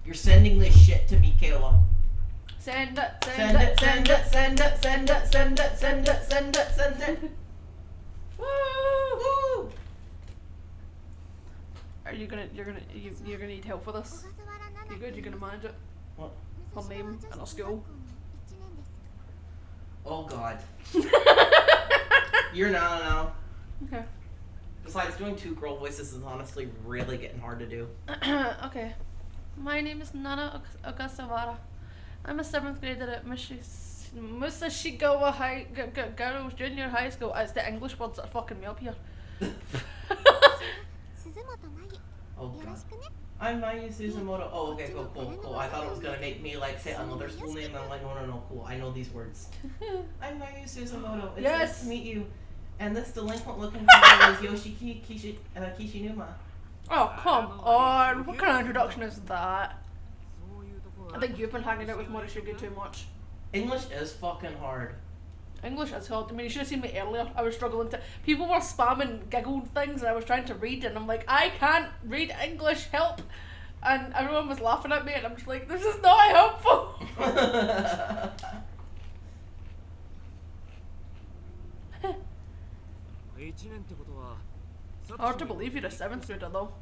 You're sending this shit to me, Kayla. Send it. Woo! Are you gonna, you're gonna need help for this? You good? You're gonna manage it? What? Her name and her school? Oh god. You're no. Okay. Besides, doing 2 girl voices is honestly really getting hard to do. Okay. My name is Nana Ogasawara. I'm a 7th grader at Musashigawa Girls Junior High School. It's the English words that are fucking me up here. Oh god. I'm Mayu Suzumoto. Oh, okay, cool. I thought it was gonna make me like say another school name, and I'm like, no, cool. I know these words. I'm Mayu Suzumoto. It's nice to meet you. And this delinquent-looking fellow is Yoshiki Kishinuma. Oh, come on. What kind of introduction is that? I think you've been hanging out with Morishige too much. English is fucking hard. English is hard. I mean, you should have seen me earlier. I was struggling to... People were spamming giggled things and I was trying to read and I'm like, I can't read English, help! And everyone was laughing at me and I'm just like, this is not helpful! Hard to believe you're a 7th grader though.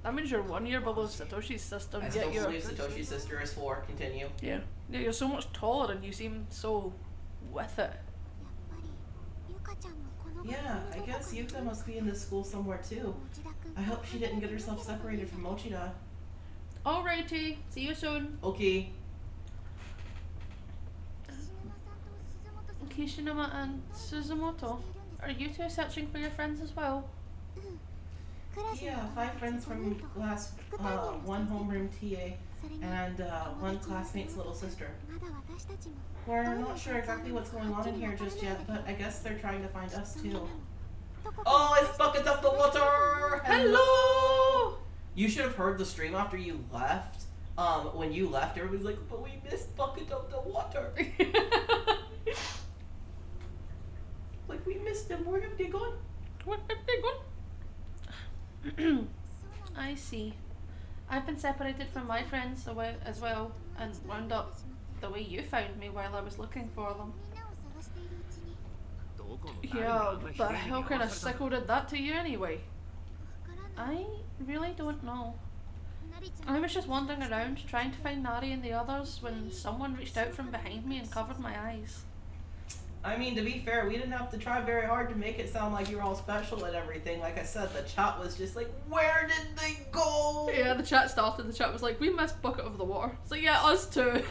That means you're 1 year below Satoshi's sister. I still believe Satoshi's sister is 4. Continue. Yeah, you're so much taller and you seem so with it. Yeah, I guess Yuka must be in this school somewhere too. I hope she didn't get herself separated from Mochida. Alrighty, see you soon. Okay. Kishinuma and Suzumoto, are you two searching for your friends as well? Yeah, 5 friends from class, 1 homeroom TA, and 1 classmate's little sister. We're not sure exactly what's going on in here just yet, but I guess they're trying to find us too. Oh, it's Buckets of the Water! Hello! You should have heard the stream after you left. When you left, everybody's like, but we missed Bucket of the Water. Like, we missed them. Where have they gone? Where have they gone? I see. I've been separated from my friends as well and wound up the way you found me while I was looking for them. Yeah, the hell kind of sickle did that to you anyway? I really don't know. I was just wandering around trying to find Nari and the others when someone reached out from behind me and covered my eyes. I mean, to be fair, we didn't have to try very hard to make it sound like you were all special and everything. Like I said, the chat was just like, where did they go? Yeah, the chat started. The chat was like, we missed Bucket of the Water. So yeah, us too.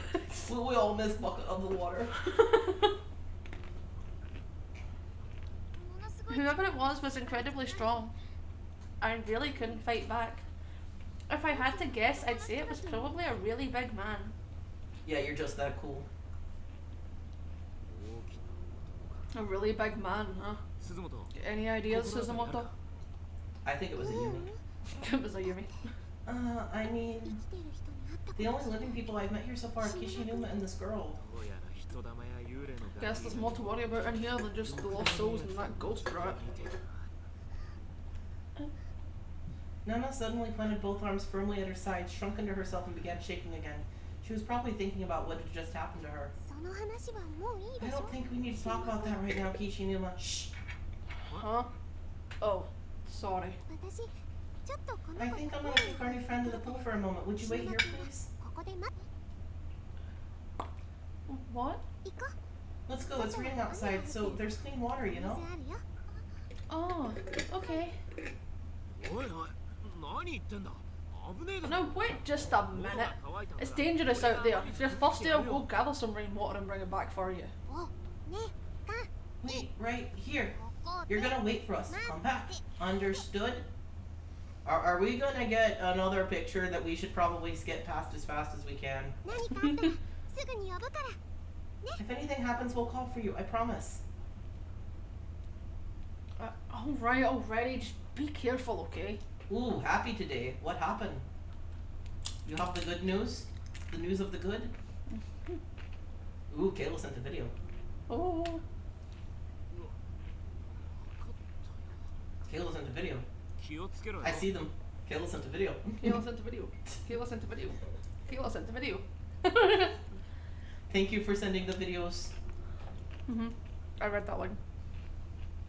We all missed Bucket of the Water. Whoever it was incredibly strong. I really couldn't fight back. If I had to guess, I'd say it was probably a really big man. Yeah, you're just that cool. A really big man, huh? Any ideas, Suzumoto? I think it was a Yumi. It was a Yumi. I mean, the only living people I've met here so far are Kishinuma and this girl. Guess there's more to worry about in here than just the lost souls and that ghost rat. Nana suddenly planted both arms firmly at her side, shrunk into herself, and began shaking again. She was probably thinking about what had just happened to her. I don't think we need to talk about that right now, Kishinuma. Shh. Huh? Oh, sorry. I think I'm gonna take our new friend to the pool for a moment. Would you wait here, please? What? Let's go. It's raining outside, so there's clean water, you know? Oh, okay. No, wait just a minute. It's dangerous out there. If you're thirsty, I'll go gather some rainwater and bring it back for you. Wait, right here. You're gonna wait for us. Come back. Understood? Are we gonna get another picture that we should probably skip past as fast as we can? If anything happens, we'll call for you. I promise. Alright, already. Just be careful, okay? Ooh, happy today. What happened? You have the good news? The news of the good? Ooh, Kayla sent the video. Oh. Kayla sent the video. I see them. Kayla sent the video. Kayla sent the video. Kayla sent the video. Kayla sent the video. Thank you for sending the videos. I read that one.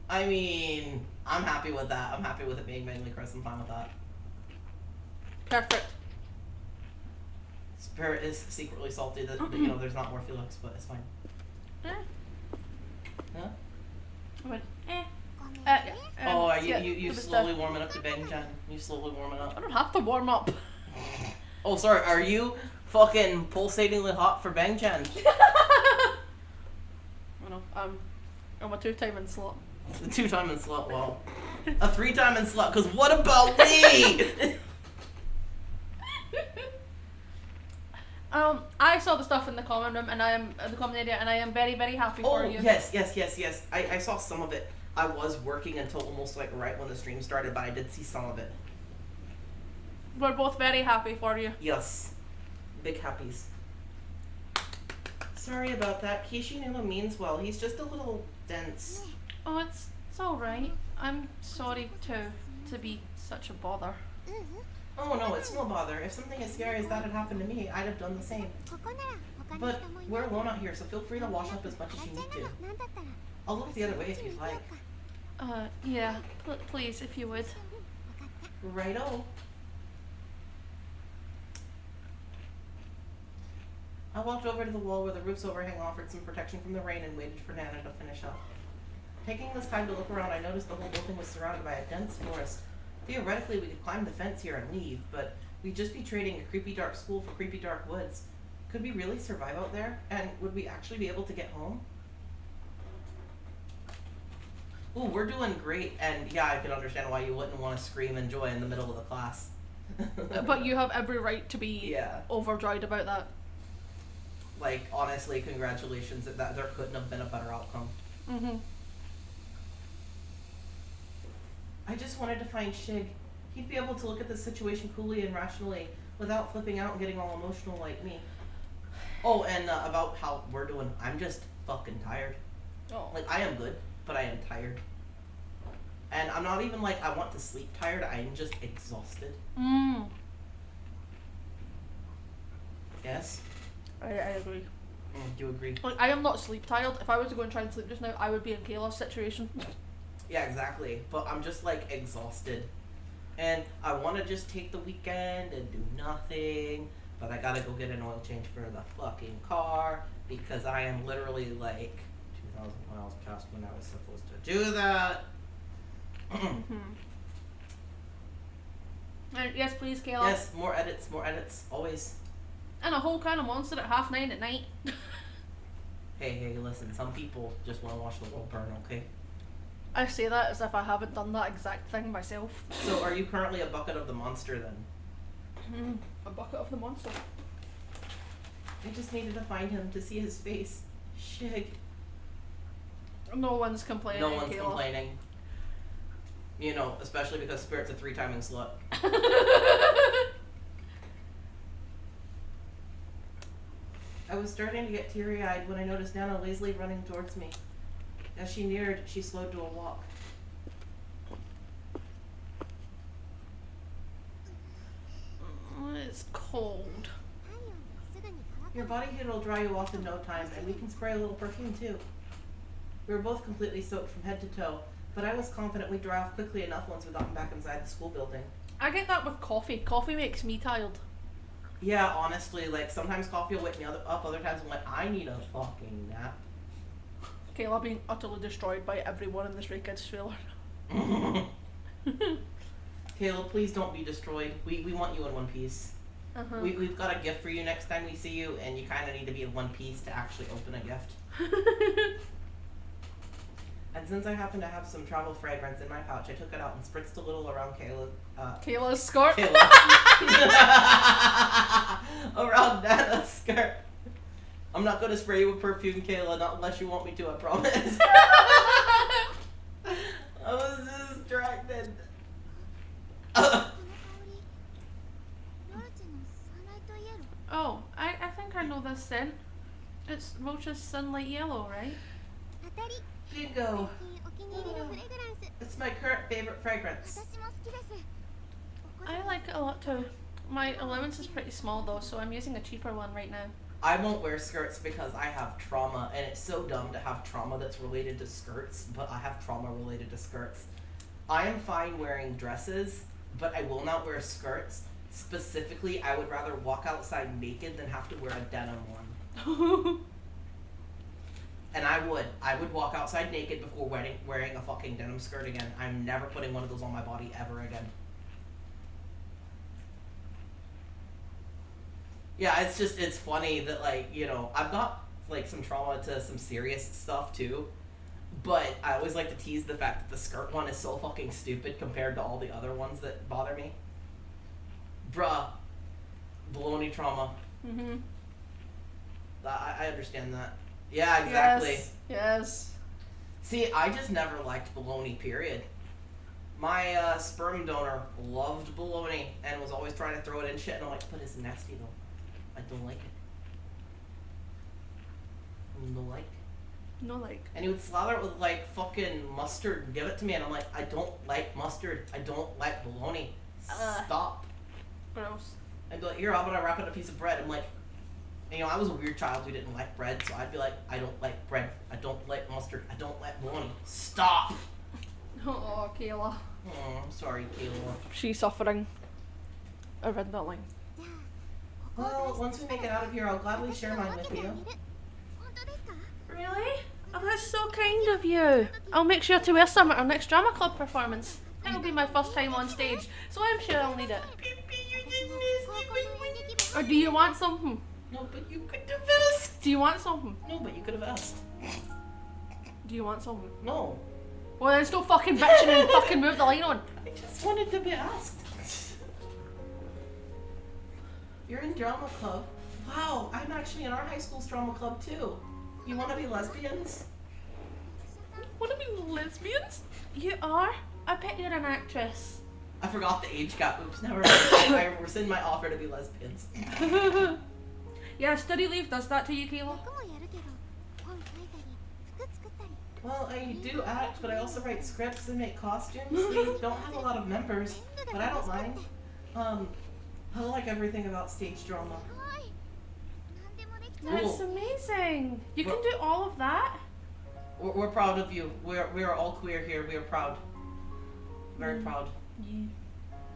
I mean, I'm happy with that. I'm happy with it being mainly Chris. I'm fine with that. Perfect. Spirit is secretly salty that, you know, there's not more Felix, but it's fine. Eh. Huh? I went, eh. Yeah. Oh, are yeah, you it was slowly warming up to Bang-chan? You slowly warming I up? don't have to warm up. Oh, sorry, are you fucking pulsatingly hot for Bang-chan? You know, I'm a 2-timing slut. A 2-timing slut, well. A 3-timing slut, cause what about me? I saw the stuff in the common room and I am the common area and I am very, very happy for you. Yes. I saw some of it. I was working until almost like right when the stream started, but I did see some of it. We're both very happy for you. Yes. Big happies. Sorry about that. Kishinuma means well. He's just a little dense. Oh, it's alright. I'm sorry to be such a bother. Oh no, it's no bother. If something as scary as that had happened to me, I'd have done the same. But we're alone out here, so feel free to wash up as much as you need to. I'll look the other way if you'd like. Yeah. Please, if you would. Righto. I walked over to the wall where the roof's overhang offered some protection from the rain and waited for Nana to finish up. Taking this time to look around, I noticed the whole building was surrounded by a dense forest. Theoretically, we could climb the fence here and leave, but we'd just be trading a creepy dark school for creepy dark woods. Could we really survive out there? And would we actually be able to get home? Ooh, we're doing great, and yeah, I can understand why you wouldn't want to scream and joy in the middle of the class. But you have every right to be Yeah. overjoyed about that. Like, honestly, congratulations, that there couldn't have been a better outcome. Mm-hmm. I just wanted to find Shig. He'd be able to look at the situation coolly and rationally, without flipping out and getting all emotional like me. Oh, and about how we're doing, I'm just fucking tired. Oh. Like, I am good, but I am tired. And I'm not even like, I want to sleep tired, I'm just exhausted. Yes? I agree. Do you agree? Like, I am not sleep tired. If I was to go and try and sleep just now, I would be in Kayla's situation. Yeah, exactly. But I'm just like exhausted. And I want to just take the weekend and do nothing. But I gotta go get an oil change for the fucking car. Because I am literally like 2,000 miles past when I was supposed to do that. Yes, please, Kayla. Yes, more edits, always. And a whole can of Monster at 9:30 at night. Hey, listen, some people just want to watch the world burn, okay? I say that as if I haven't done that exact thing myself. So are you currently a bucket of the monster then? A bucket of the monster. I just needed to find him to see his face. Shig. No one's complaining, No one's Kayla. complaining. You know, especially because Spirit's a 3-timing slut. I was starting to get teary-eyed when I noticed Nana lazily running towards me. As she neared, she slowed to a walk. It's cold. Your body heat will dry you off in no time, and we can spray a little perfume too. We were both completely soaked from head to toe, but I was confident we'd dry off quickly enough once we got back inside the school building. I get that with coffee. Coffee makes me tired. Yeah, honestly, like, sometimes coffee will wake me up, other times I'm like, I need a fucking nap. Kayla being utterly destroyed by everyone in the Stray Kids trailer. Caleb, please don't be destroyed. We want you in one piece. Uh-huh. We've got a gift for you next time we see you, and you kind of need to be in one piece to actually open a gift. And since I happen to have some travel fragrance in my pouch, I took it out and spritzed a little around Kayla's skirt. around Nana's skirt. I'm not going to spray you with perfume, Kayla, not unless you want me to, I promise. I was distracted. Oh, I think I know this scent. It's Roach's Sunlight Yellow, right? Bingo. It's my current favorite fragrance. I like it a lot too. My allowance is pretty small though, so I'm using a cheaper one right now. I won't wear skirts because I have trauma, and it's so dumb to have trauma that's related to skirts, but I have trauma related to skirts. I am fine wearing dresses, but I will not wear skirts. Specifically, I would rather walk outside naked than have to wear a denim one. And I would walk outside naked before wearing a fucking denim skirt again. I'm never putting one of those on my body ever again. Yeah, it's funny that, like, you know, I've got, like, some trauma to some serious stuff, too. But I always like to tease the fact that the skirt one is so fucking stupid compared to all the other ones that bother me. Bruh. Baloney trauma. Mm-hmm. I understand that. Yeah, exactly. Yes. See, I just never liked baloney, period. My sperm donor loved baloney and was always trying to throw it in shit, and I'm like, but it's nasty though. I don't like it. No like. No like. And he would slather it with like fucking mustard and give it to me, and I'm like, I don't like mustard. I don't like bologna. Stop. Gross. I'd be like, here, how about I wrap it in a piece of bread? I'm like, you know, I was a weird child who didn't like bread, so I'd be like, I don't like bread. I don't like mustard. I don't like bologna. Stop. Oh, Kayla. Oh, I'm sorry, Kayla. She's suffering. Evidently. Well, once we make it out of here, I'll gladly share mine with you. Really? Oh, that's so kind of you. I'll make sure to wear some at our next drama club performance. It'll be my first time on stage, so I'm sure I'll need it. Or do you want something? No, but you could have asked. Do you want something? No, but you could have asked. Do you want something? No. Well, then stop fucking bitching and fucking move the line on. I just wanted to be asked. You're in drama club. Wow, I'm actually in our high school's drama club too. You want to be lesbians? Want to be lesbians? You are? I bet you're an actress. I forgot the age gap. Oops, never mind. I rescind my offer to be lesbians. Yeah, study leave does that to you, Kayla. Well, I do act, but I also write scripts and make costumes. We don't have a lot of members, but I don't mind. I like everything about stage drama. That's amazing. You can do all of that? We're proud of you. We are all queer here. We are proud. Very proud. Yeah.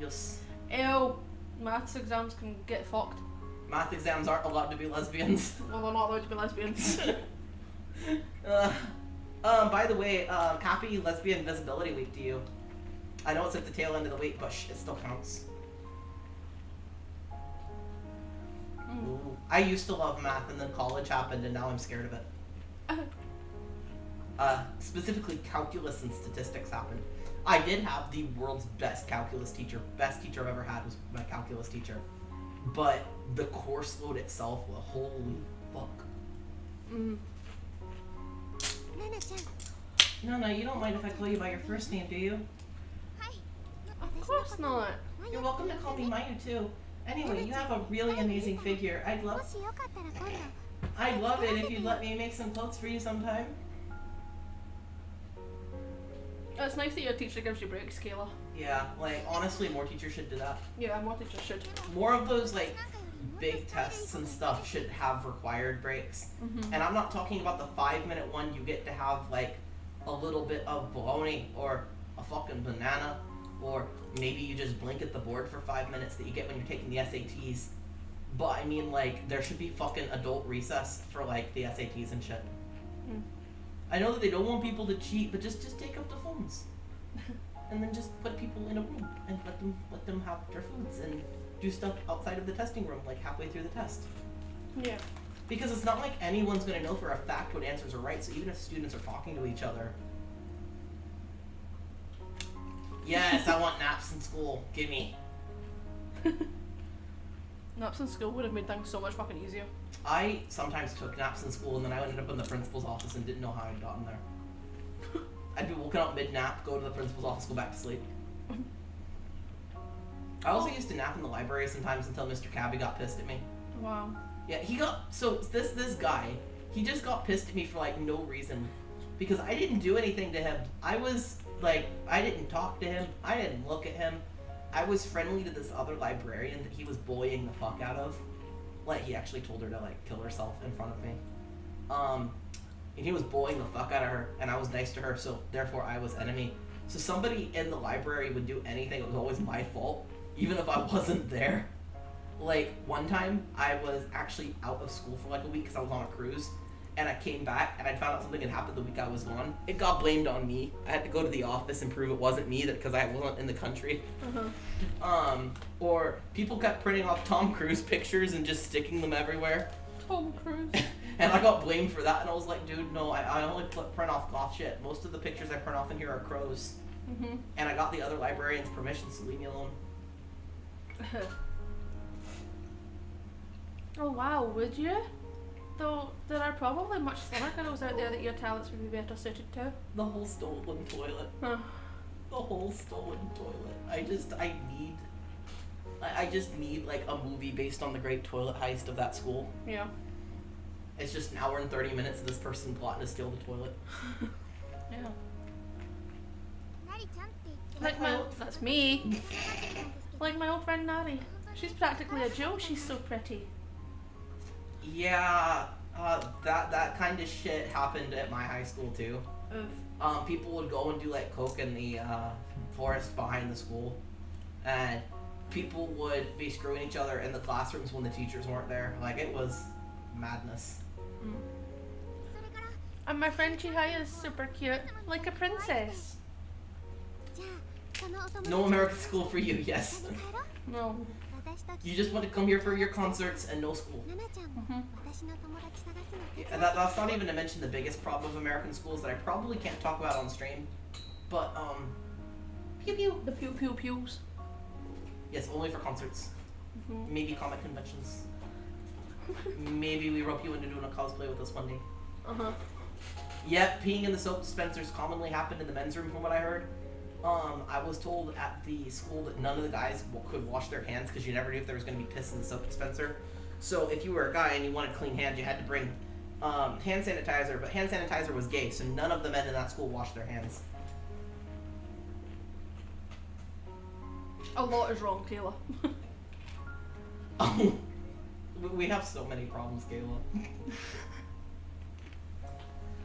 Yes. Ew. Maths exams can get fucked. Math exams aren't allowed to be lesbians. Well, they're not allowed to be lesbians. By the way, happy Lesbian Visibility Week to you. I know it's at the tail end of the week, but it still counts. Ooh. I used to love math, and then college happened, and now I'm scared of it. Specifically, calculus and statistics happened. I did have the world's best calculus teacher. Best teacher I've ever had was my calculus teacher. But the course load itself, well, holy fuck. No, you don't mind if I call you by your first name, do you? Of course not. You're welcome to call me Mayu, too. Anyway, you have a really amazing figure. I'd love it if you'd let me make some clothes for you sometime. It's nice that your teacher gives you breaks, Kayla. Yeah, like, honestly, more teachers should do that. Yeah, more teachers should. More of those, like, big tests and stuff should have required breaks. And I'm not talking about the 5-minute one you get to have, like, a little bit of bologna or a fucking banana, or maybe you just blink at the board for 5 minutes that you get when you're taking the SATs. But I mean, like, there should be fucking adult recess for, like, the SATs and shit. I know that they don't want people to cheat, but just take up the phones. And then just put people in a room and let them have their foods and do stuff outside of the testing room, like halfway through the test. Yeah. Because it's not like anyone's gonna know for a fact what answers are right, so even if students are talking to each other. Yes, I want naps in school. Gimme. Naps in school would have made things so much fucking easier. I sometimes took naps in school, and then I ended up in the principal's office and didn't know how I'd gotten there. I'd be woken up mid-nap, go to the principal's office, go back to sleep. I also used to nap in the library sometimes until Mr. Cabby got pissed at me. Wow. Yeah, he got, so this guy, he just got pissed at me for like no reason. Because I didn't do anything to him. I was like, I didn't talk to him, I didn't look at him. I was friendly to this other librarian that he was bullying the fuck out of. Like, he actually told her to like kill herself in front of me. And he was bullying the fuck out of her, and I was nice to her, so therefore I was enemy. So somebody in the library would do anything, it was always my fault, even if I wasn't there. Like, one time, I was actually out of school for like a week because I was on a cruise, and I came back and I found out something had happened the week I was gone. It got blamed on me. I had to go to the office and prove it wasn't me because I wasn't in the country. Or people kept printing off Tom Cruise pictures and just sticking them everywhere. Tom Cruise. And I got blamed for that, and I was like, dude, no, I only print off goth shit. Most of the pictures I print off in here are crows. And I got the other librarian's permission, so leave me alone. Oh wow, would you? Though there are probably much slimmer girls out there that your talents would be better suited to. The whole stolen toilet. The whole stolen toilet. I just need like a movie based on the great toilet heist of that school. Yeah. It's just an hour and 30 minutes of this person plotting to steal the toilet. Yeah. Like that's me. Like my old friend Nari. She's practically a Joe, she's so pretty. Yeah, that kind of shit happened at my high school too. People would go and do like coke in the forest behind the school, and people would be screwing each other in the classrooms when the teachers weren't there. Like, it was madness. And my friend Chihaya is super cute, like a princess. No American school for you, yes. No. You just want to come here for your concerts and no school. Yeah, that's not even to mention the biggest problem of American schools that I probably can't talk about on stream. But, pew pew. The pew pew pews. Yes, only for concerts. Maybe comic conventions. Maybe we rope you into doing a cosplay with us one day. Yep, peeing in the soap dispensers commonly happened in the men's room from what I heard. I was told at the school that none of the guys could wash their hands because you never knew if there was going to be piss in the soap dispenser. So if you were a guy and you wanted clean hands, you had to bring hand sanitizer, but hand sanitizer was gay, so none of the men in that school washed their hands. A lot is wrong, Kayla. Oh, we have so many problems, Kayla.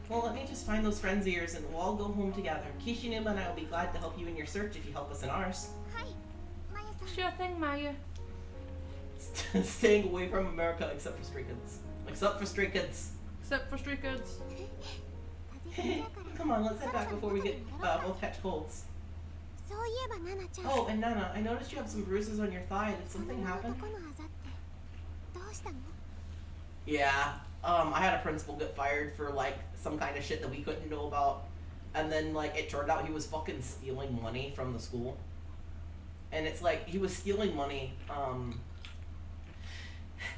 Well, let me just find those friends of yours and we'll all go home together. Kishinuma and I will be glad to help you in your search if you help us in ours. Sure thing, Maya. Staying away from America except for stray kids. Except for stray kids. Except for stray kids. Come on, let's head back before we get both catch colds. Oh, and Nana, I noticed you have some bruises on your thigh. Did something happen? Yeah, I had a principal get fired for like some kind of shit that we couldn't know about, and then like it turned out he was fucking stealing money from the school. And it's like he was stealing money.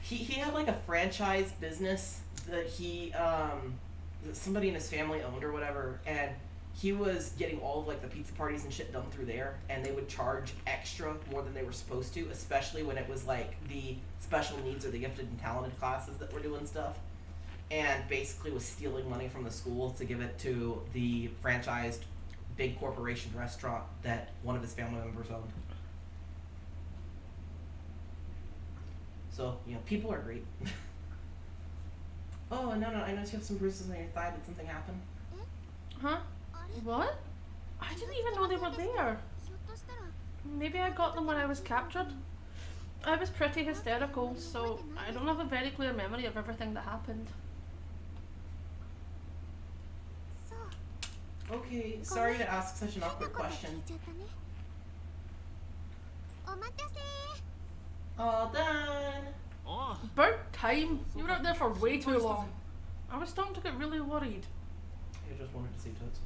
He had like a franchise business that that somebody in his family owned or whatever, and he was getting all of like the pizza parties and shit done through there, and they would charge extra more than they were supposed to, especially when it was like the special needs or the gifted and talented classes that were doing stuff, and basically was stealing money from the school to give it to the franchised big corporation restaurant that one of his family members owned. So, you know, people are great. Oh, no, I noticed you have some bruises on your thigh. Did something happen? Huh? What? I didn't even know they were there. Maybe I got them when I was captured. I was pretty hysterical, so I don't have a very clear memory of everything that happened. Okay, sorry to ask such an awkward question. All done! About time! You were out there for way too long. I was starting to get really worried. I just wanted to see toots.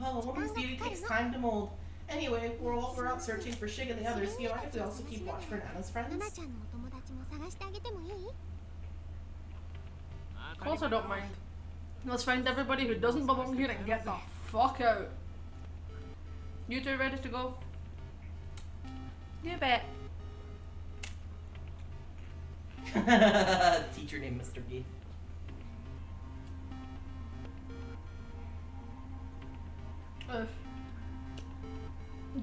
Well, a woman's beauty takes time to mold. Anyway, we're out searching for Shig and the others. Do you mind if we also keep watch for Nana's friends? Of course I don't mind. Let's find everybody who doesn't belong here and get the fuck out. You two ready to go? You bet. Teacher named Mr. G.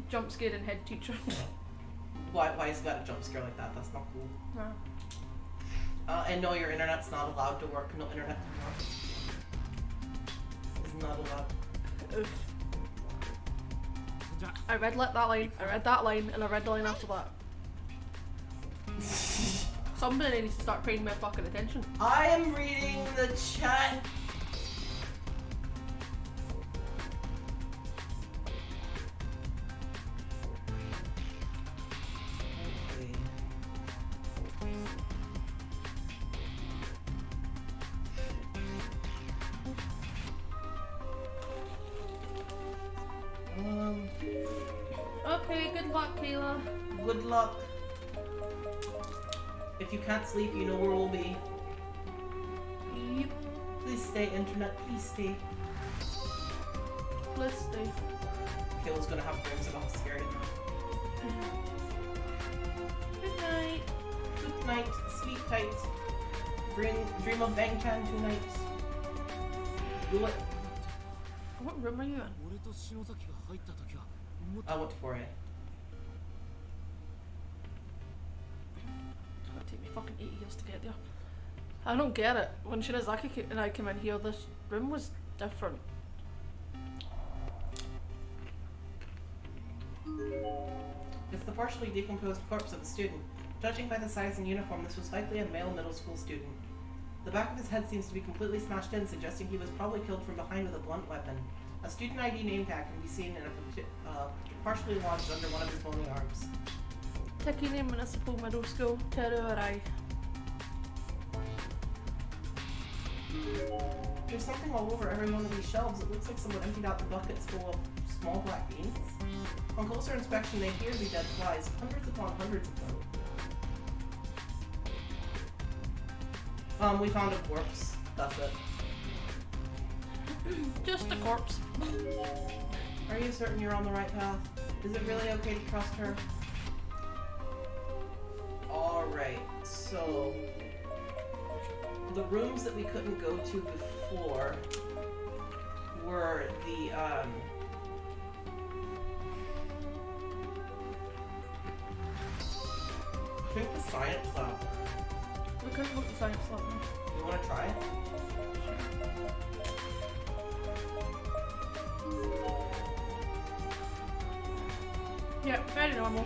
Jump scare and head teacher. Why is got a jump scare like that? That's not cool. No. And no, your internet's not allowed to work. No internet is not allowed. I read that line, and I read the line after that. Somebody needs to start paying me fucking attention. I am reading the chat. Okay, good luck, Kayla. Good luck. If you can't sleep, you know where we'll be. Yep. Please stay, internet. Please stay. Let's stay. Kayla's gonna have dreams about how scared. Good night. Good night. Sleep tight. Dream of Bangtan tonight. Do it. What room are you in? 俺と篠崎が入った時はもっと I went for it. It's gonna take me fucking 8 years to get there. I don't get it. When Shinozaki and I came in here, this room was different. It's the partially decomposed corpse of a student. Judging by the size and uniform, this was likely a male middle school student. The back of his head seems to be completely smashed in, suggesting he was probably killed from behind with a blunt weapon. A student ID name tag can be seen in a partially lodged under one of his bony arms. Takine Municipal Middle School, Teruarai. There's something all over every one of these shelves. It looks like someone emptied out the buckets full of small black beans. On closer inspection, they appear to be dead flies, hundreds upon hundreds of them. We found a corpse. That's it. Just a corpse. Are you certain you're on the right path? Is it really okay to trust her? Alright, so the rooms that we couldn't go to before were the I think the science lab. We couldn't look the science lab. You wanna try it? Yeah, very normal.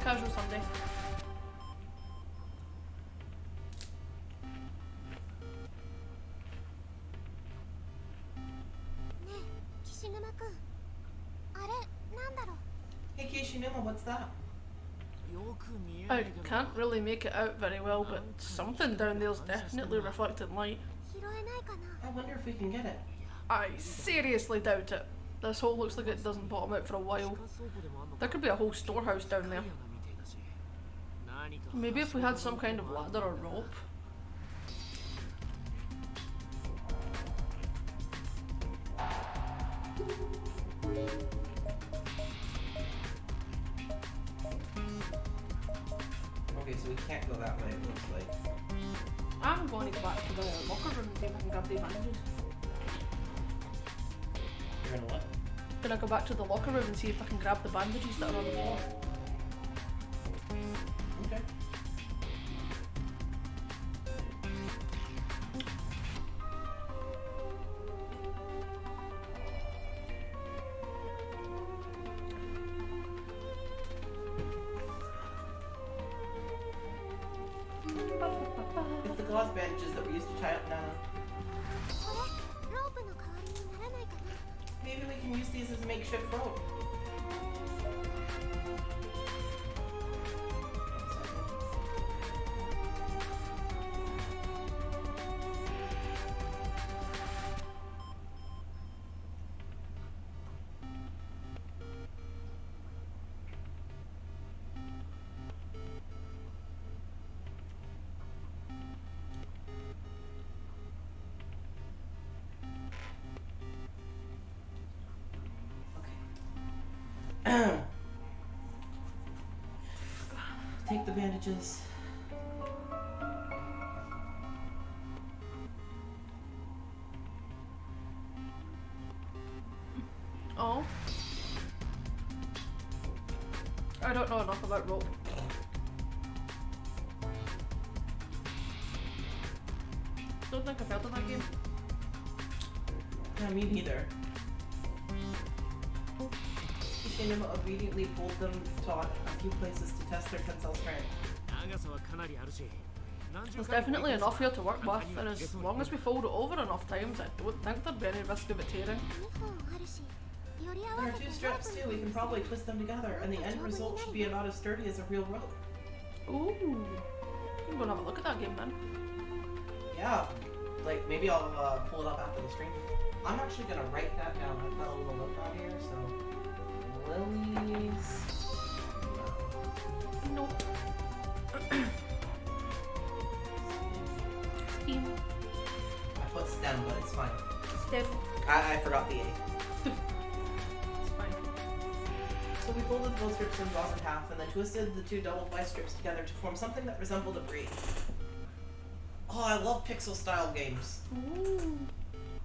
Casual Sunday. Hey Kishinuma, what's that? よく見え I ないけど can't really make it out very well, but something down there's definitely reflecting light. I wonder if we can get it. I seriously doubt it. This hole looks like it doesn't bottom out for a while. There could be a whole storehouse down there. みたいだし何か Maybe if we had some kind of ladder or rope. Okay, so we can't go that way, it looks like. I'm going to go back to the locker room and see if I can grab the bandages. You're gonna what? Gonna go back to the locker room and see if I can grab the bandages that are on the floor. Okay. It's the gauze bandages that we used to tie up Nana. Maybe we can use these as a makeshift rope. Take the bandages. Oh. I don't know enough about rope. Don't think I've heard of that game. No, me neither. Kishinuma obediently pulled them to a few places to test their tensile strength. 長さはかなりあるし There's definitely enough here to work with, and as long as we fold it over enough times, I don't think there'd be any risk of it tearing. There are 2 strips too, we can probably twist them together, and the end result should be about as sturdy as a real rope. Ooh. I'm gonna have a look at that game then. Yeah, like maybe I'll pull it up after the stream. I'm actually gonna write that down. I've got a little notepad here, so Lily's. Nope. Steam. I put stem, but it's fine. Stem. I forgot the A. It's fine. So we folded both strips of gauze in half, and then twisted the 2 double ply strips together to form something that resembled a braid. Oh, I love pixel-style games. Ooh.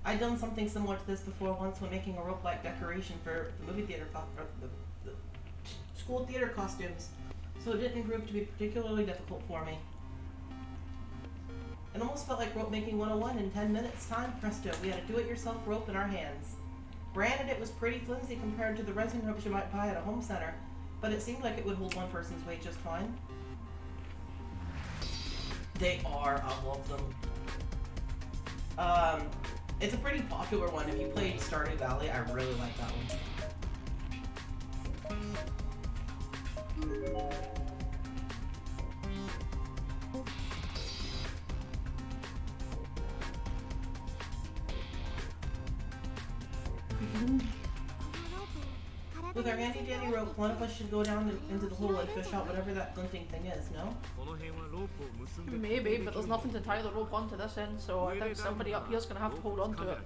I'd done something similar to this before once when making a rope-like decoration for the movie theater the school theater costumes, so it didn't prove to be particularly difficult for me. It almost felt like rope making 101 in 10 minutes time. Presto, we had a do-it-yourself rope in our hands. Granted, it was pretty flimsy compared to the resin ropes you might buy at a home center, but it seemed like it would hold one person's weight just fine. They are, I love them. It's a pretty popular one. If you played Stardew Valley, I really like that one. With our handy dandy rope, one of us should go down into the hole and fish out whatever that glinting thing is, no? Maybe, but there's nothing to tie the rope onto this end, so I think somebody up here's gonna have to hold on to it.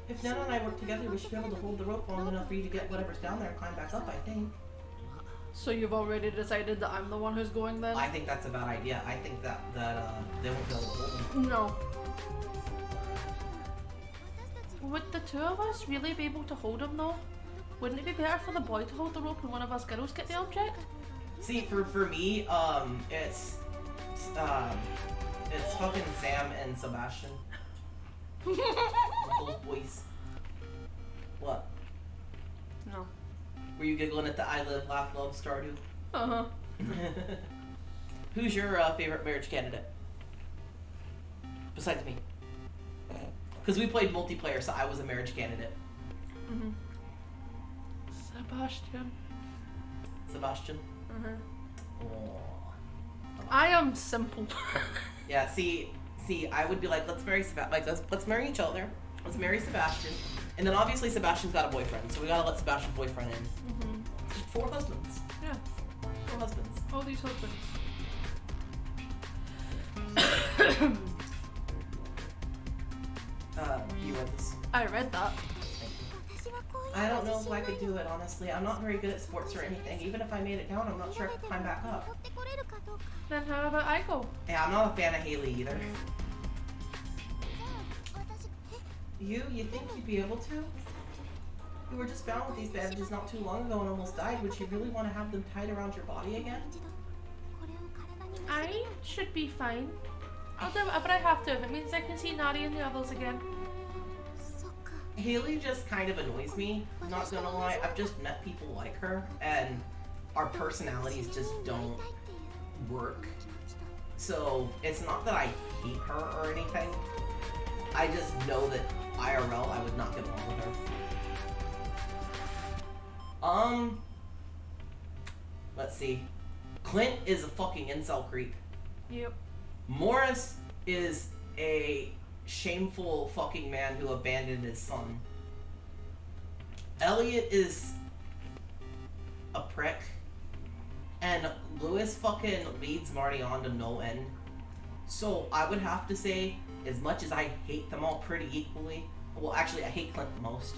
If Nana and I work together, we should be able to hold the rope long enough for you to get whatever's down there and climb back up, I think. So you've already decided that I'm the one who's going then? I think that's a bad idea. I think that they won't be able to hold them. No. Would the 2 of us really be able to hold him though? Wouldn't it be better for the boy to hold the rope and one of us girls get the object? See, for me, it's fucking Sam and Sebastian. Those boys. What? No. Were you giggling at the I Live, Laugh, Love, Stardew? Uh-huh. Who's your favorite marriage candidate? Besides me. Because we played multiplayer, so I was a marriage candidate. Mm-hmm. Sebastian. Sebastian? Mm-hmm. Aww. I am simple. Yeah, see, I would be like, let's marry let's marry each other. Let's marry Sebastian. And then obviously Sebastian's got a boyfriend, so we gotta let Sebastian's boyfriend in. Mm-hmm. 4 husbands. Yeah. 4 husbands. All these husbands. You read this? I read that. I don't know if I could do it, honestly. I'm not very good at sports or anything. Even if I made it down, I'm not sure I could climb back up. Then how about I go? Yeah, I'm not a fan of Haley either. You think you'd be able to? You were just bound with these bandages not too long ago and almost died. Would you really want to have them tied around your body again? I should be fine. I'll do whatever I have to if it means I can see Nari and the others again. Haley just kind of annoys me, not gonna lie. I've just met people like her, and our personalities just don't work. So, it's not that I hate her or anything. I just know that IRL, I would not get along with her. Let's see. Clint is a fucking incel creep. Yep. Morris is a shameful fucking man who abandoned his son. Elliot is a prick. And Lewis fucking leads Marty on to no end. So I would have to say, as much as I hate them all pretty equally, well actually I hate Clint the most,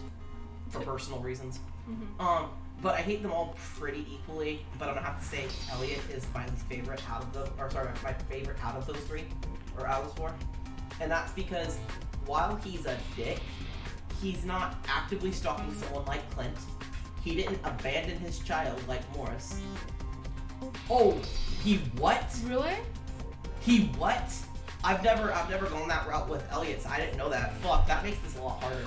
for personal reasons. Mm-hmm. But I hate them all pretty equally, but I'm gonna have to say Elliot is my least favorite out of them, or sorry, my favorite out of those 3, or out of those 4. And that's because while he's a dick, he's not actively stalking someone like Clint. He didn't abandon his child like Morris. Oh, he what? Really? He what? I've never gone that route with Elliot, so I didn't know that. Fuck, that makes this a lot harder.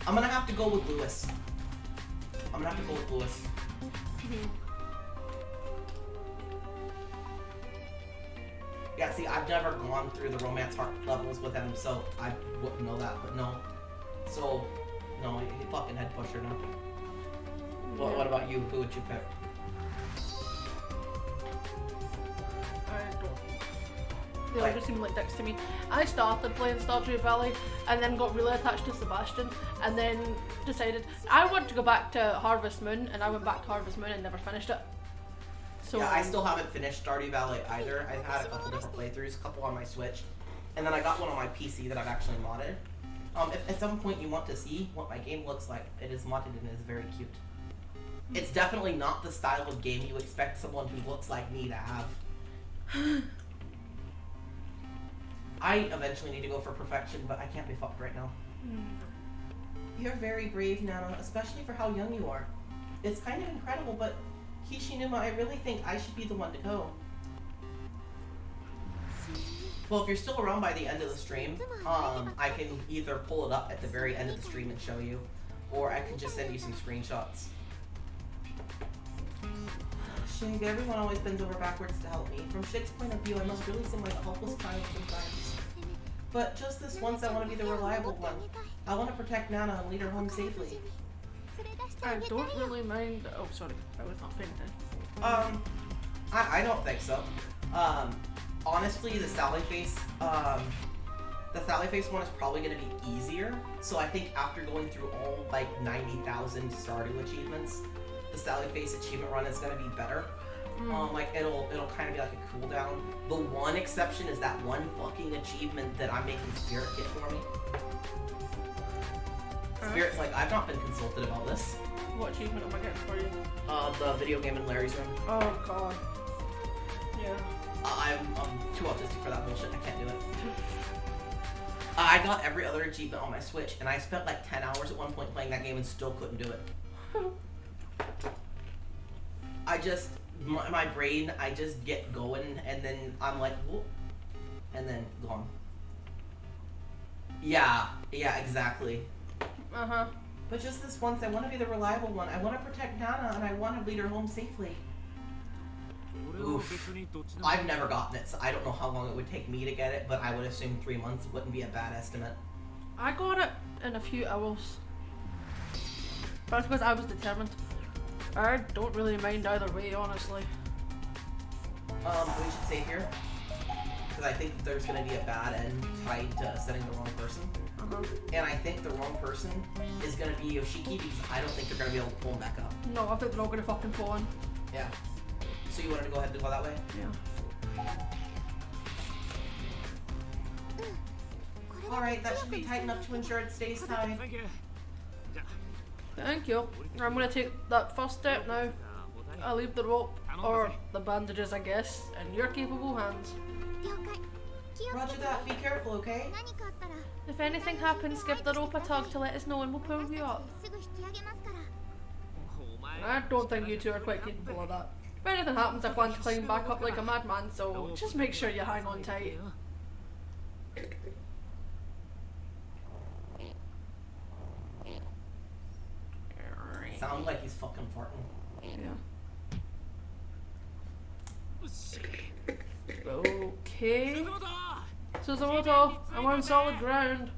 I'm gonna have to go with Lewis. Yeah, see, I've never gone through the romance heart levels with him, so I wouldn't know that, but no. So, no, he fucking head pusher, no. What about you? Who would you pick? I don't. They all Like- just seem like dicks to me. I started playing Stardew Valley and then got really attached to Sebastian and then decided I want to go back to Harvest Moon, and I went back to Harvest Moon and never finished it. So Yeah, I still haven't finished Stardew Valley either. I've had a couple different playthroughs, a couple on my Switch, and then I got one on my PC that I've actually modded. If at some point you want to see what my game looks like, it is modded and it is very cute. It's definitely not the style of game you expect someone who looks like me to have. I eventually need to go for perfection, but I can't be fucked right now. You're very brave, Nana, especially for how young you are. It's kind of incredible, but Kishinuma, I really think I should be the one to go. Well, if you're still around by the end of the stream, I can either pull it up at the very end of the stream and show you, or I can just send you some screenshots. Shig, everyone always bends over backwards to help me. From Shig's point of view, I must really seem like a helpless child sometimes. But just this once, I want to be the reliable one. I want to protect Nana and lead her home safely. I don't really mind. Oh, sorry, I was not paying attention. I don't think so. Honestly, the Sally Face one is probably going to be easier. So I think after going through all like 90,000 Stardew achievements, the Sally Face achievement run is going to be better. Like it'll kind of be like a cooldown. The one exception is that one fucking achievement that I'm making Spirit get for me. Spirit's like, I've not been consulted about this. What achievement am I getting for you? The video game in Larry's room. Oh god. Yeah. I'm too autistic for that bullshit. I can't do it. I got every other achievement on my Switch, and I spent like 10 hours at one point playing that game and still couldn't do it. My brain, I just get going, and then I'm like, whoop, and then gone. Yeah, exactly. Uh-huh. But just this once, I want to be the reliable one. I want to protect Nana, and I want to lead her home safely. Oof. I've never gotten it, so I don't know how long it would take me to get it, but I would assume 3 months wouldn't be a bad estimate. I got it in a few hours. But because I was determined. I don't really mind either way, honestly. We should save here. Because I think that there's going to be a bad end tied to setting the wrong person. And I think the wrong person is going to be Yoshiki, because I don't think they're going to be able to pull him back up. No, I think they're all gonna fucking pull in. Yeah. So you wanted to go ahead and go that way? Yeah. Alright, that should be tight enough to ensure it stays tied. Thank you. Thank you. I'm gonna take that first step now. I'll leave the rope, or the bandages I guess, in your capable hands. Roger that, be careful, okay? If anything happens, give the rope a tug to let us know and we'll pull you up. I don't think you two are quite capable of that. If anything happens, I plan to climb back up like a madman, so just make sure you hang on tight. Sounds like he's fucking farting. Yeah. Okay. Suzumoto, I'm on solid ground.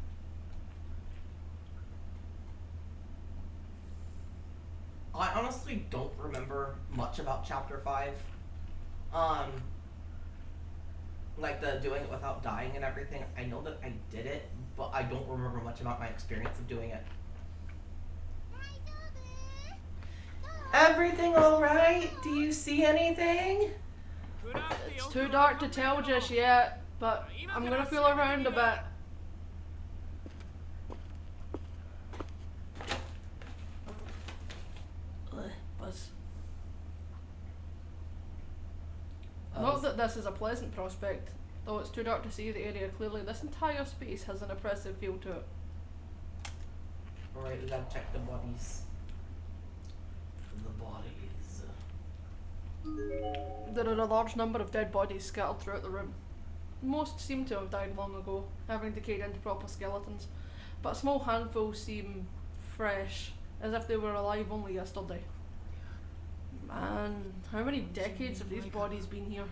I honestly don't remember much about Chapter 5. Like the doing it without dying and everything. I know that I did it, but I don't remember much about my experience of doing it. Everything alright? Do you see anything? It's too dark to tell just yet, but I'm gonna feel around a bit. Buzz. Not that this is a pleasant prospect, though it's too dark to see the area clearly. This entire space has an oppressive feel to it. Alright, we gotta check the bodies. There are a large number of dead bodies scattered throughout the room. Most seem to have died long ago, having decayed into proper skeletons, but a small handful seem fresh, as if they were alive only yesterday. Man, how many decades have these bodies been here?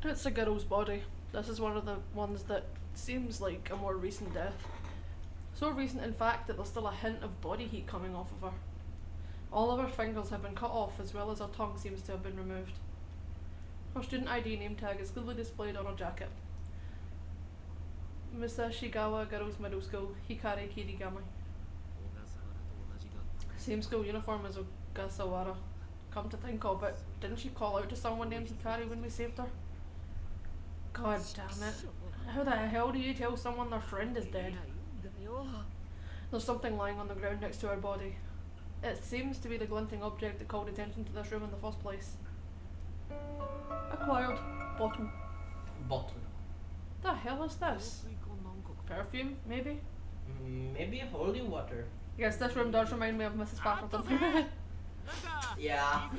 It's a girl's body. This is one of the ones that seems like a more recent death. So recent, in fact, that there's still a hint of body heat coming off of her. All of her fingers have been cut off, as well as her tongue seems to have been removed. Her student ID name tag is clearly displayed on her jacket. Misashigawa Girls Middle School, Hikari Kirigami. Same school uniform as Ogasawara. Come to think of it, didn't she call out to someone named Hikari when we saved her? God damn it. How the hell do you tell someone their friend is dead? There's something lying on the ground next to her body. It seems to be the glinting object that called attention to this room in the first place. Acquired. Bottle. Bottle. The hell is this? Perfume, maybe? Maybe holy water. Yes, this room does remind me of Mrs. Pafferton. Yeah.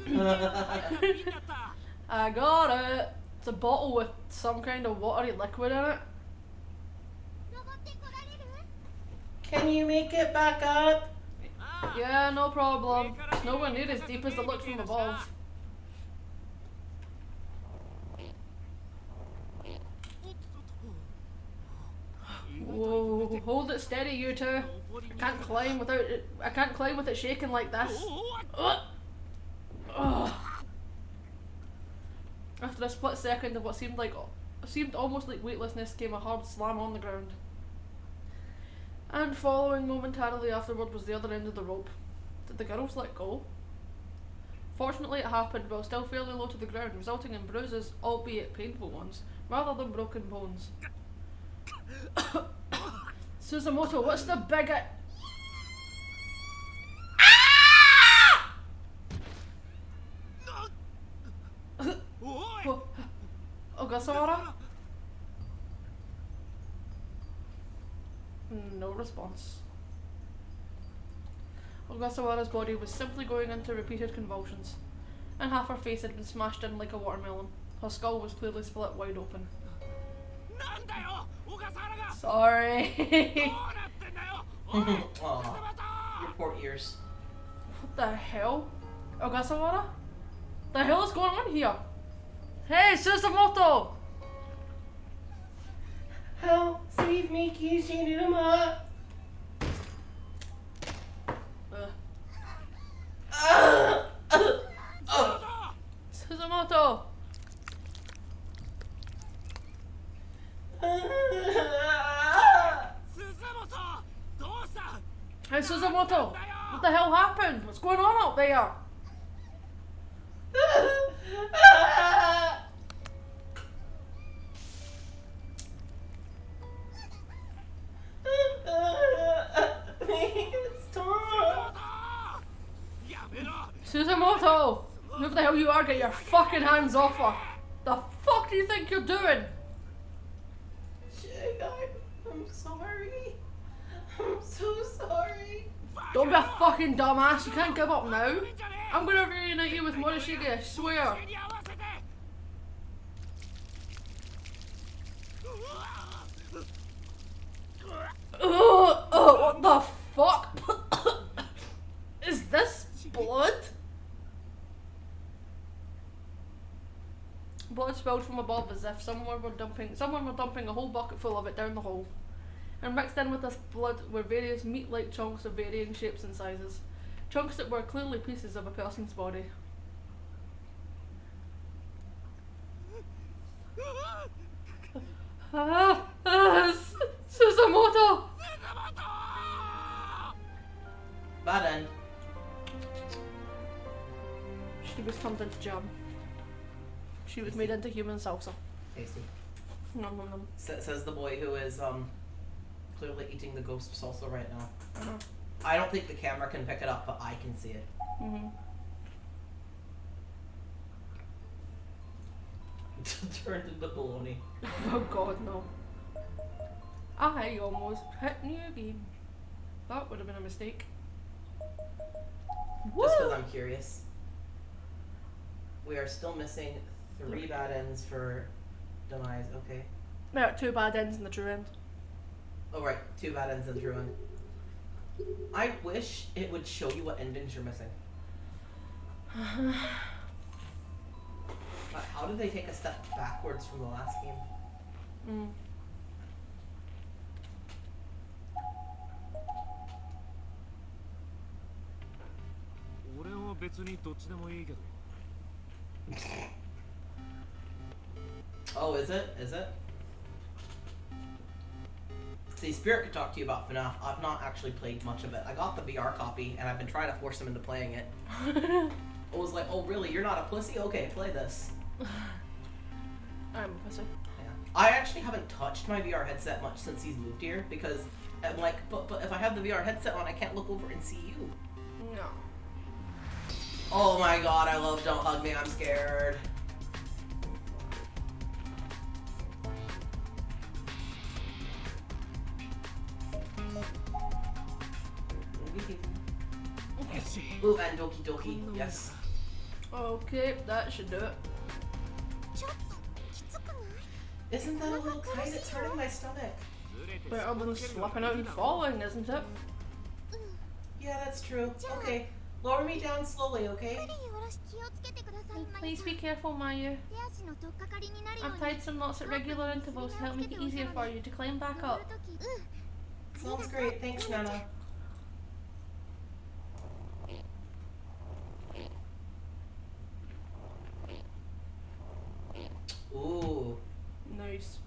I got it! It's a bottle with some kind of watery liquid in it. Can you make it back up? Yeah, no problem. It's nowhere near as deep as it looks from above. Whoa, hold it steady, you two. I can't climb without it. I can't climb with it shaking like this. Ugh. After a split second of what seemed almost like weightlessness, came a hard slam on the ground. And following momentarily afterward was the other end of the rope. Did the girls let go? Fortunately, it happened while still fairly low to the ground, resulting in bruises, albeit painful ones, rather than broken bones. Suzumoto, what's the bigger? Ogasawara? No response. Ogasawara's body was simply going into repeated convulsions, and half her face had been smashed in like a watermelon. Her skull was clearly split wide open. Sorry. Aw, your poor ears. What the hell? Ogasawara? The hell is going on here? Hey, Suzumoto! Help, save me, Kishinuma. Suzumoto! Hey, Suzumoto! What the hell happened? What's going on out there? Suzumoto! Whoever the hell you are, get your fucking hands off her! The fuck do you think you're doing? I'm sorry. I'm so sorry. Don't be a fucking dumbass, you can't give up now. I'm gonna reunite you with Morishige, I swear. What the fuck? Is this blood? Blood spilled from above as if someone were dumping a whole bucket full of it down the hole. And mixed in with this blood were various meat-like chunks of varying shapes and sizes. Chunks that were clearly pieces of a person's body. Suzumoto! Bad end. She was turned into jam. She was made into human salsa. Tasty. Nom nom nom. Says the boy who is clearly eating the ghost salsa right now. Uh-huh. I don't think the camera can pick it up, but I can see it. Mm-hmm. Turned into bologna. Oh god, no. I almost hit new game. That would have been a mistake. Just because I'm curious. We are still missing 3 bad ends for Demise. Okay. There are 2 bad ends and the true end. Oh right, 2 bad ends and true end. I wish it would show you what endings you're missing. But how did they take a step backwards from the last game? Mm. Oh, is it? Is it? See, Spirit could talk to you about FNAF. I've not actually played much of it. I got the VR copy, and I've been trying to force him into playing it. I was like, oh really, you're not a pussy? Okay, play this. I'm a pussy. Yeah. I actually haven't touched my VR headset much since he's moved here, because I'm like, but if I have the VR headset on, I can't look over and see you. No. Oh my god, I love Don't Hug Me, I'm scared. Ooh, and Doki Doki, yes. Okay, that should do it. Isn't that a little tight? It's hurting my stomach. Better than slipping out and falling, isn't it? Yeah, that's true. Okay, lower me down slowly, okay? Please be careful, Mayu. I've tied some knots at regular intervals to help make it easier for you to climb back up. Sounds great, thanks, Nana. Ooh. Nice.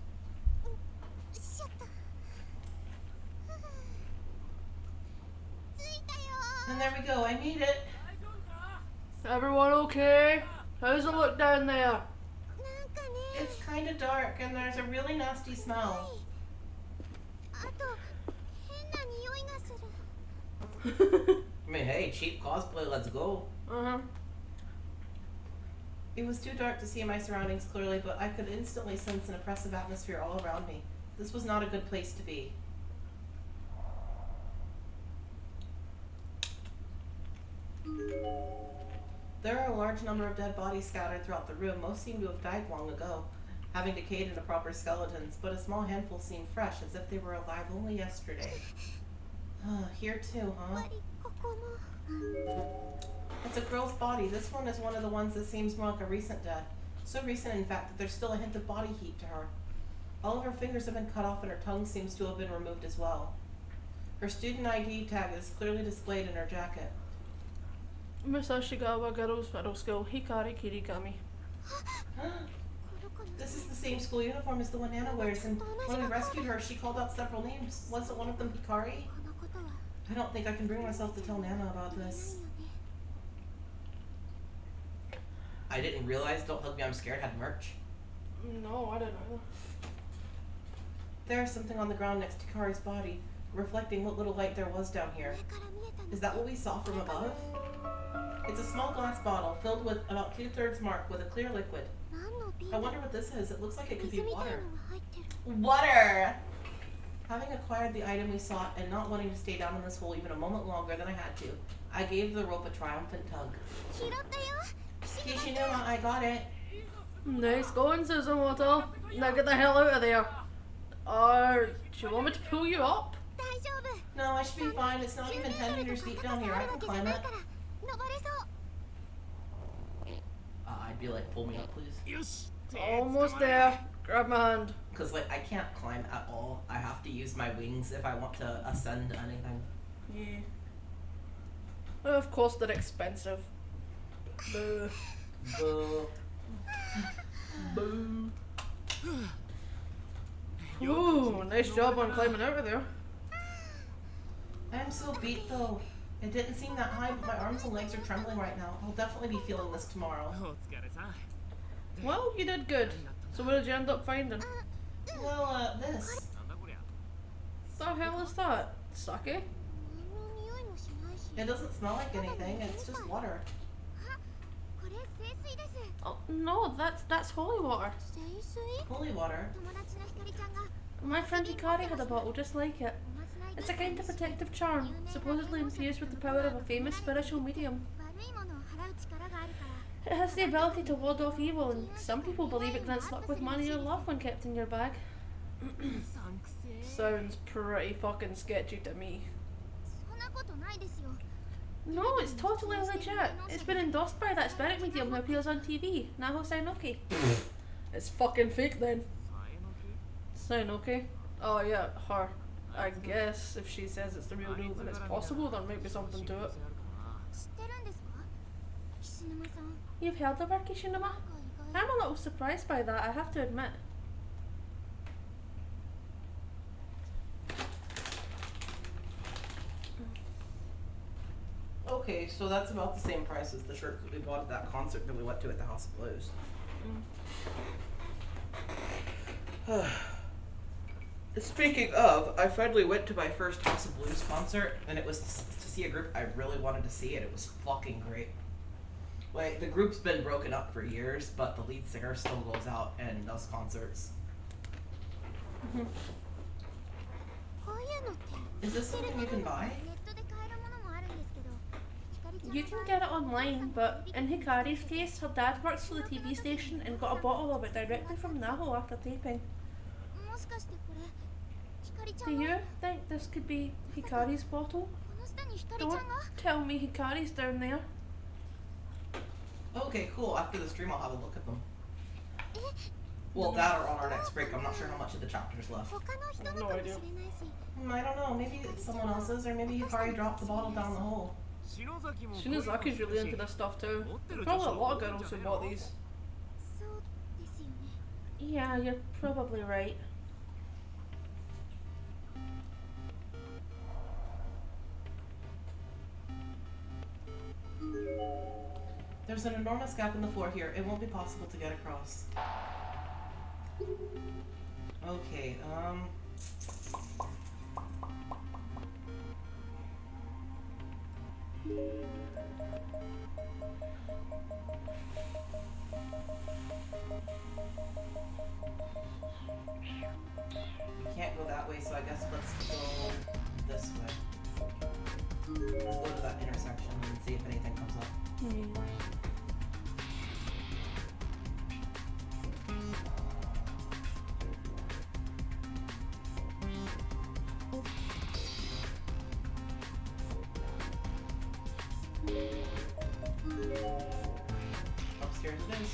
And there we go, I made it. Everyone okay? How's it look down there? It's kind of dark and there's a really nasty smell. I mean, hey, cheap cosplay, let's go. Uh-huh. It was too dark to see my surroundings clearly, but I could instantly sense an oppressive atmosphere all around me. This was not a good place to be. There are a large number of dead bodies scattered throughout the room. Most seem to have died long ago, having decayed into proper skeletons, but a small handful seem fresh, as if they were alive only yesterday. Here too, huh? It's a girl's body. This one is one of the ones that seems more like a recent death. So recent, in fact, that there's still a hint of body heat to her. All of her fingers have been cut off and her tongue seems to have been removed as well. Her student ID tag is clearly displayed in her jacket. Musashigawa Girls Middle School, Hikari Kirigami. This is the same school uniform as the one Nana wears, and when we rescued her, she called out several names. Wasn't one of them Hikari? I don't think I can bring myself to tell Nana about this. I didn't realize Don't Hug Me, I'm Scared had merch. No, I don't know. There's something on the ground next to Hikari's body, reflecting what little light there was down here. Is that what we saw from above? It's a small glass bottle filled with about 2/3 mark with a clear liquid. I wonder what this is. It looks like it could be water. Water! Having acquired the item we sought and not wanting to stay down in this hole even a moment longer than I had to, I gave the rope a triumphant tug. Kishinuma, I got it. Nice going, Suzumoto. Now get the hell out of there. Or, do you want me to pull you up? No, I should be fine. It's not even 10 meters deep down here. I can climb it. I'd be like, pull me up, please. Almost there. Grab my hand. Because, like, I can't climb at all. I have to use my wings if I want to ascend anything. Yeah. Of course, they're expensive. Boo. Boo. Boo. Ooh, nice job on climbing out of there. I'm so beat, though. It didn't seem that high, but my arms and legs are trembling right now. I'll definitely be feeling this tomorrow. Well, you did good. So what did you end up finding? Well, this. The hell is that? Sake? It doesn't smell like anything. It's just water. Oh, no, that's holy water. Holy water. My friend Hikari had a bottle just like it. It's a kind of protective charm, supposedly infused with the power of a famous spiritual medium. It has the ability to ward off evil, and some people believe it grants luck with money or love when kept in your bag. Sounds pretty fucking sketchy to me. No, it's totally legit. It's been endorsed by that spirit medium who appears on TV, Naho Sainoki. It's fucking fake then. Sainoki? Oh yeah, her. I guess if she says it's the real deal, then it's possible there might be something to it. You've heard of her, Kishinuma? I'm a little surprised by that, I have to admit. Okay, so that's about the same price as the shirt that we bought at that concert that we went to at the House of Blues. Speaking of, I finally went to my first House of Blues concert, and it was to see a group I really wanted to see, and it was fucking great. Like, the group's been broken up for years, but the lead singer still goes out and does concerts. Is this something you can buy? You can get it online, but in Hikari's case, her dad works for the TV station and got a bottle of it directly from Naho after taping. Do you think this could be Hikari's bottle? Don't tell me Hikari's down there. Okay, cool. After the stream, I'll have a look at them. Well, that or on our next break. I'm not sure how much of the chapter's left. No idea. I don't know. Maybe it's someone else's, or maybe Hikari dropped the bottle down the hole. Shinozaki's really into this stuff too. There's probably a lot of girls who bought these. Yeah, you're probably right. There's an enormous gap in the floor here. It won't be possible to get across. Okay, we can't go that way, so I guess let's go this way. Let's go to that intersection and see if anything comes up. Upstairs it is.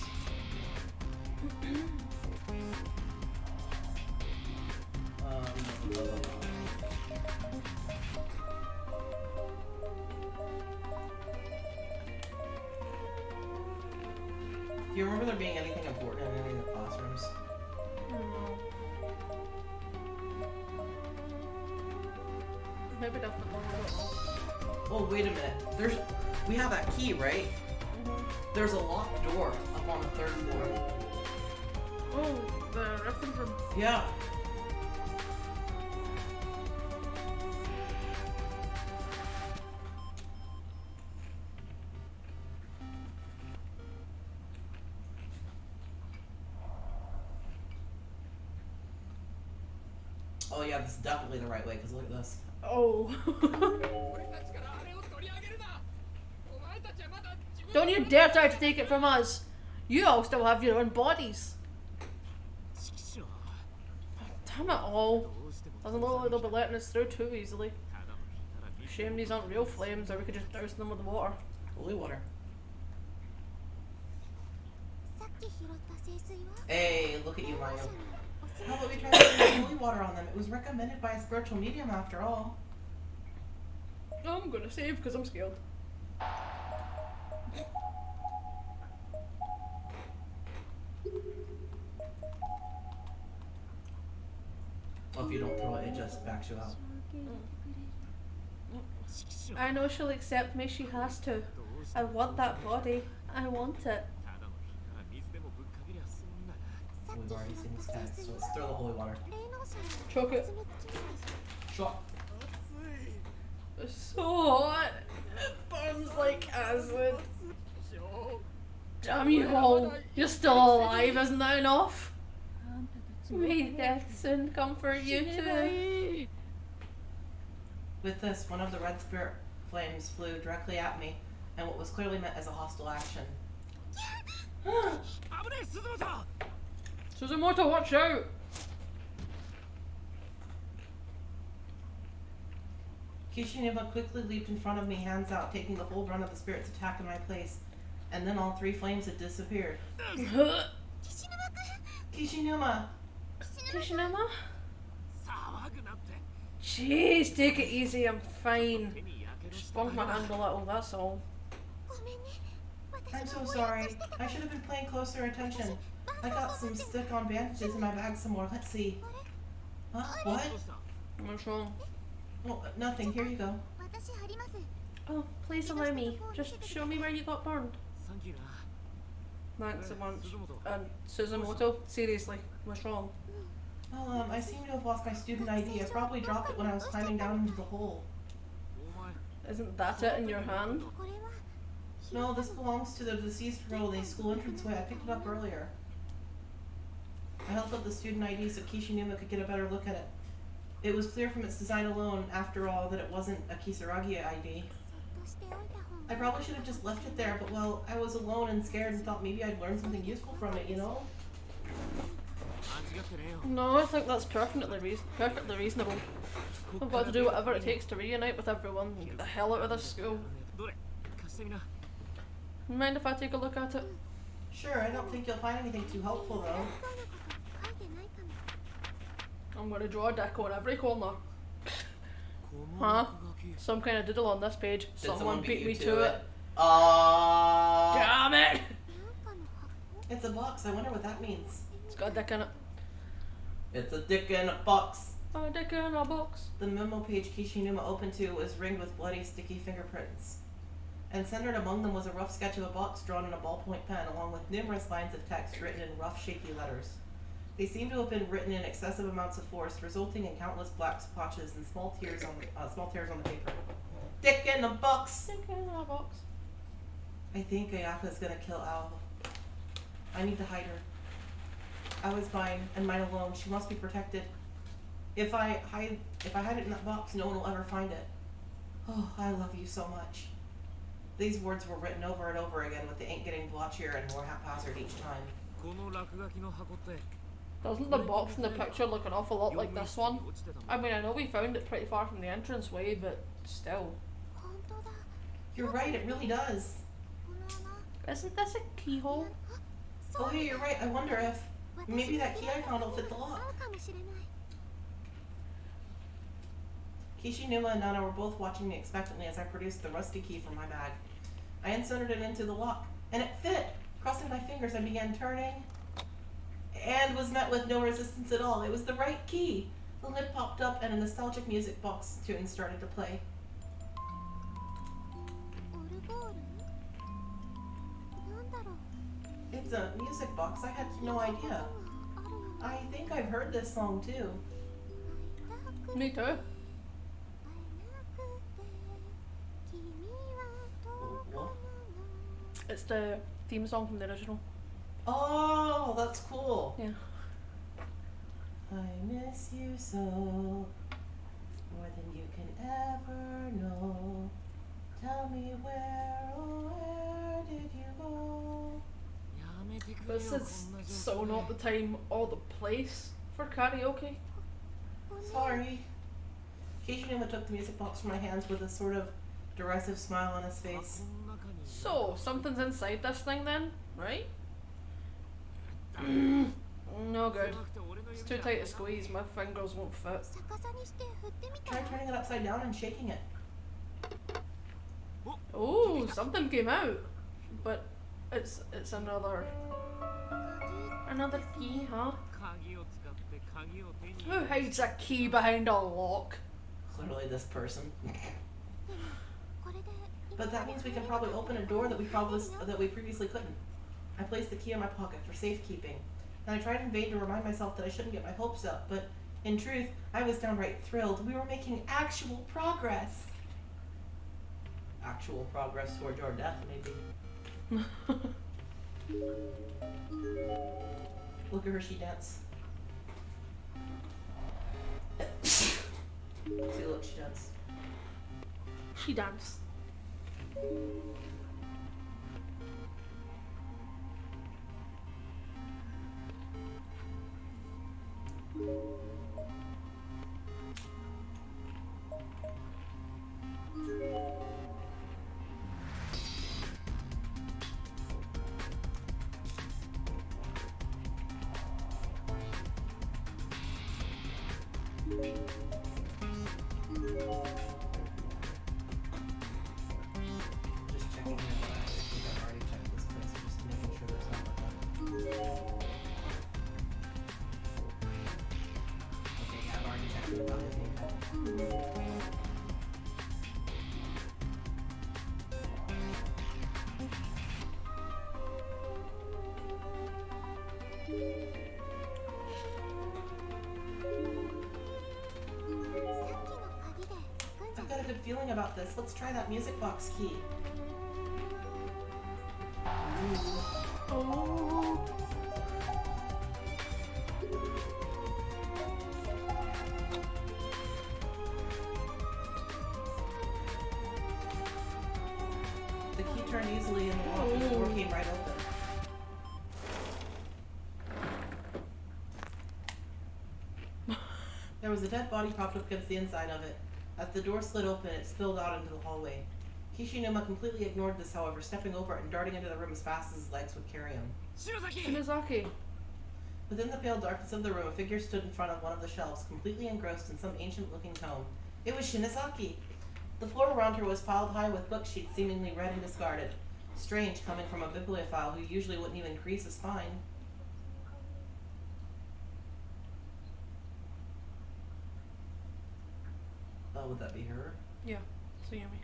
Do you remember there being anything important in any of the classrooms? Maybe definitely. Oh, wait a minute. We have that key, right? There's a locked door up on the 3rd floor. Oh, the reference room. Yeah. Oh yeah, this is definitely the right way, because look at this. Oh. Don't you dare try to take it from us. You all still have your own bodies. Damn it all. Doesn't look like they'll be letting us through too easily. Shame these aren't real flames, or we could just douse them with water. Holy water. Hey, look at you, Mayu. How about we try to put holy water on them? It was recommended by a spiritual medium after all. I'm gonna save because I'm scared. Well, if you don't throw it, it just backs you out. I know she'll accept me, she has to. I want that body. I want it. We've already seen this test, so let's throw the holy water. Choke it. Shot. It's so hot. It burns like acid. Damn you all. You're still alive, isn't that enough? May death soon comfort you too. With this, one of the red spirit flames flew directly at me, and what was clearly meant as a hostile action. Suzumoto, watch out! Kishinuma quickly leaped in front of me, hands out, taking the full brunt of the spirit's attack in my place. And then all 3 flames had disappeared. Kishinuma! Kishinuma? 騒ぐなって Jeez, take it easy, I'm fine. 手にやけどし Just た bumped my hand a little, that's all. I'm so sorry. I should have been paying closer attention. I got some stick-on bandages in my bag somewhere. Let's see. Huh? What? どうした What's wrong? Oh, nothing. Here you go. Oh, please allow me. Just show me where you got burned. サンキューな Thanks a bunch. 鈴本 And Suzumoto, seriously, what's wrong? Well, I seem to have lost my student ID. I probably dropped it when I was climbing down into the hole. お前 Isn't that it in your hand? No, this belongs to the deceased girl in the school entranceway. I picked it up earlier. I held up the student ID so Kishinuma could get a better look at it. It was clear from its design alone, after all, that it wasn't a Kisaragi ID. I probably should have just left it there, but well, I was alone and scared and thought maybe I'd learn something useful from it, you know? 間違ってねえよ No, I think that's perfectly reasonable. I've got to do whatever it takes to reunite with everyone and get the hell out of this school. どれ貸してみな Mind if I take a look at it? Sure, I don't think you'll find anything too helpful, though. I'm gonna draw a deck on every corner. こ Huh? の落書き Some kind of doodle on this page. Did Someone beat you me to it. Ah. Damn it! It's a box. I wonder what that means. It's got a dick in it. It's a dick in a box. A dick in a box. The memo page Kishinuma opened to was ringed with bloody, sticky fingerprints. And centered among them was a rough sketch of a box drawn in a ballpoint pen, along with numerous lines of text written in rough, shaky letters. They seemed to have been written in excessive amounts of force, resulting in countless black splotches and small tears on the paper. Dick in a box! Dick in a box. I think Ayaka's gonna kill Al. I need to hide her. I was mine, and mine alone. She must be protected. If I hide it in that box, no one will ever find it. Oh, I love you so much. These words were written over and over again, with the ink getting blotchier and more haphazard each time. この落書きの箱って Doesn't the box in the picture look an awful lot like this one? 落ちてたもん I mean, I know we found it pretty far from the entranceway, but still. You're right, it really does. Isn't this a keyhole? Oh, yeah, you're right. I wonder if maybe that key I found will fit the lock. Kishinuma and Nana were both watching me expectantly as I produced the rusty key from my bag. I inserted it into the lock, and it fit! Crossing my fingers, I began turning, and was met with no resistance at all. It was the right key! The lid popped up, and a nostalgic music box tune started to play. It's a music box. I had no idea. I think I've heard this song too. Me too. What? It's the theme song from the original. Oh, that's cool. Yeah. I miss you so, more than you can ever know. Tell me where, oh where did you go? やめてくれよ This こ is んな状 so 況 not the time or the place for karaoke. Sorry. Kishinuma took the music box from my hands with a sort of derisive smile on his で face. この中に So, something's inside this thing then, right? No good. 狭くて俺の It's 指 too が tight to squeeze, my fingers won't fit. Try turning it upside down and shaking it. Oh, something came out. But it's another key, huh? 鍵を使って鍵を手に Who hides a key behind a lock? Clearly this person. But that means we can probably open a door that we previously couldn't. I placed the key in my pocket for safekeeping, and I tried in vain to remind myself that I shouldn't get my hopes up, but in truth, I was downright thrilled. We were making actual progress. Actual progress toward your death, maybe. Look at her, she dance. See, look, she dance. She danced. feeling about this. Let's try that music box key. Oh. The key turned easily in the lock and the door came right open. There was a dead body propped up against the inside of it. As the door slid open, it spilled out into the hallway. Kishinuma completely ignored this, however, stepping over it and darting into the room as fast as his legs would carry him. Shinozaki. Within the pale darkness of the room, a figure stood in front of one of the shelves, completely engrossed in some ancient-looking tome. It was Shinozaki! The floor around her was piled high with book sheets seemingly read and discarded. Strange, coming from a bibliophile who usually wouldn't even crease a spine. Oh, would that be her? Yeah, so yummy.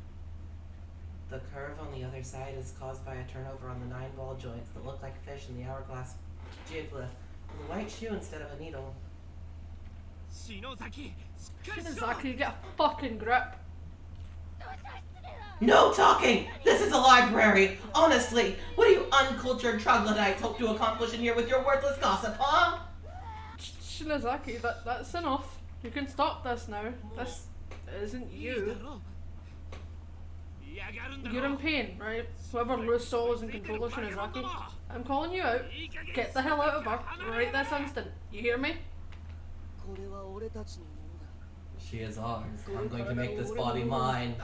The curve on the other side is caused by a turnover on the 9 ball joints that look like fish in the hourglass jiglyph, with a white shoe instead of a needle. Shinozaki, Shinozaki, get a fucking grip. No talking! This is a library! Honestly, what do you uncultured troglodytes hope to accomplish in here with your worthless gossip, huh? Shinozaki, that's enough. You can stop this now. This isn't you. You're in pain, right? Whoever loose soul is in control of Shinozaki, I'm calling you out. Get the hell out of her right this instant. You hear me? She is ours. I'm going to make this body mine.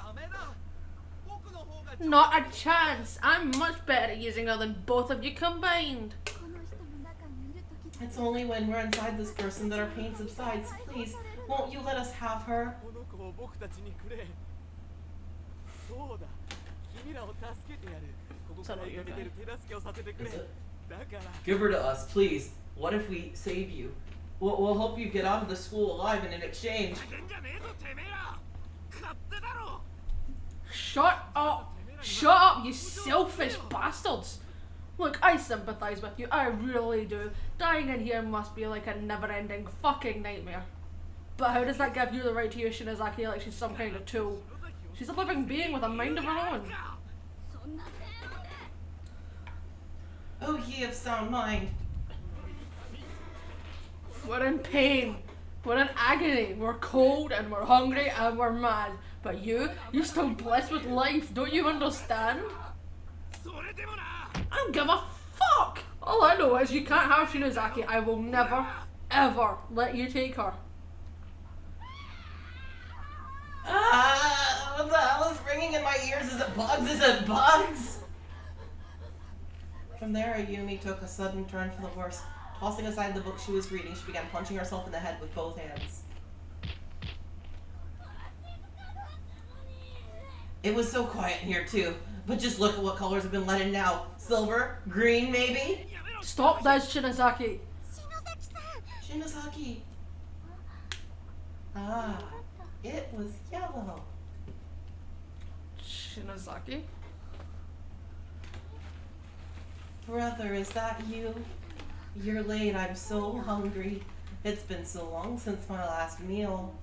Not a chance. I'm much better at using her than both of you combined. It's only when we're inside this person that our pain subsides. Please, won't you let us have her? Is that what you're doing? Is it? Give her to us, please. What if we save you? We'll help you get out of the school alive, and in exchange... Shut up! Shut up, you selfish bastards! Look, I sympathise with you, I really do. Dying in here must be like a never-ending fucking nightmare. But how does that give you the right to use Shinozaki like she's some kind of tool? She's a living being with a mind of her own. Oh, ye of sound mind. We're in pain. We're in agony. We're cold and we're hungry and we're mad. But you're still blessed with life. Don't you understand? I don't give a fuck. All I know is you can't have Shinozaki. I will never, ever let you take her. What the hell is ringing in my ears? Is it bugs? Is it bugs? From there, Ayumi took a sudden turn for the worse. Tossing aside the book she was reading, she began punching herself in the head with both hands. It was so quiet in here too, but just look at what colors have been let in now. Silver? Green, maybe? Stop this, Shinozaki. Shinozaki. Ah, it was yellow. Shinozaki? Brother, is that you? You're late, I'm so hungry. It's been so long since my last meal.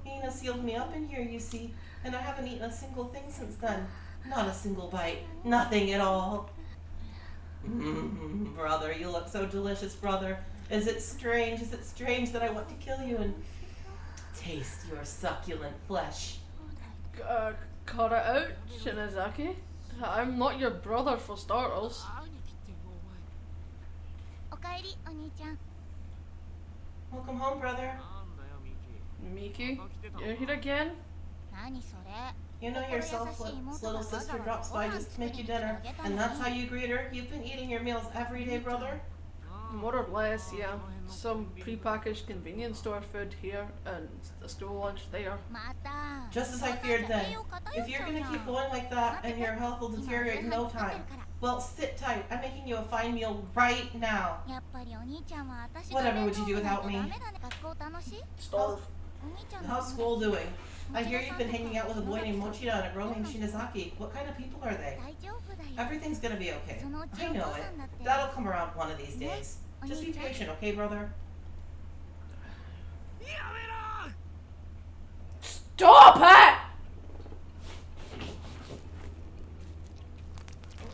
Ina sealed me up in here, you see, and I haven't eaten a single thing since then. Not a single bite. Nothing at all. Brother, you look so delicious, brother. Is it strange that I want to kill you and taste your succulent flesh? Cut it out, Shinozaki. I'm not your brother for starters. Welcome home, brother. Miki, you're here again? You know yourself, little sister drops by just to make you dinner, and that's how you greet her? You've been eating your meals every day, brother? More or less, yeah. Some prepackaged convenience store food here and the school lunch there. Just as I feared then. If you're gonna keep going like that, and your health will deteriorate in no time, well, sit tight. I'm making you a fine meal right now. Whatever would you do without me? Starve. How's school doing? I hear you've been hanging out with a boy named Mochida and a girl named Shinozaki. What kind of people are they? Everything's gonna be okay. I know it. That'll come around one of these days. Just be patient, okay, brother? Stop it!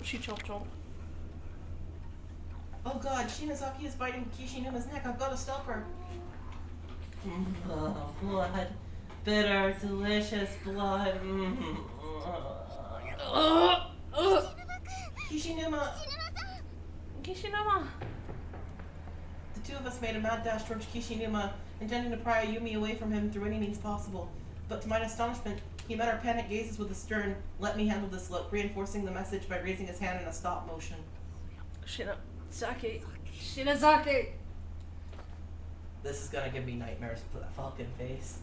she chomp chomp. Oh god, Shinozaki is biting Kishinuma's neck. I've got to stop her. Oh, blood. Bitter, delicious blood. Kishinuma! Kishinuma! The two of us made a mad dash towards Kishinuma, intending to pry Ayumi away from him through any means possible. But to my astonishment, he met our panicked gazes with a stern, let me handle this look, reinforcing the message by raising his hand in a stop motion. Shinozaki. Shinozaki! This is gonna give me nightmares for that fucking face.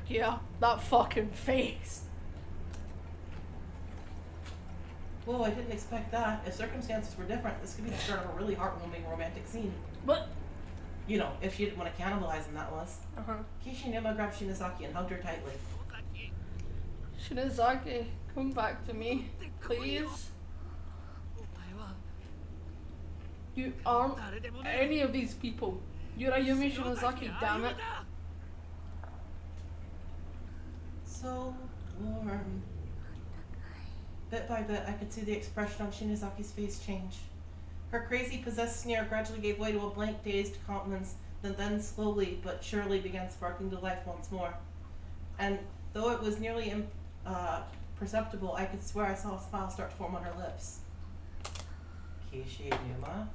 Yeah, that fucking face. Whoa, I didn't expect that. If circumstances were different, this could be the start of a really heartwarming romantic scene. What? You know, if she didn't want to cannibalize him, that was. Uh-huh. Kishinuma grabbed Shinozaki and hugged her tightly. Shinozaki, come back to me, please. You aren't any of these people. You're Ayumi Shinozaki, damn it. So warm. Bit by bit, I could see the expression on Shinozaki's face change. Her crazy, possessed sneer gradually gave way to a blank, dazed countenance that then slowly but surely began sparkling to life once more. And though it was nearly imperceptible, I could swear I saw a smile start to form on her lips. Kishinuma?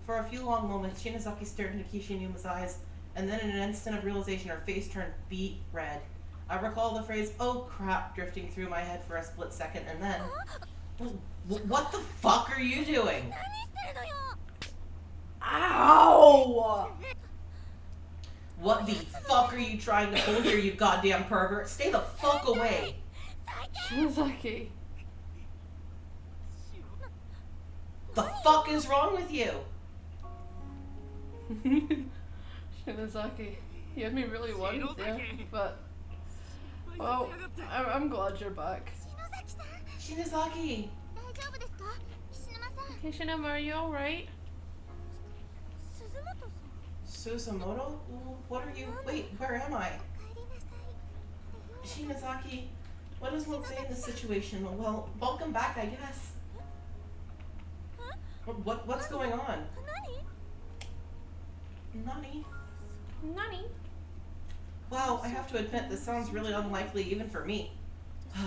For a few long moments, Shinozaki stared into Kishinuma's eyes, and then in an instant of realization, her face turned beet red. I recall the phrase, "oh crap," drifting through my head for a split second, and then... What the fuck are you doing? Ow! What the fuck are you trying to pull here, you goddamn pervert? Stay the fuck away! Shinozaki. The fuck is wrong with you? Shinozaki, you had me really worried there, but... Well, I'm glad you're back. Shinozaki! Kishinuma, are you alright? Susamoto? What are you... Wait, where am I? Shinozaki, what does one say in this situation? Well, welcome back, I guess. What's going on? Nani? Nani? Wow, I have to admit, this sounds really unlikely even for me.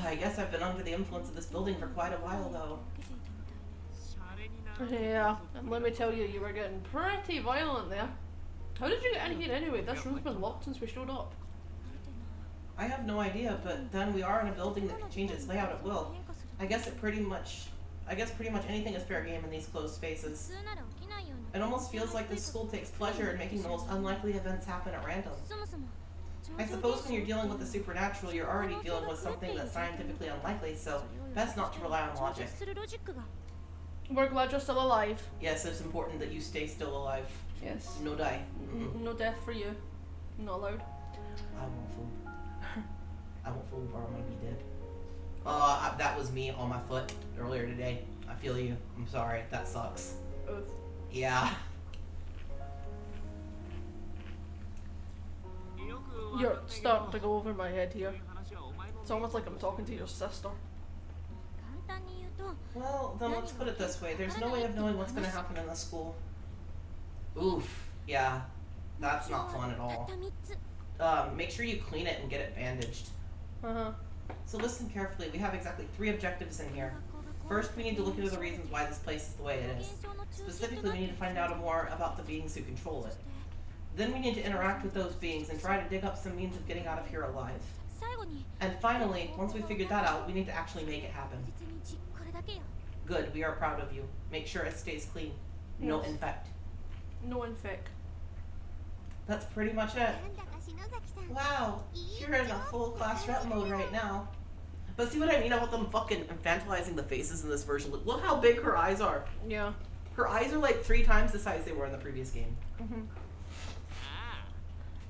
I guess I've been under the influence of this building for quite a while, though. Yeah, and let me tell you, you were getting pretty violent there. How did you get in here anyway? This room's been locked since we showed up. I have no idea, but then we are in a building that can change its layout at will. I guess pretty much anything is fair game in these closed spaces. It almost feels like this school takes pleasure in making the most unlikely events happen at random. I suppose when you're dealing with the supernatural, you're already dealing with something that's scientifically unlikely, so best not to rely on logic. We're glad you're still alive. Yes, it's important that you stay still alive. Yes. No die. No death for you. Not allowed. I won't fool. I won't fool, or I'm gonna be dead. That was me on my foot earlier today. I feel you. I'm sorry. That sucks. Oof. Yeah. You're starting to go over my head here. It's almost like I'm talking to your sister. Well, then let's put it this way. There's no way of knowing what's going to happen in the school. Oof. Yeah. That's not fun at all. Make sure you clean it and get it bandaged. Uh-huh. So listen carefully. We have exactly 3 objectives in here. First, we need to look into the reasons why this place is the way it is. Specifically, we need to find out more about the beings who control it. Then we need to interact with those beings and try to dig up some means of getting out of here alive. And finally, once we figured that out, we need to actually make it happen. Good, we are proud of you. Make sure it stays clean. No Yes. infect. No infect. That's pretty much it. Wow, you're in a full class rep mode right now. But see what I mean about them fucking infantilizing the faces in this version? Look how big her eyes are. Yeah. Her eyes are like 3 times the size they were in the previous game.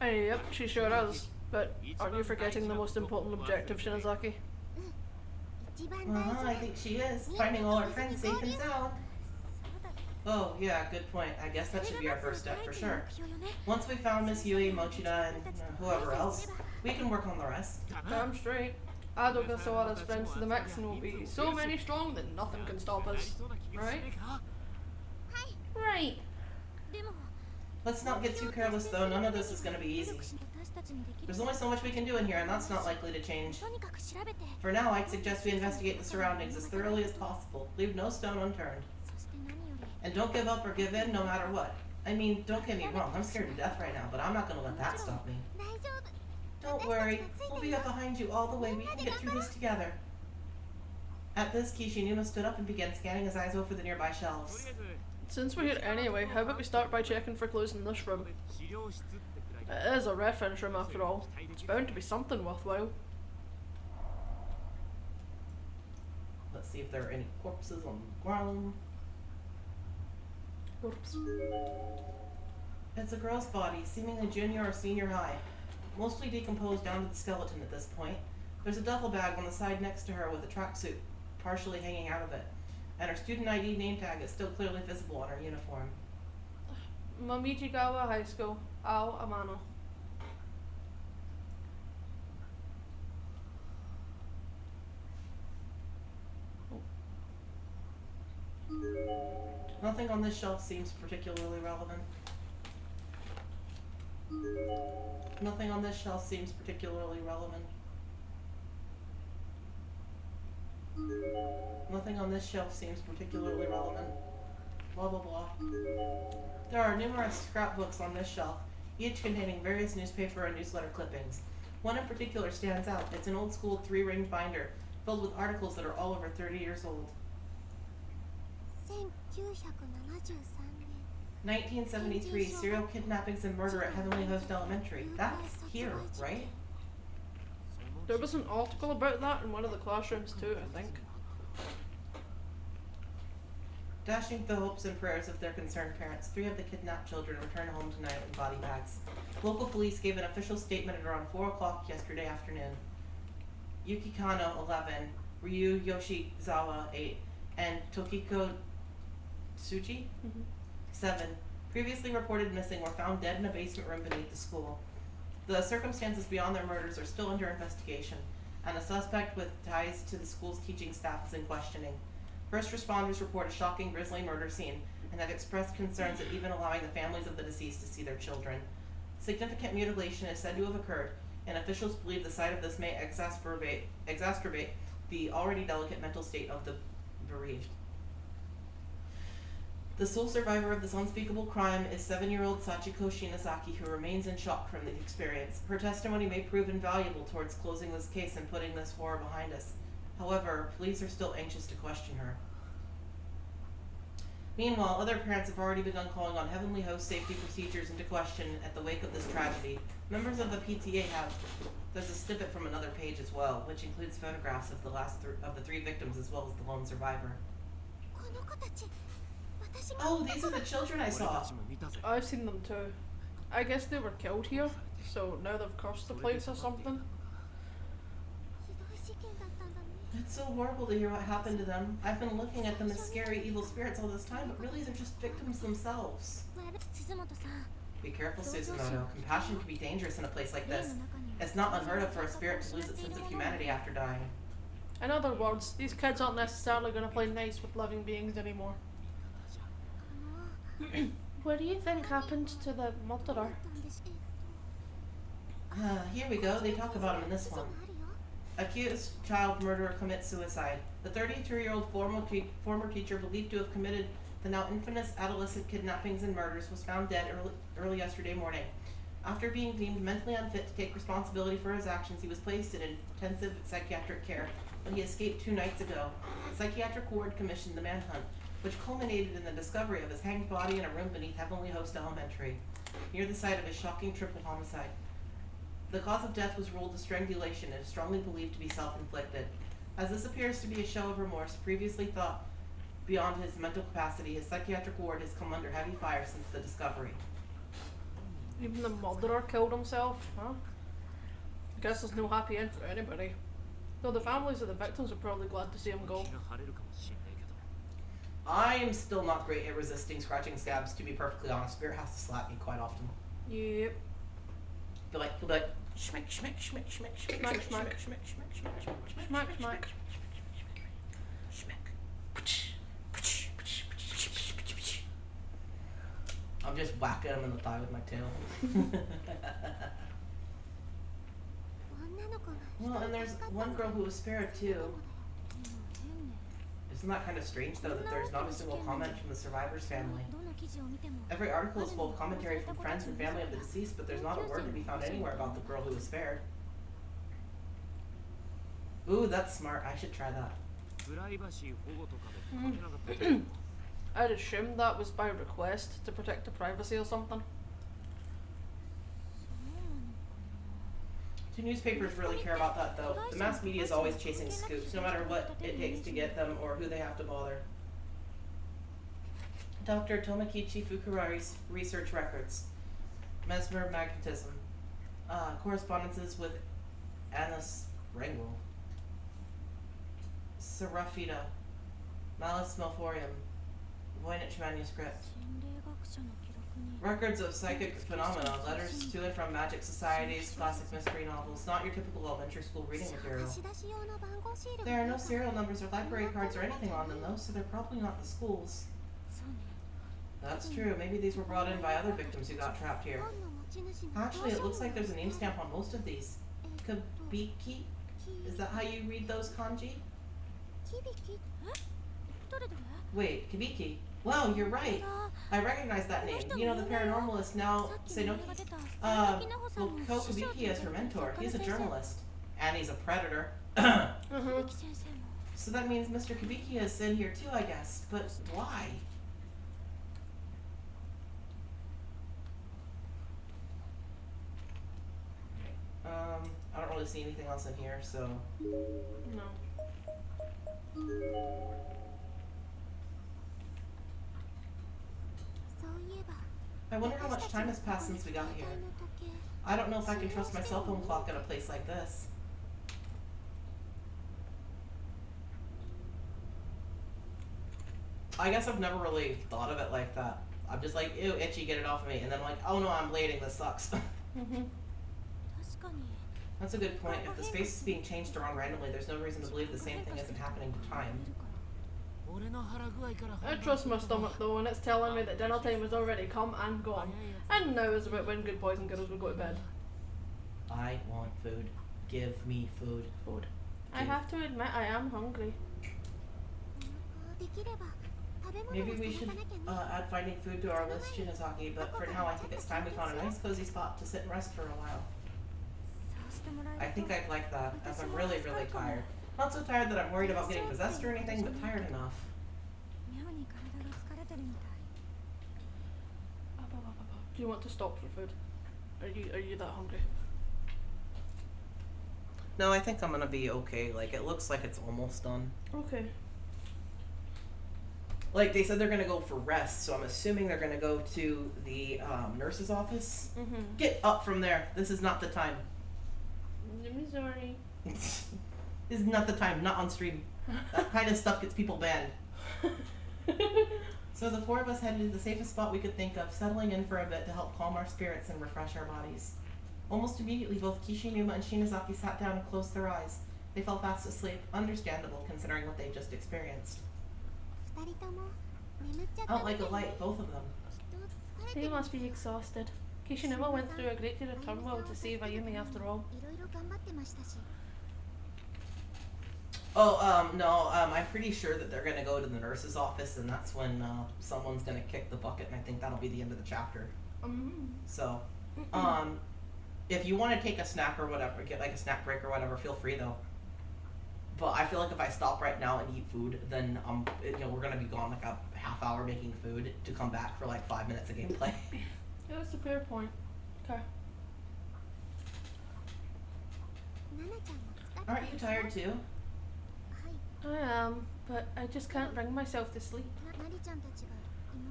Yep, she sure is. But aren't you forgetting the most important objective, Shinozaki? I think she is. Finding all her friends safe and sound. Oh, yeah, good point. I guess that should be our first step for sure. Once we've found Miss Yui, Mochida, and whoever else, we can work on the rest. Damn straight. Add Ogasawa's friends to the mix and we'll be so many strong that nothing can stop us. Right? Right. Let's not get too careless though, none of this is gonna be easy. There's only so much we can do in here, and that's not likely to change. For now, I'd suggest we investigate the surroundings as thoroughly as possible. Leave no stone unturned. And don't give up or give in no matter what. I mean, don't get me wrong, I'm scared to death right now, but I'm not gonna let that stop me. Don't worry, we'll be up behind you all the way. We can get through this together. At this, Kishinuma stood up and began scanning his eyes over the nearby shelves. Since we're here anyway, how about we start by checking for clues in this room? It is a reference room after all. It's bound to be something worthwhile. Let's see if there are any corpses on the ground. Oops. It's a girl's body, seemingly junior or senior high. Mostly decomposed down to the skeleton at this point. There's a duffel bag on the side next to her with a tracksuit partially hanging out of it. And her student ID name tag is still clearly visible on her uniform. Momijigawa High School, Ao Amano. Nothing on this shelf seems particularly relevant. Nothing on this shelf seems particularly relevant. Nothing on this shelf seems particularly relevant. Blah blah blah. There are numerous scrapbooks on this shelf, each containing various newspaper and newsletter clippings. One in particular stands out. It's an old school 3-ring binder filled with articles that are all over 30 years old. 1973, serial kidnappings and murder at Heavenly Host Elementary. That's here, right? There was an article about that in one of the classrooms too, I think. Dashing the hopes and prayers of their concerned parents, 3 of the kidnapped children returned home tonight in body bags. Local police gave an official statement at around 4 o'clock yesterday afternoon. Yuki Kano, 11, Ryu Yoshizawa, 8, and Tokiko Tsuji, 7, previously reported missing, were found dead in a basement room beneath the school. The circumstances beyond their murders are still under investigation, and a suspect with ties to the school's teaching staff is in questioning. First responders report a shocking, grisly murder scene and have expressed concerns at even allowing the families of the deceased to see their children. Significant mutilation is said to have occurred, and officials believe the sight of this may exacerbate the already delicate mental state of the bereaved. The sole survivor of this unspeakable crime is 7-year-old Sachiko Shinazaki, who remains in shock from the experience. Her testimony may prove invaluable towards closing this case and putting this horror behind us. However, police are still anxious to question her. Meanwhile, other parents have already begun calling on Heavenly Host safety procedures into question at the wake of this tragedy. Members of the PTA there's a snippet from another page as well, which includes photographs of the 3 victims as well as the lone survivor. Oh, these are the children I saw. I've seen them too. I guess they were killed here, so now they've cursed the place or something. It's so horrible to hear what happened to them. I've been looking at them as scary, evil spirits all this time, but really they're just victims themselves. Be careful, Suzumoto. Compassion can be dangerous in a place like this. It's not unheard of for a spirit to lose its sense of humanity after dying. In other words, these kids aren't necessarily going to play nice with living beings anymore. What do you think happened to the murderer? Here we go. They talk about him in this one. Accused child murderer commits suicide. The 32-year-old former teacher believed to have committed the now infamous adolescent kidnappings and murders was found dead early yesterday morning. After being deemed mentally unfit to take responsibility for his actions, he was placed in intensive psychiatric care, but he escaped 2 nights ago. The psychiatric ward commissioned the manhunt, which culminated in the discovery of his hanged body in a room beneath Heavenly Host Elementary, near the site of his shocking triple homicide. The cause of death was ruled a strangulation and is strongly believed to be self-inflicted. As this appears to be a show of remorse, previously thought beyond his mental capacity, his psychiatric ward has come under heavy fire since the discovery. Even the murderer killed himself, huh? I guess there's no happy end for anybody. Though the families of the victims are probably glad to see him go. I'm still not great at resisting scratching scabs, to be perfectly honest. Spirit has to slap me quite often. Yep. He'll be like, Schmick, schmick, schmick, schmick, schmick, Schmack, schmick, schmack. schmick, schmick, schmick, schmick, Schmack, schmack. I'm just whacking him in the thigh with my tail. Well, and there's one girl who was spared too. Isn't that kind of strange though that there's not a single comment from the survivor's family? Every article is full of commentary from friends and family of the deceased, but there's not a word to be found anywhere about the girl who was spared. Ooh, that's smart. I should try that. プライバシー保護とかで書けなかったけど I'd assume that was by request to protect the privacy or something. Do newspapers really care about that though? The mass media is always chasing scoops, no matter what it takes to get them or who they have to bother. Dr. Tomokichi Fukurari's research records. Mesmer magnetism. Correspondences with Anus Wrangle. Seraphita. Malus Malforium. Voynich manuscript. Records of psychic phenomena, letters to and from magic societies, classic mystery novels, not your typical elementary school reading material. There are no serial numbers or library cards or anything on them though, so they're probably not the school's. That's true, maybe these were brought in by other victims who got trapped here. Actually, it looks like there's a name stamp on most of these. Kabiki? Is that how you read those kanji? Wait, Kabiki. Wow, you're right. I recognize that name. You know, the paranormalist now, Senoki, well, Ko Kabiki is her mentor. He's a journalist. And he's a predator. So that means Mr. Kabiki is in here too, I guess. But why? I don't really see anything else in here, so... No. I wonder how much time has passed since we got here. I don't know if I can trust my cell phone clock in a place like this. I guess I've never really thought of it like that. I'm just like, ew, itchy, get it off of me. And then I'm like, oh no, I'm bleeding, this sucks. That's a good point. If the space is being changed around randomly, there's no reason to believe the same thing isn't happening to time. I trust my stomach though, and it's telling me that dinner time has already come and gone. And now is about when good boys and girls will go to bed. I want food. Give me food. Food. I have to admit, I am hungry. Maybe we should add finding food to our list, Shinozaki, but for now I think it's time we found a nice cozy spot to sit and rest for a while. I think I'd like that, as I'm really, really tired. Not so tired that I'm worried about getting possessed or anything, but tired enough. Do you want to stop for food? Are you that hungry? No, I think I'm gonna be okay. Like, it looks like it's almost done. Okay. Like, they said they're gonna go for rest, so I'm assuming they're gonna go to the nurse's office. Get up from there. This is not the time. I'm sorry. This is not the time. Not on stream. That kind of stuff gets people banned. So the four of us headed to the safest spot we could think of, settling in for a bit to help calm our spirits and refresh our bodies. Almost immediately, both Kishinuma and Shinozaki sat down and closed their eyes. They fell fast asleep, understandable considering what they just experienced. Out like a light, both of them. They must be exhausted. Kishinuma went through a great deal of turmoil to save Ayumi after all. Oh, no, I'm pretty sure that they're gonna go to the nurse's office, and that's when someone's gonna kick the bucket, and I think that'll be the end of the chapter. So, if you want to take a snack or whatever, get like a snack break or whatever, feel free though. But I feel like if I stop right now and eat food, then we're gonna be gone like a half hour making food to come back for like 5 minutes of gameplay. Yeah, that's a fair point. Okay. Aren't you tired too? I am, but I just can't bring myself to sleep.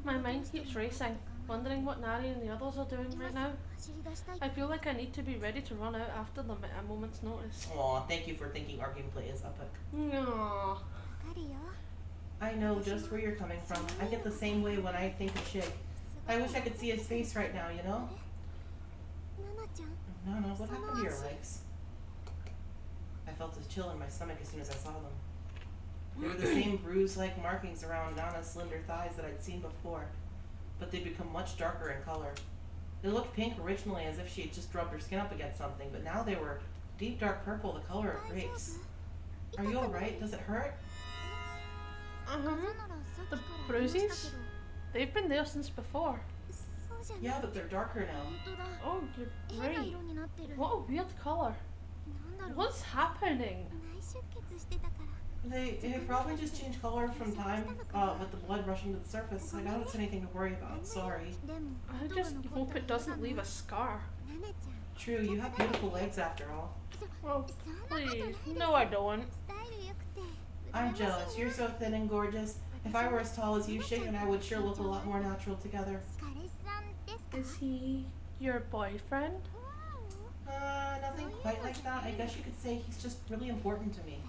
My mind keeps racing, wondering what Nari and the others are doing right now. I feel like I need to be ready to run out after them at a moment's notice. Aw, thank you for thinking our gameplay is epic. Aww. I know just where you're coming from. I get the same way when I think of Shig. I wish I could see his face right now, you know? No, what happened to your legs? I felt a chill in my stomach as soon as I saw them. They were the same bruise-like markings around Nana's slender thighs that I'd seen before, but they'd become much darker in color. They looked pink originally, as if she had just rubbed her skin up against something, but now they were deep dark purple, the color of grapes. Are you alright? Does it hurt? The bruises? They've been there since before. Yeah, but they're darker now. Oh, you're right. What a weird colour. What's happening? They probably just change color from time with the blood rushing to the surface. I doubt it's anything to worry about. Sorry. I just hope it doesn't leave a scar. True, you have beautiful legs after all. Oh, please. No, I don't. I'm jealous. You're so thin and gorgeous. If I were as tall as you, Shig and I would sure look a lot more natural together. Is he your boyfriend? Nothing quite like that. I guess you could say he's just really important to me.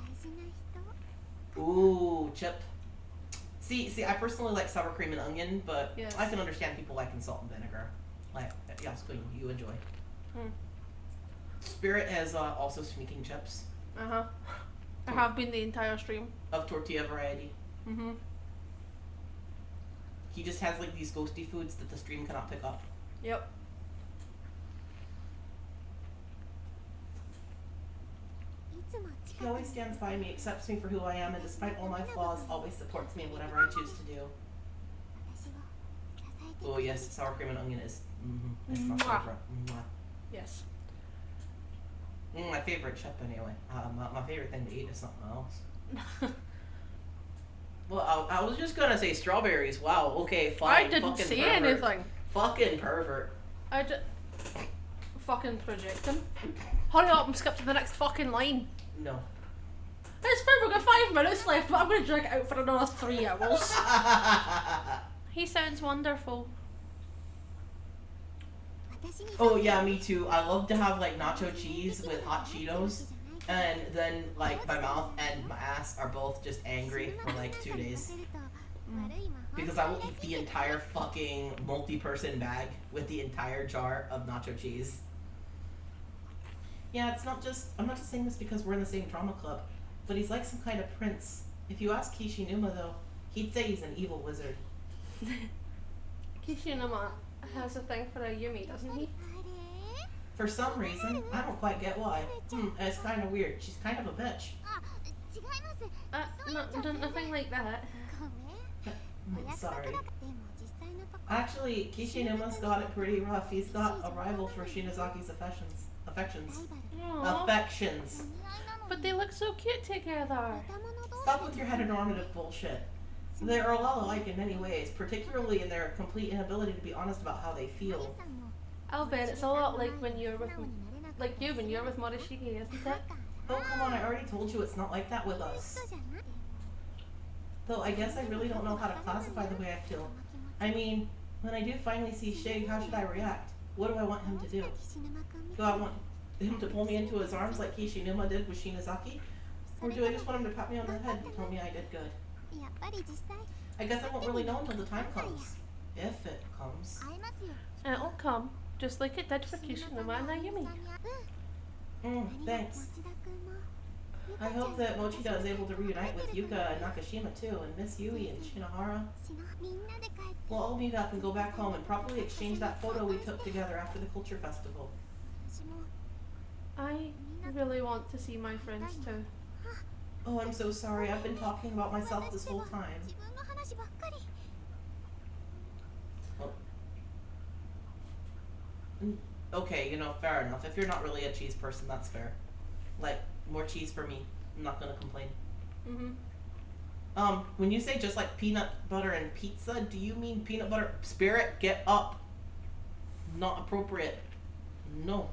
Ooh, chip. See, I personally like sour cream and onion, but yes. I can understand people liking salt and vinegar. Like, yes, Queen, you enjoy. Spirit has also sneaking chips. I have been the entire stream. Of tortilla variety. Mm-hmm. He just has like these ghosty foods that the stream cannot pick up. Yep. He always stands by me, accepts me for who I am, and despite all my flaws, always supports me in whatever I choose to do. Oh yes, sour cream and onion is. It's my favorite. Yes. My favorite chip anyway. My favorite thing to eat is something else. Well, I was just gonna say strawberries. Wow. Okay. Fine. I didn't fucking say pervert. anything. Fucking pervert. I just fucking projecting. Hurry up and skip to the next fucking line. No. It's fine, we've got 5 minutes left, but I'm gonna drag it out for another 3 hours. He sounds wonderful. Oh yeah, me too. I love to have like nacho cheese with hot Cheetos, and then like my mouth and my ass are both just angry for like 2 days. Because I will eat the entire fucking multi-person bag with the entire jar of nacho cheese. Yeah, it's not just, I'm not just saying this because we're in the same drama club, but he's like some kind of prince. If you ask Kishinuma though, he'd say he's an evil wizard. Kishinuma has a thing for a Yumi, doesn't he? For some reason, I don't quite get why. It's kind of weird. She's kind of a bitch. Nothing like that. Sorry. Actually, Kishinuma's got it pretty rough. He's got a rival for Shinazaki's affections. Aww. Affections. But they look so cute together. Stop with your heteronormative bullshit. They are a lot alike in many ways, particularly in their complete inability to be honest about how they feel. I'll bet it's a lot like when you're with, when you're with Morishige, isn't it? Oh, come on, I already told you it's not like that with us. Though I guess I really don't know how to classify the way I feel. I mean, when I do finally see Shig, how should I react? What do I want him to do? Do I want him to pull me into his arms like Kishinuma did with Shinazaki? Or do I just want him to pat me on the head and tell me I did good? I guess I won't really know until the time comes. If it comes. It'll come, just like it did for Kishinuma and Ayumi. Thanks. I hope that Mochida is able to reunite with Yuka and Nakashima too, and Miss Yui and Shinohara. We'll all meet up and go back home and properly exchange that photo we took together after the culture festival. I really want to see my friends too. Oh, I'm so sorry. I've been talking about myself this whole time. Okay, you know, fair enough. If you're not really a cheese person, that's fair. Like, more cheese for me. I'm not gonna complain. When you say just like peanut butter and pizza, do you mean peanut butter? Spirit, get up. Not appropriate. No.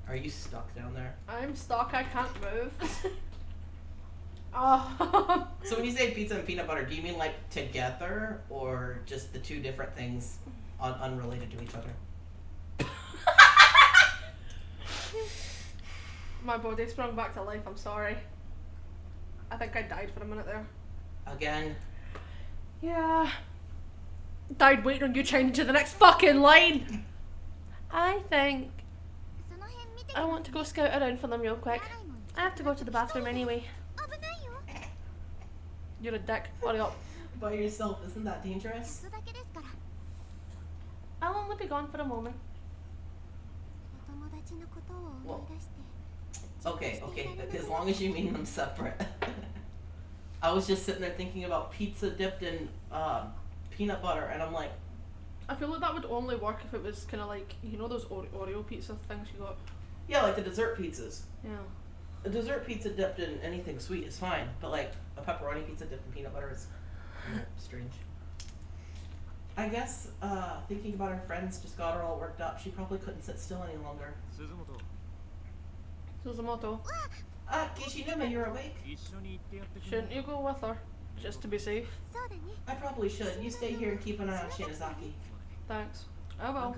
Are you stuck down there? I'm stuck, I can't move. Oh. So when you say pizza and peanut butter, do you mean like together or just the two different things unrelated to each other? My body sprung back to life, I'm sorry. I think I died for a minute there. Again? Yeah. died waiting on you changing to the next fucking line. I think I want to go scout around for them real quick. I have to go to the bathroom anyway. You're a dick. Hurry up. By yourself, isn't that dangerous? I'll only be gone for a moment. Well, okay, as long as you mean them separate. I was just sitting there thinking about pizza dipped in peanut butter, and I'm like, I feel like that would only work if it was kind of like, you know those Oreo pizza things you got? yeah, like the dessert pizzas. Yeah. A dessert pizza dipped in anything sweet is fine, but like a pepperoni pizza dipped in peanut butter is strange. I guess thinking about her friends just got her all worked up. She probably couldn't sit still any longer. Suzumoto. Kishinuma, you're awake? Shouldn't you go with her? Just to be safe? I probably should. You stay here and keep an eye on Shinazaki. Thanks. I will.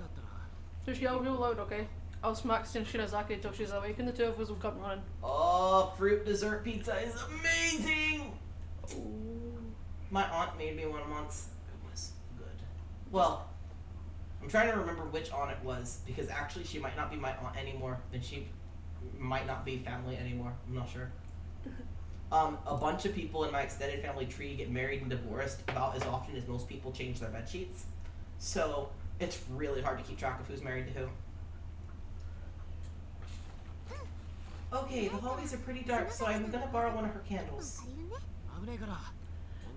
Just yell real loud, okay? I'll smack Shinazaki until she's awake and the two of us will come running. Oh, fruit dessert pizza is amazing! Ooh. My aunt made me one once. It was good. Well, I'm trying to remember which aunt it was, because actually she might not be my aunt anymore, and she might not be family anymore. I'm not sure. A bunch of people in my extended family tree get married and divorced about as often as most people change their bed sheets. So it's really hard to keep track of who's married to who. Okay, the hallways are pretty dark, so I'm gonna borrow one of her candles.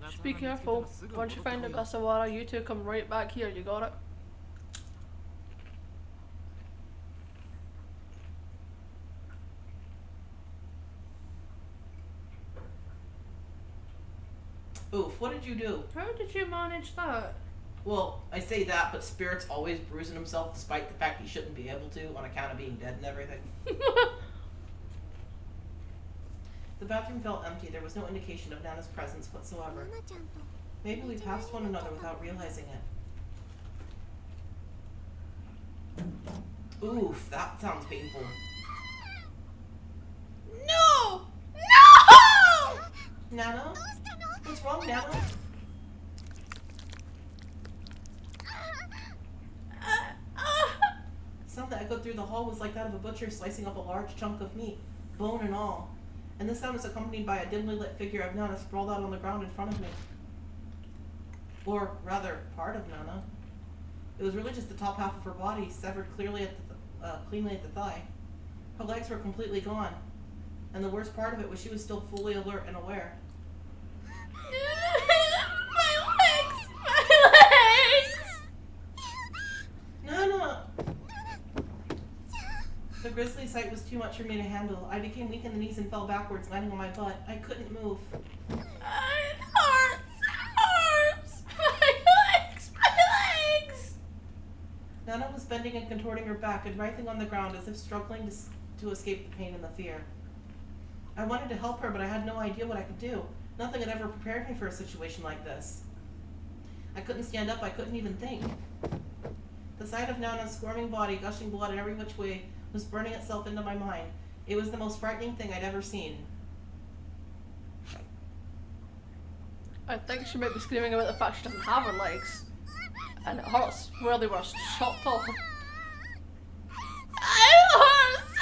Just be careful. Once you find Ogasawara, you two come right back here, you got it? Oof, what did you do? How did you manage that? Well, I say that, but Spirit's always bruising himself despite the fact he shouldn't be able to on account of being dead and everything. The bathroom felt empty. There was no indication of Nana's presence whatsoever. Maybe we passed one another without realizing it. Oof, that sounds painful. No! No! Nana? What's wrong, Nana? Sound that echoed through the hall was like that of a butcher slicing up a large chunk of meat, bone and all. And this sound was accompanied by a dimly lit figure of Nana sprawled out on the ground in front of me. Or, rather, part of Nana. It was really just the top half of her body, severed cleanly at the thigh. Her legs were completely gone. And the worst part of it was she was still fully alert and aware. My legs! Nana! The grisly sight was too much for me to handle. I became weak in the knees and fell backwards, landing on my butt. I couldn't move. It hurts! My legs! Nana was bending and contorting her back and writhing on the ground as if struggling to escape the pain and the fear. I wanted to help her, but I had no idea what I could do. Nothing had ever prepared me for a situation like this. I couldn't stand up, I couldn't even think. The sight of Nana's squirming body, gushing blood in every which way, was burning itself into my mind. It was the most frightening thing I'd ever seen. I think she might be screaming about the fact she doesn't have her legs. And it hurts where they were chopped off. It hurts!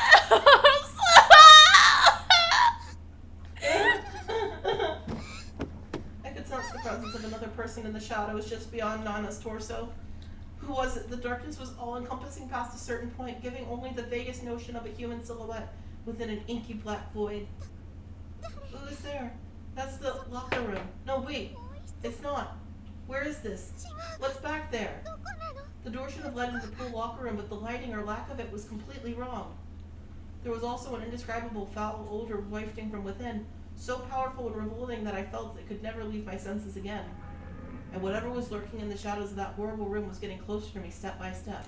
I could sense the presence of another person in the shadows just beyond Nana's torso. Who was it? The darkness was all-encompassing past a certain point, giving only the vaguest notion of a human silhouette within an inky black void. Who is there? That's the locker room. No, wait. It's not. Where is this? What's back there? The door should have led into the pool locker room, but the lighting or lack of it was completely wrong. There was also an indescribable foul odor wafting from within, so powerful and revolting that I felt it could never leave my senses again. And whatever was lurking in the shadows of that horrible room was getting closer to me step by step.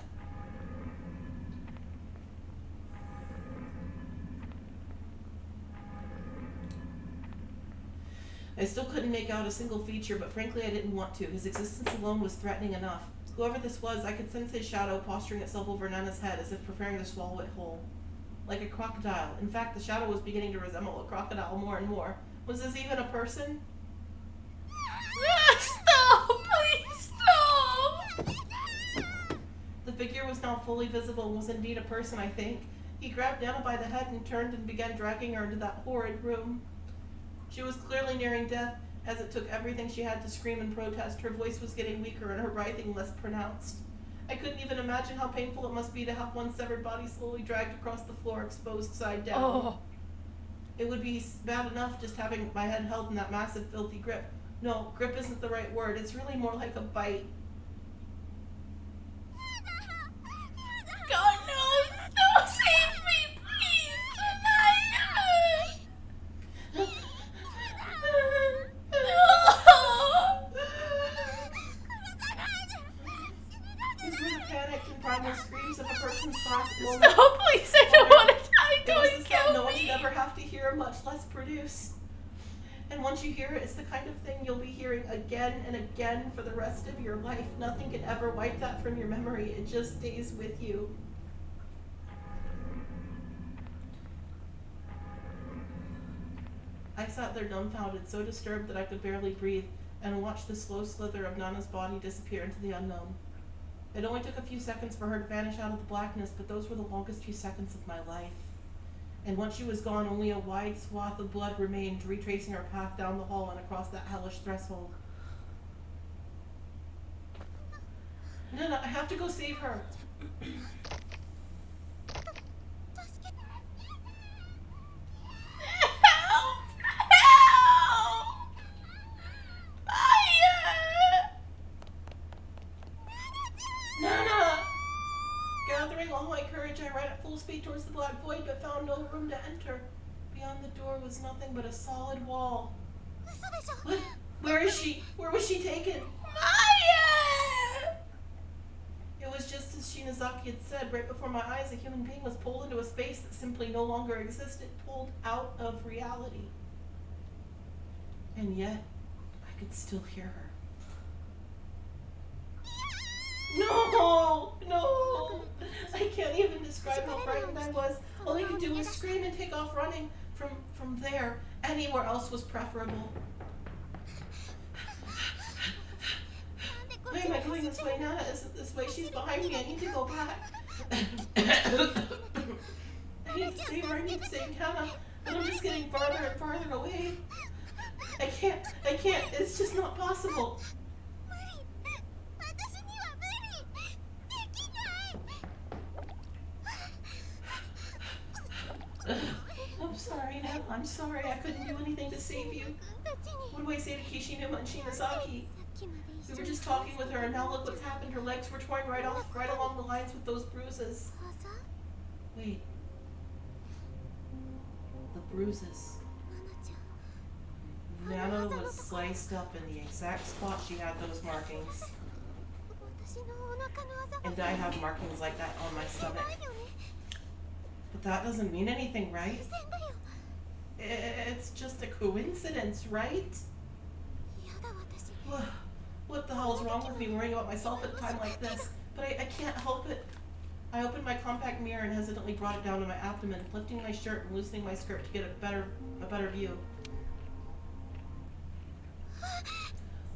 I still couldn't make out a single feature, but frankly I didn't want to. His existence alone was threatening enough. Whoever this was, I could sense his shadow posturing itself over Nana's head as if preparing to swallow it whole. Like a crocodile. In fact, the shadow was beginning to resemble a crocodile more and more. Was this even a person? Stop! Please stop! figure was now fully visible and was indeed a person, I think. He grabbed Anna by the head and turned and began dragging her into that horrid room. She was clearly nearing death, as it took everything she had to scream and protest. Her voice was getting weaker and her writhing less pronounced. I couldn't even imagine how painful it must be to have one's severed body slowly dragged across the floor, exposed side down. Oh. It would be bad enough just having my head held in that massive, filthy grip. No, grip isn't the right word. It's really more like a bite. God, no! No, save me, please! No! These were the panicked and primal screams of a person's last moment. Stop, please! I don't want to die! It was Don't the sound kill no one should me! ever have to hear, much less produce. And once you hear it, it's the kind of thing you'll be hearing again and again for the rest of your life. Nothing can ever wipe that from your memory. It just stays with you. I sat there dumbfounded, so disturbed that I could barely breathe, and watched the slow slither of Nana's body disappear into the unknown. It only took a few seconds for her to vanish out of the blackness, but those were the longest few seconds of my life. And once she was gone, only a wide swath of blood remained, retracing her path down the hall and across that hellish threshold. Nana, I have to go save her. Help! Help! Nana! Gathering all my courage, I ran at full speed towards the black void, but found no room to enter. Beyond the door was nothing but a solid wall. What? Where is she? Where was she taken? Maya! It was just as Shinazaki had said. Right before my eyes, a human being was pulled into a space that simply no longer existed, pulled out of reality. And yet, I could still hear her. No! No! I can't even describe how frightened I was. All I could do was scream and take off running. From there, anywhere else was preferable. Why am I going this way? Nana isn't this way. She's behind me. I need to go back. I need to save her. I need to save Nana. But I'm just getting farther and farther away. I can't. It's just not possible. I'm sorry, Nana. I'm sorry. I couldn't do anything to save you. What do I say to Kishinuma and Shinazaki? We were just talking with her, and now look what's happened. Her legs were torn right along the lines with those bruises. Wait. The bruises. Nana was sliced up in the exact spot she had those markings. And I have markings like that on my stomach. But that doesn't mean anything, right? It's just a coincidence, right? What the hell is wrong with me worrying about myself at a time like this? But I can't help it. I opened my compact mirror and hesitantly brought it down to my abdomen, lifting my shirt and loosening my skirt to get a better view.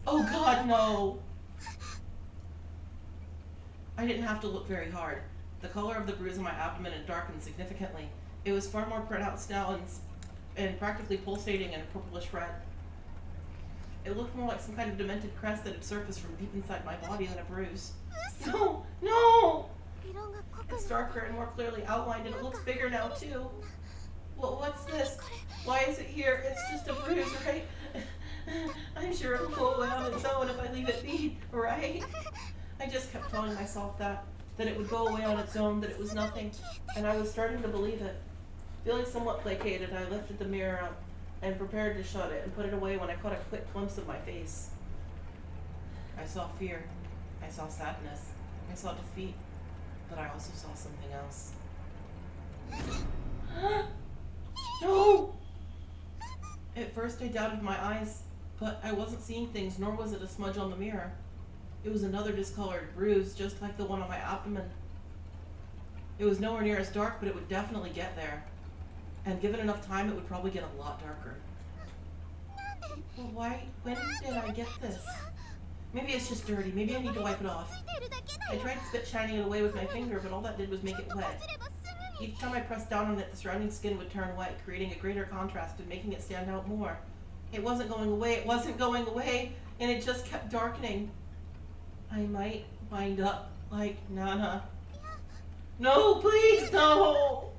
Oh God, no! I didn't have to look very hard. The color of the bruise on my abdomen had darkened significantly. It was far more pronounced now and practically pulsating in a purplish red. It looked more like some kind of demented crest that had surfaced from deep inside my body than a bruise. No! No! It's darker and more clearly outlined, and it looks bigger now, too. Well, what's this? Why is it here? It's just a bruise, right? I'm sure it'll go away on its own if I leave it be, right? I just kept telling myself that it would go away on its own, that it was nothing, and I was starting to believe it. Feeling somewhat placated, I lifted the mirror up and prepared to shut it and put it away when I caught a quick glimpse of my face. I saw fear. I saw sadness. I saw defeat. But I also saw something else. No! At first I doubted my eyes, but I wasn't seeing things, nor was it a smudge on the mirror. It was another discolored bruise, just like the one on my abdomen. It was nowhere near as dark, but it would definitely get there. And given enough time, it would probably get a lot darker. Well, when did I get this? Maybe it's just dirty. Maybe I need to wipe it off. I tried spit shining it away with my finger, but all that did was make it wet. Each time I pressed down on it, the surrounding skin would turn white, creating a greater contrast and making it stand out more. It wasn't going away, it wasn't going away, and it just kept darkening. I might wind up like Nana. No, please, no!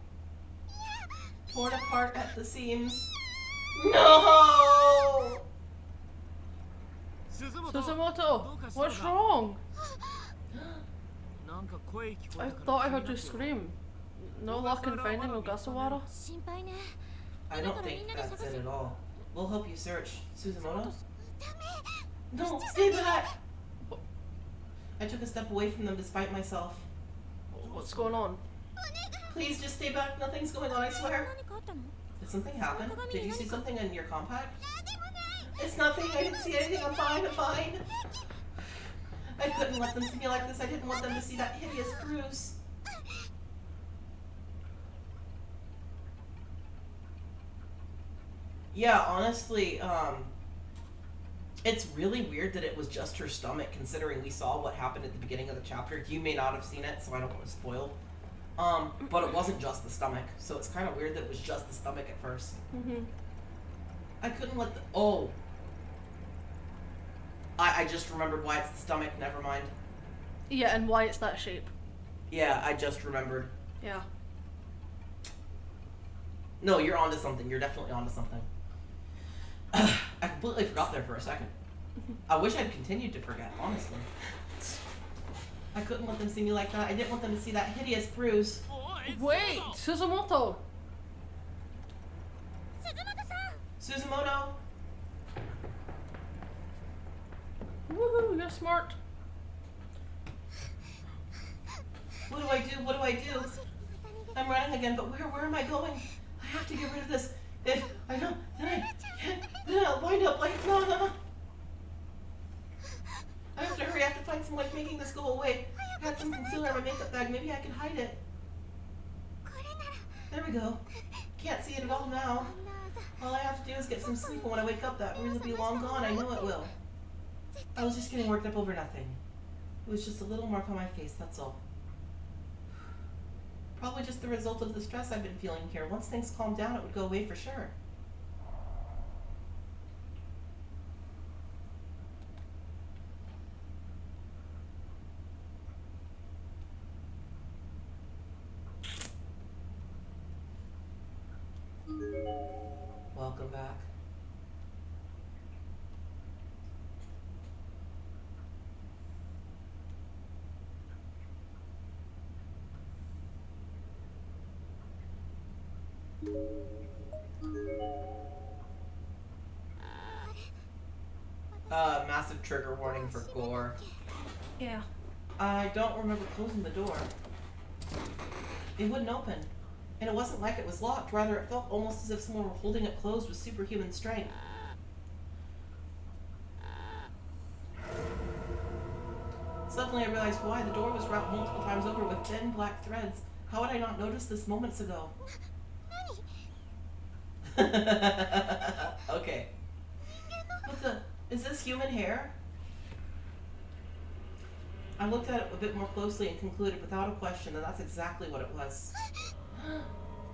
Torn apart at the seams. No! Suzumoto, what's wrong? I thought I heard you scream. No luck in finding Ogasawara? I don't think that's it at all. We'll help you search. Suzumoto? No, stay back! I took a step away from them despite myself. What's going on? Please just stay back. Nothing's going on, I swear. Did something happen? Did you see something in your compact? It's nothing. I didn't see anything. I'm fine. I'm fine. I couldn't let them see me like this. I didn't want them to see that hideous bruise. Yeah, honestly, it's really weird that it was just her stomach, considering we saw what happened at the beginning of the chapter. You may not have seen it, so I don't want to spoil. But it wasn't just the stomach, so it's kind of weird that it was just the stomach at first. Mm-hmm. I couldn't let the... Oh. I just remembered why it's the stomach, never mind. Yeah, and why it's that shape. Yeah, I just remembered. Yeah. No, you're onto something. You're definitely onto something. I completely forgot there for a second. I wish I'd continued to forget, honestly. I couldn't let them see me like that. I didn't want them to see that hideous bruise. Wait, Suzumoto! Suzumoto! Woohoo, you're smart. What do I do? What do I do? I'm running again, but where am I going? I have to get rid of this. If I don't, then I'll wind up like Nana. I have to hurry. I have to find some way of making this go away. I had some concealer in my makeup bag. Maybe I can hide it. There we go. Can't see it at all now. All I have to do is get some sleep, and when I wake up, that bruise will be long gone. I know it will. I was just getting worked up over nothing. It was just a little mark on my face, that's all. Probably just the result of the stress I've been feeling here. Once things calmed down, it would go away for sure. Welcome back. Massive trigger warning for gore. Yeah. I don't remember closing the door. It wouldn't open. And it wasn't like it was locked, rather it felt almost as if someone were holding it closed with superhuman strength. Suddenly I realized why. The door was wrapped multiple times over with thin black threads. How had I not noticed this moments ago? Okay. What the... Is this human hair? I looked at it a bit more closely and concluded without a question that that's exactly what it was.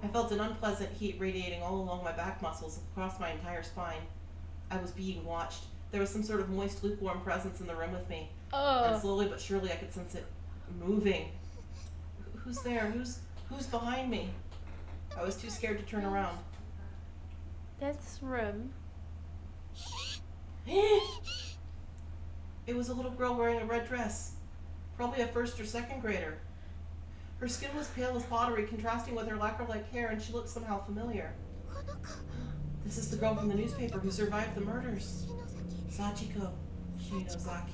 I felt an unpleasant heat radiating all along my back muscles across my entire spine. I was being watched. There was some sort of moist, lukewarm presence in the room with me. And slowly but surely I could sense it moving. Who's there? Who's behind me? I was too scared to turn around. This room. It was a little girl wearing a red dress. Probably a first or second grader. Her skin was pale as pottery, contrasting with her lacquer-like hair, and she looked somehow familiar. This is the girl from the newspaper who survived the murders. Sachiko Shinozaki.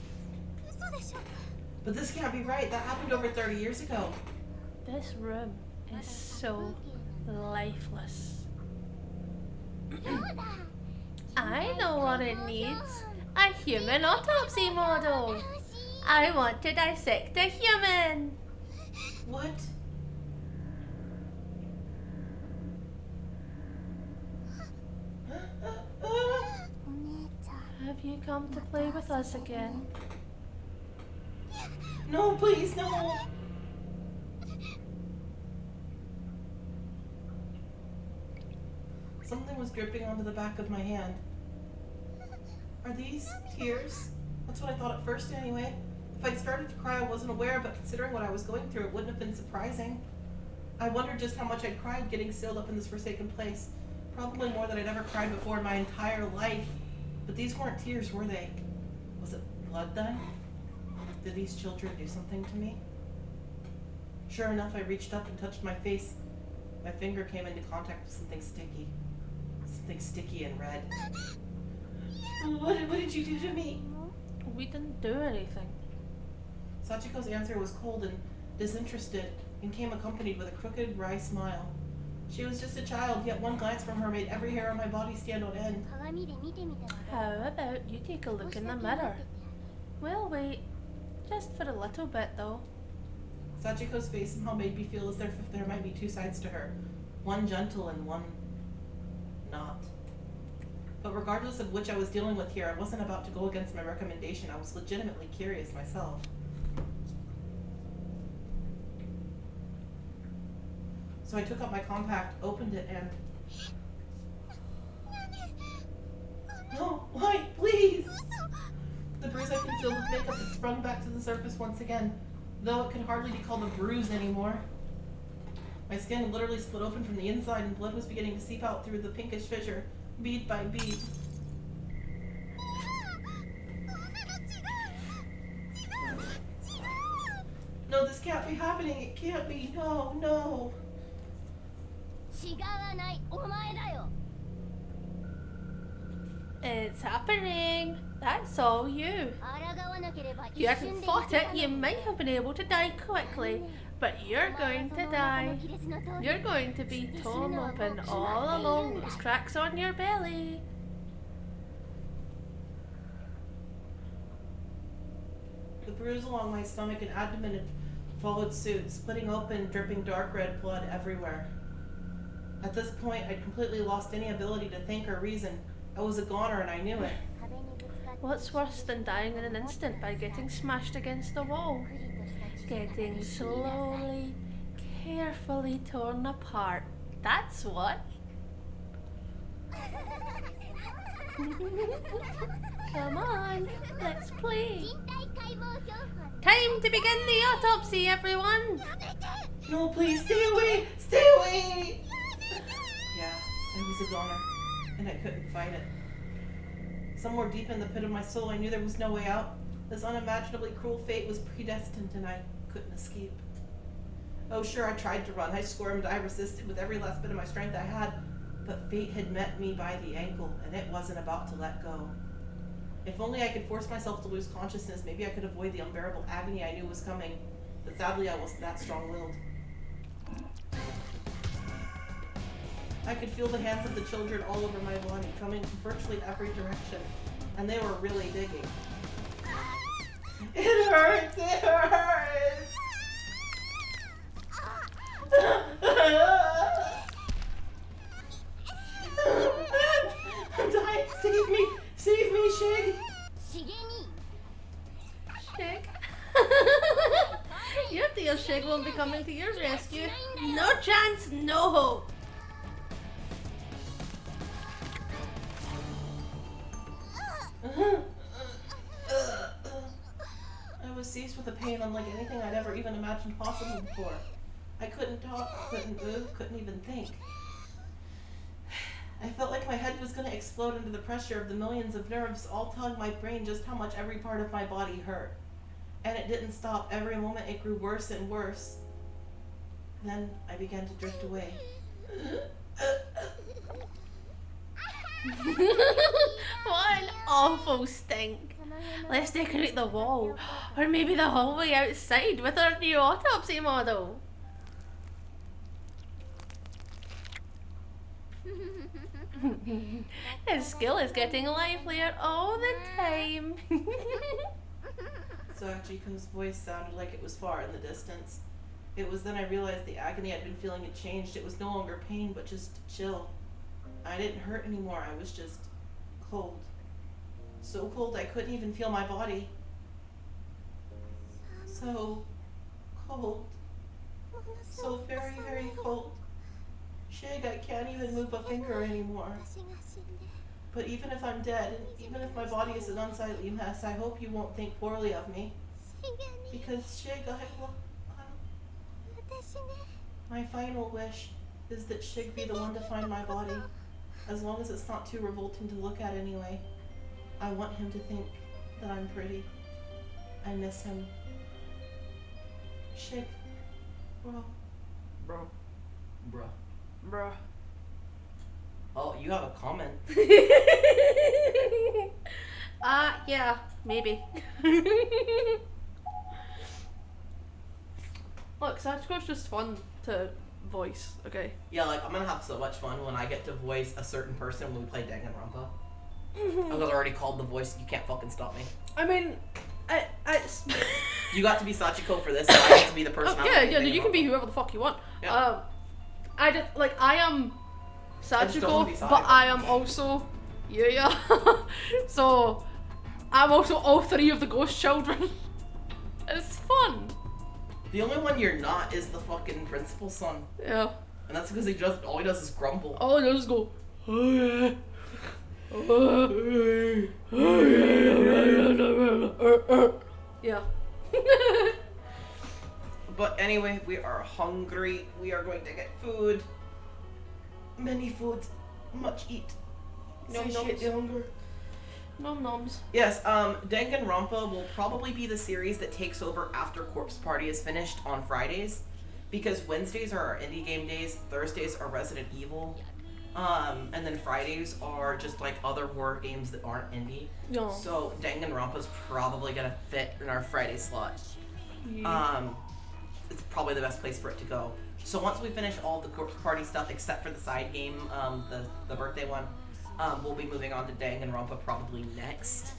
But this can't be right. That happened over 30 years ago. This room is so lifeless. I know what it needs. A human autopsy model. I want to dissect a human. What? Have you come to play with us again? No, please, no! Something was dripping onto the back of my hand. Are these tears? That's what I thought at first anyway. If I'd started to cry, I wasn't aware, but considering what I was going through, it wouldn't have been surprising. I wondered just how much I'd cried getting sealed up in this forsaken place. Probably more than I'd ever cried before in my entire life. But these weren't tears, were they? Was it blood then? Did these children do something to me? Sure enough, I reached up and touched my face. My finger came into contact with something sticky. Something sticky and red. What did you do to me? We didn't do anything. Sachiko's answer was cold and disinterested, and came accompanied with a crooked, wry smile. She was just a child, yet one glance from her made every hair on my body stand on end. How about you take a look in the mirror? We'll wait. Just for a little bit, though. Sachiko's face somehow made me feel as if there might be two sides to her. One gentle and one not. But regardless of which I was dealing with here, I wasn't about to go against my recommendation. I was legitimately curious myself. So I took up my compact, opened it, and... No, why, please! The bruise I concealed with makeup had sprung back to the surface once again, though it could hardly be called a bruise anymore. My skin literally split open from the inside, and blood was beginning to seep out through the pinkish fissure, bead by bead. No, this can't be happening. It can't be. No, no. It's happening. That's all you. If you hadn't fought it, you might have been able to die quickly. But you're going to die. You're going to be torn open all along those cracks on your belly. The bruise along my stomach and abdomen had followed suit, splitting open, dripping dark red blood everywhere. At this point, I'd completely lost any ability to think or reason. I was a goner and I knew it. What's worse than dying in an instant by getting smashed against the wall? Getting slowly, carefully torn apart. That's what. Come on, let's play. Time to begin the autopsy, everyone. No, please, stay away! Stay away! Yeah, I was a goner, and I couldn't fight it. Somewhere deep in the pit of my soul, I knew there was no way out. This unimaginably cruel fate was predestined, and I couldn't escape. Oh, sure, I tried to run. I squirmed, I resisted with every last bit of my strength I had, but fate had met me by the ankle, and it wasn't about to let go. If only I could force myself to lose consciousness, maybe I could avoid the unbearable agony I knew was coming, but sadly I wasn't that strong-willed. I could feel the hands of the children all over my body, coming from virtually every direction, and they were really digging. It hurts! It hurts! I'm dying! Save me! Save me, Shig! Shig? Your dear Shig won't be coming to your rescue. No chance, no hope. I was seized with a pain unlike anything I'd ever even imagined possible before. I couldn't talk, couldn't move, couldn't even think. I felt like my head was going to explode under the pressure of the millions of nerves all telling my brain just how much every part of my body hurt. And it didn't stop. Every moment it grew worse and worse. Then I began to drift away. What an awful stink. Let's decorate the wall, or maybe the hallway outside with our new autopsy model. His skill is getting livelier all the time. Sachiko's voice sounded like it was far in the distance. It was then I realized the agony I'd been feeling had changed. It was no longer pain, but just chill. I didn't hurt anymore. I was just cold. So cold I couldn't even feel my body. so cold. So very, very cold. Shig, I can't even move a finger anymore. But even if I'm dead, and even if my body is an unsightly mess, I hope you won't think poorly of me. Because Shig, my final wish is that Shig be the one to find my body. As long as it's not too revolting to look at anyway. I want him to think that I'm pretty. I miss him. Shig. Bro. Bruh. Oh, you have a comment. Yeah, maybe. Look, Sachiko's just fun to voice, okay? Yeah, like, I'm gonna have so much fun when I get to voice a certain person when we play Danganronpa. I was already called the voice, you can't fucking stop me. I mean, You got to be Sachiko for this, so I get to be the person. yeah, you can be whoever the fuck you want. Yeah. I am I just don't wanna Sachiko, be but Sachiko. I am also Yuya. So, I'm also all three of the ghost children. It's fun. The only one you're not is the fucking principal's son. Yeah. And that's because all he does is grumble. All I do is go, oh yeah. Yeah. But anyway, we are hungry. We are going to get food. Many foods. Much eat. Nom Satiate noms. the hunger. Nom noms. Yes, Danganronpa will probably be the series that takes over after Corpse Party is finished on Fridays. Because Wednesdays are our indie game days, Thursdays are Resident Evil, and then Fridays are just like other horror games that aren't indie. No. So Danganronpa's probably gonna fit in our Friday slot. Yeah. It's probably the best place for it to go. So once we finish all the Corpse Party stuff except for the side game, the birthday one, we'll be moving on to Danganronpa probably next.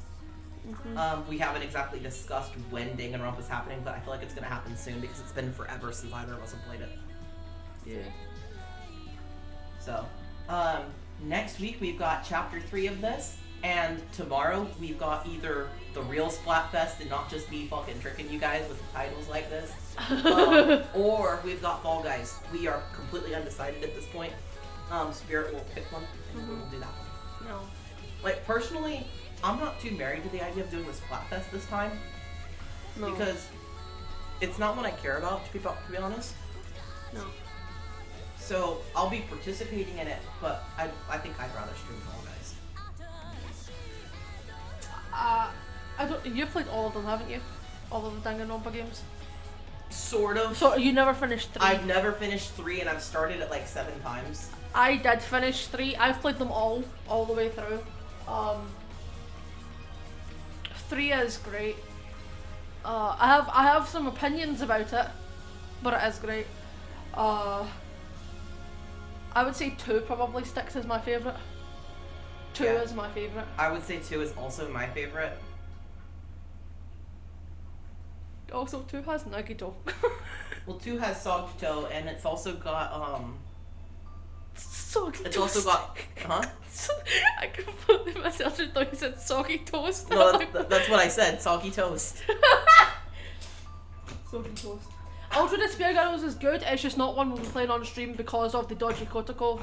We haven't exactly discussed when Danganronpa's happening, but I feel like it's gonna happen soon because it's been forever since either of us have played it. Yeah. So, next week we've got chapter 3 of this, and tomorrow we've got either the real Splatfest and not just me fucking tricking you guys with titles like this, or we've got Fall Guys. We are completely undecided at this point. Spirit will pick one, and we'll do that one. No. Like, personally, I'm not too married to the idea of doing the Splatfest this time, No. because it's not what I care about, to be honest. No. So I'll be participating in it, but I think I'd rather stream Fall Guys. I don't. You've played all of them, haven't you? All of the Danganronpa games. Sort of. So you never finished 3. I've never finished 3, and I've started it like 7 times. I did finish 3. I've played them all the way through. 3 is great. I have some opinions about it, but it is great. I would say 2 probably sticks as my favourite. 2 Yeah. is my favourite. I would say 2 is also my favorite. Also, 2 has Nagito. Well, 2 has Sogito, and it's also got Soggy it's toast. also got I completely myself thought you said soggy toast. no, that's what I said. Soggy toast. Soggy toast. Ultra Despair Girls is good. It's just not one we'll be playing on stream because of the dodgy Kotoko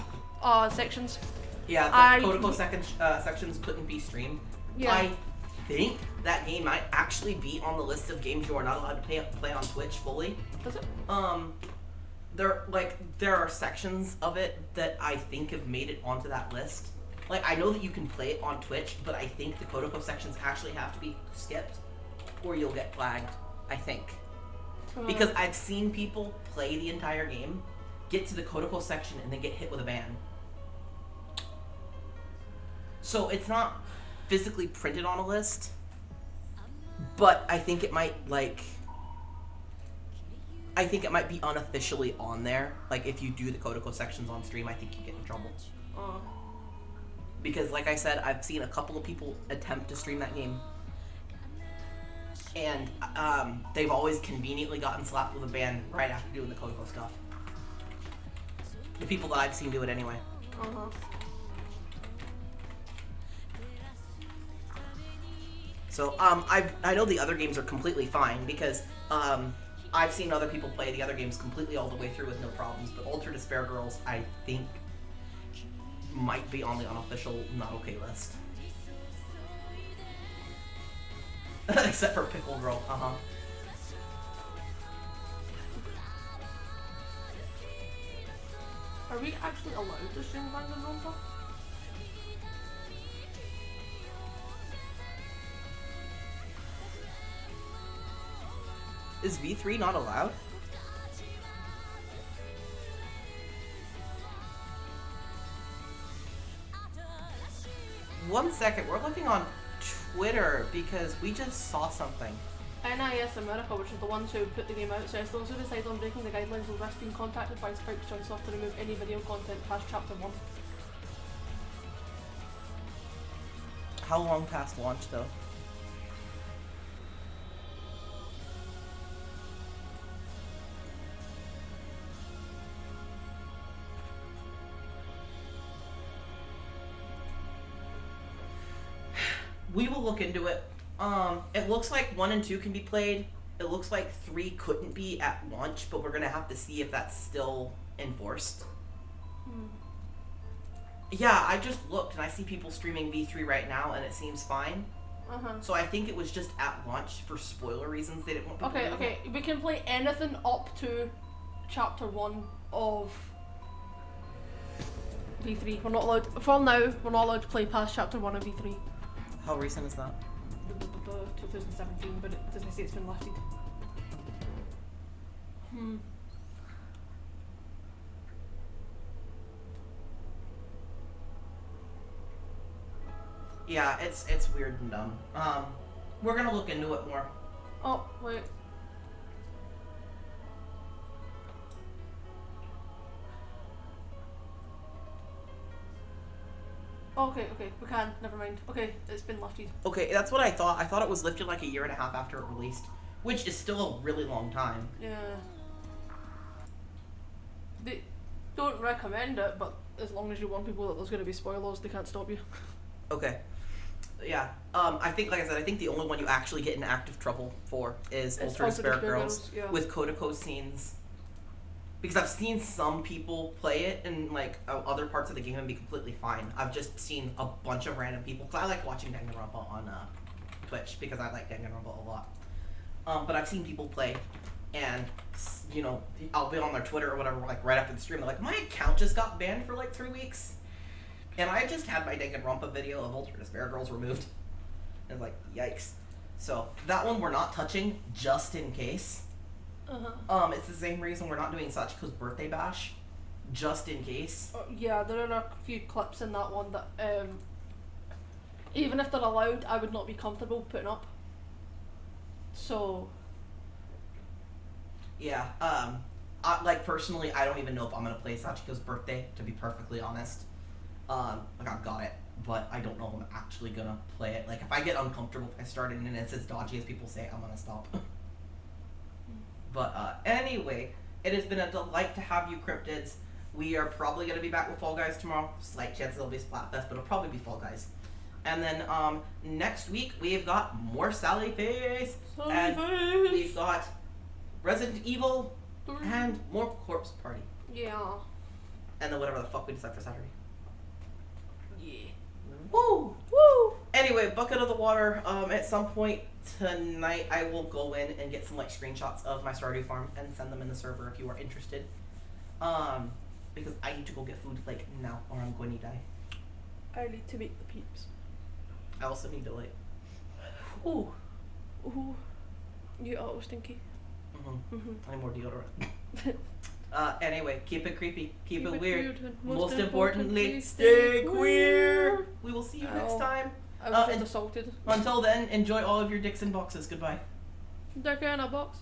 sections. Yeah, the Kotoko sections couldn't be streamed. Yeah. I think that game might actually be on the list of games you are not allowed to play on Twitch fully. Does it? There are sections of it that I think have made it onto that list. Like, I know that you can play it on Twitch, but I think the Kotoko sections actually have to be skipped, or you'll get flagged, I think. Because I've seen people play the entire game, get to the Kotoko section, and then get hit with a ban. So it's not physically printed on a list, but I think it might, be unofficially on there. Like, if you do the Kotoko sections on stream, I think you get in trouble. Because, like I said, I've seen a couple of people attempt to stream that game, and they've always conveniently gotten slapped with a ban right after doing the Kotoko stuff. The people that I've seen do it anyway. So, I know the other games are completely fine because, I've seen other people play the other games completely all the way through with no problems, but Ultra Despair Girls, I think, might be on the unofficial not okay list. Except for Pickle Girl, Are we actually allowed to stream Danganronpa? Is V3 not allowed? One second, we're looking on Twitter because we just saw something. NIS America, which is the ones who put the game out, says those who decide on breaking the guidelines will risk being contacted by Spike Chunsoft to remove any video content past Chapter 1. How long past launch, though? We will look into it. It looks like 1 and 2 can be played. It looks like 3 couldn't be at launch, but we're gonna have to see if that's still enforced. Yeah, I just looked and I see people streaming V3 right now and it seems fine. So I think it was just at launch for spoiler reasons they didn't want people to Okay, we can play anything up to Chapter 1 of V3. We're not allowed, for now, we're not allowed to play past Chapter 1 of V3. How recent is that? 2017, but it doesn't say it's been lifted. Yeah, it's weird and dumb. We're gonna look into it more. Oh, wait. Okay, we can. Never mind. Okay, it's been lifted. Okay, that's what I thought. I thought it was lifted like a year and a half after it released, which is still a really long time. Yeah. They don't recommend it, but as long as you warn people that there's going to be spoilers, they can't stop you. Okay. Yeah. I think, like I said, I think the only one you actually get in active trouble for is Ultra Despair Girls yeah. with Kodako scenes. Because I've seen some people play it in like other parts of the game and be completely fine. I've just seen a bunch of random people. Because I like watching Danganronpa on Twitch because I like Danganronpa a lot. But I've seen people play and, you know, I'll be on their Twitter or whatever, like right after the stream. They're like, my account just got banned for like 3 weeks. And I just had my Danganronpa video of Ultra Despair Girls removed. And like, yikes. So that one we're not touching just in case. It's the same reason we're not doing Sachiko's birthday bash, just in case. Yeah, there are a few clips in that one that, even if they're allowed, I would not be comfortable putting up. So. Yeah, like personally, I don't even know if I'm gonna play Sachiko's birthday, to be perfectly honest. Like I've got it, but I don't know if I'm actually gonna play it. Like if I get uncomfortable if I start it and it's as dodgy as people say, I'm gonna stop. But anyway, it has been a delight to have you, Cryptids. We are probably going to be back with Fall Guys tomorrow. Slight chance it'll be Splatfest, but it'll probably be Fall Guys. And then next week, we've got more Sally Face. We've got Resident Evil and more Corpse Party. Yeah. And then whatever the fuck we decide for Saturday. Yeah. Woo! Woo! Anyway, bucket of the water. At some point tonight, I will go in and get some like screenshots of my Stardew farm and send them in the server if you are interested. Because I need to go get food like now, or I'm going to die. I need to make the peeps. I also need to like. Ooh. Ooh. You auto stinky. I need more deodorant. Anyway, keep it creepy, keep it weird. and Most importantly, stay queer. We will see you next time. I was just assaulted. Until then, enjoy all of your dicks in boxes. Goodbye. Dick in a box.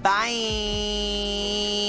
Bye.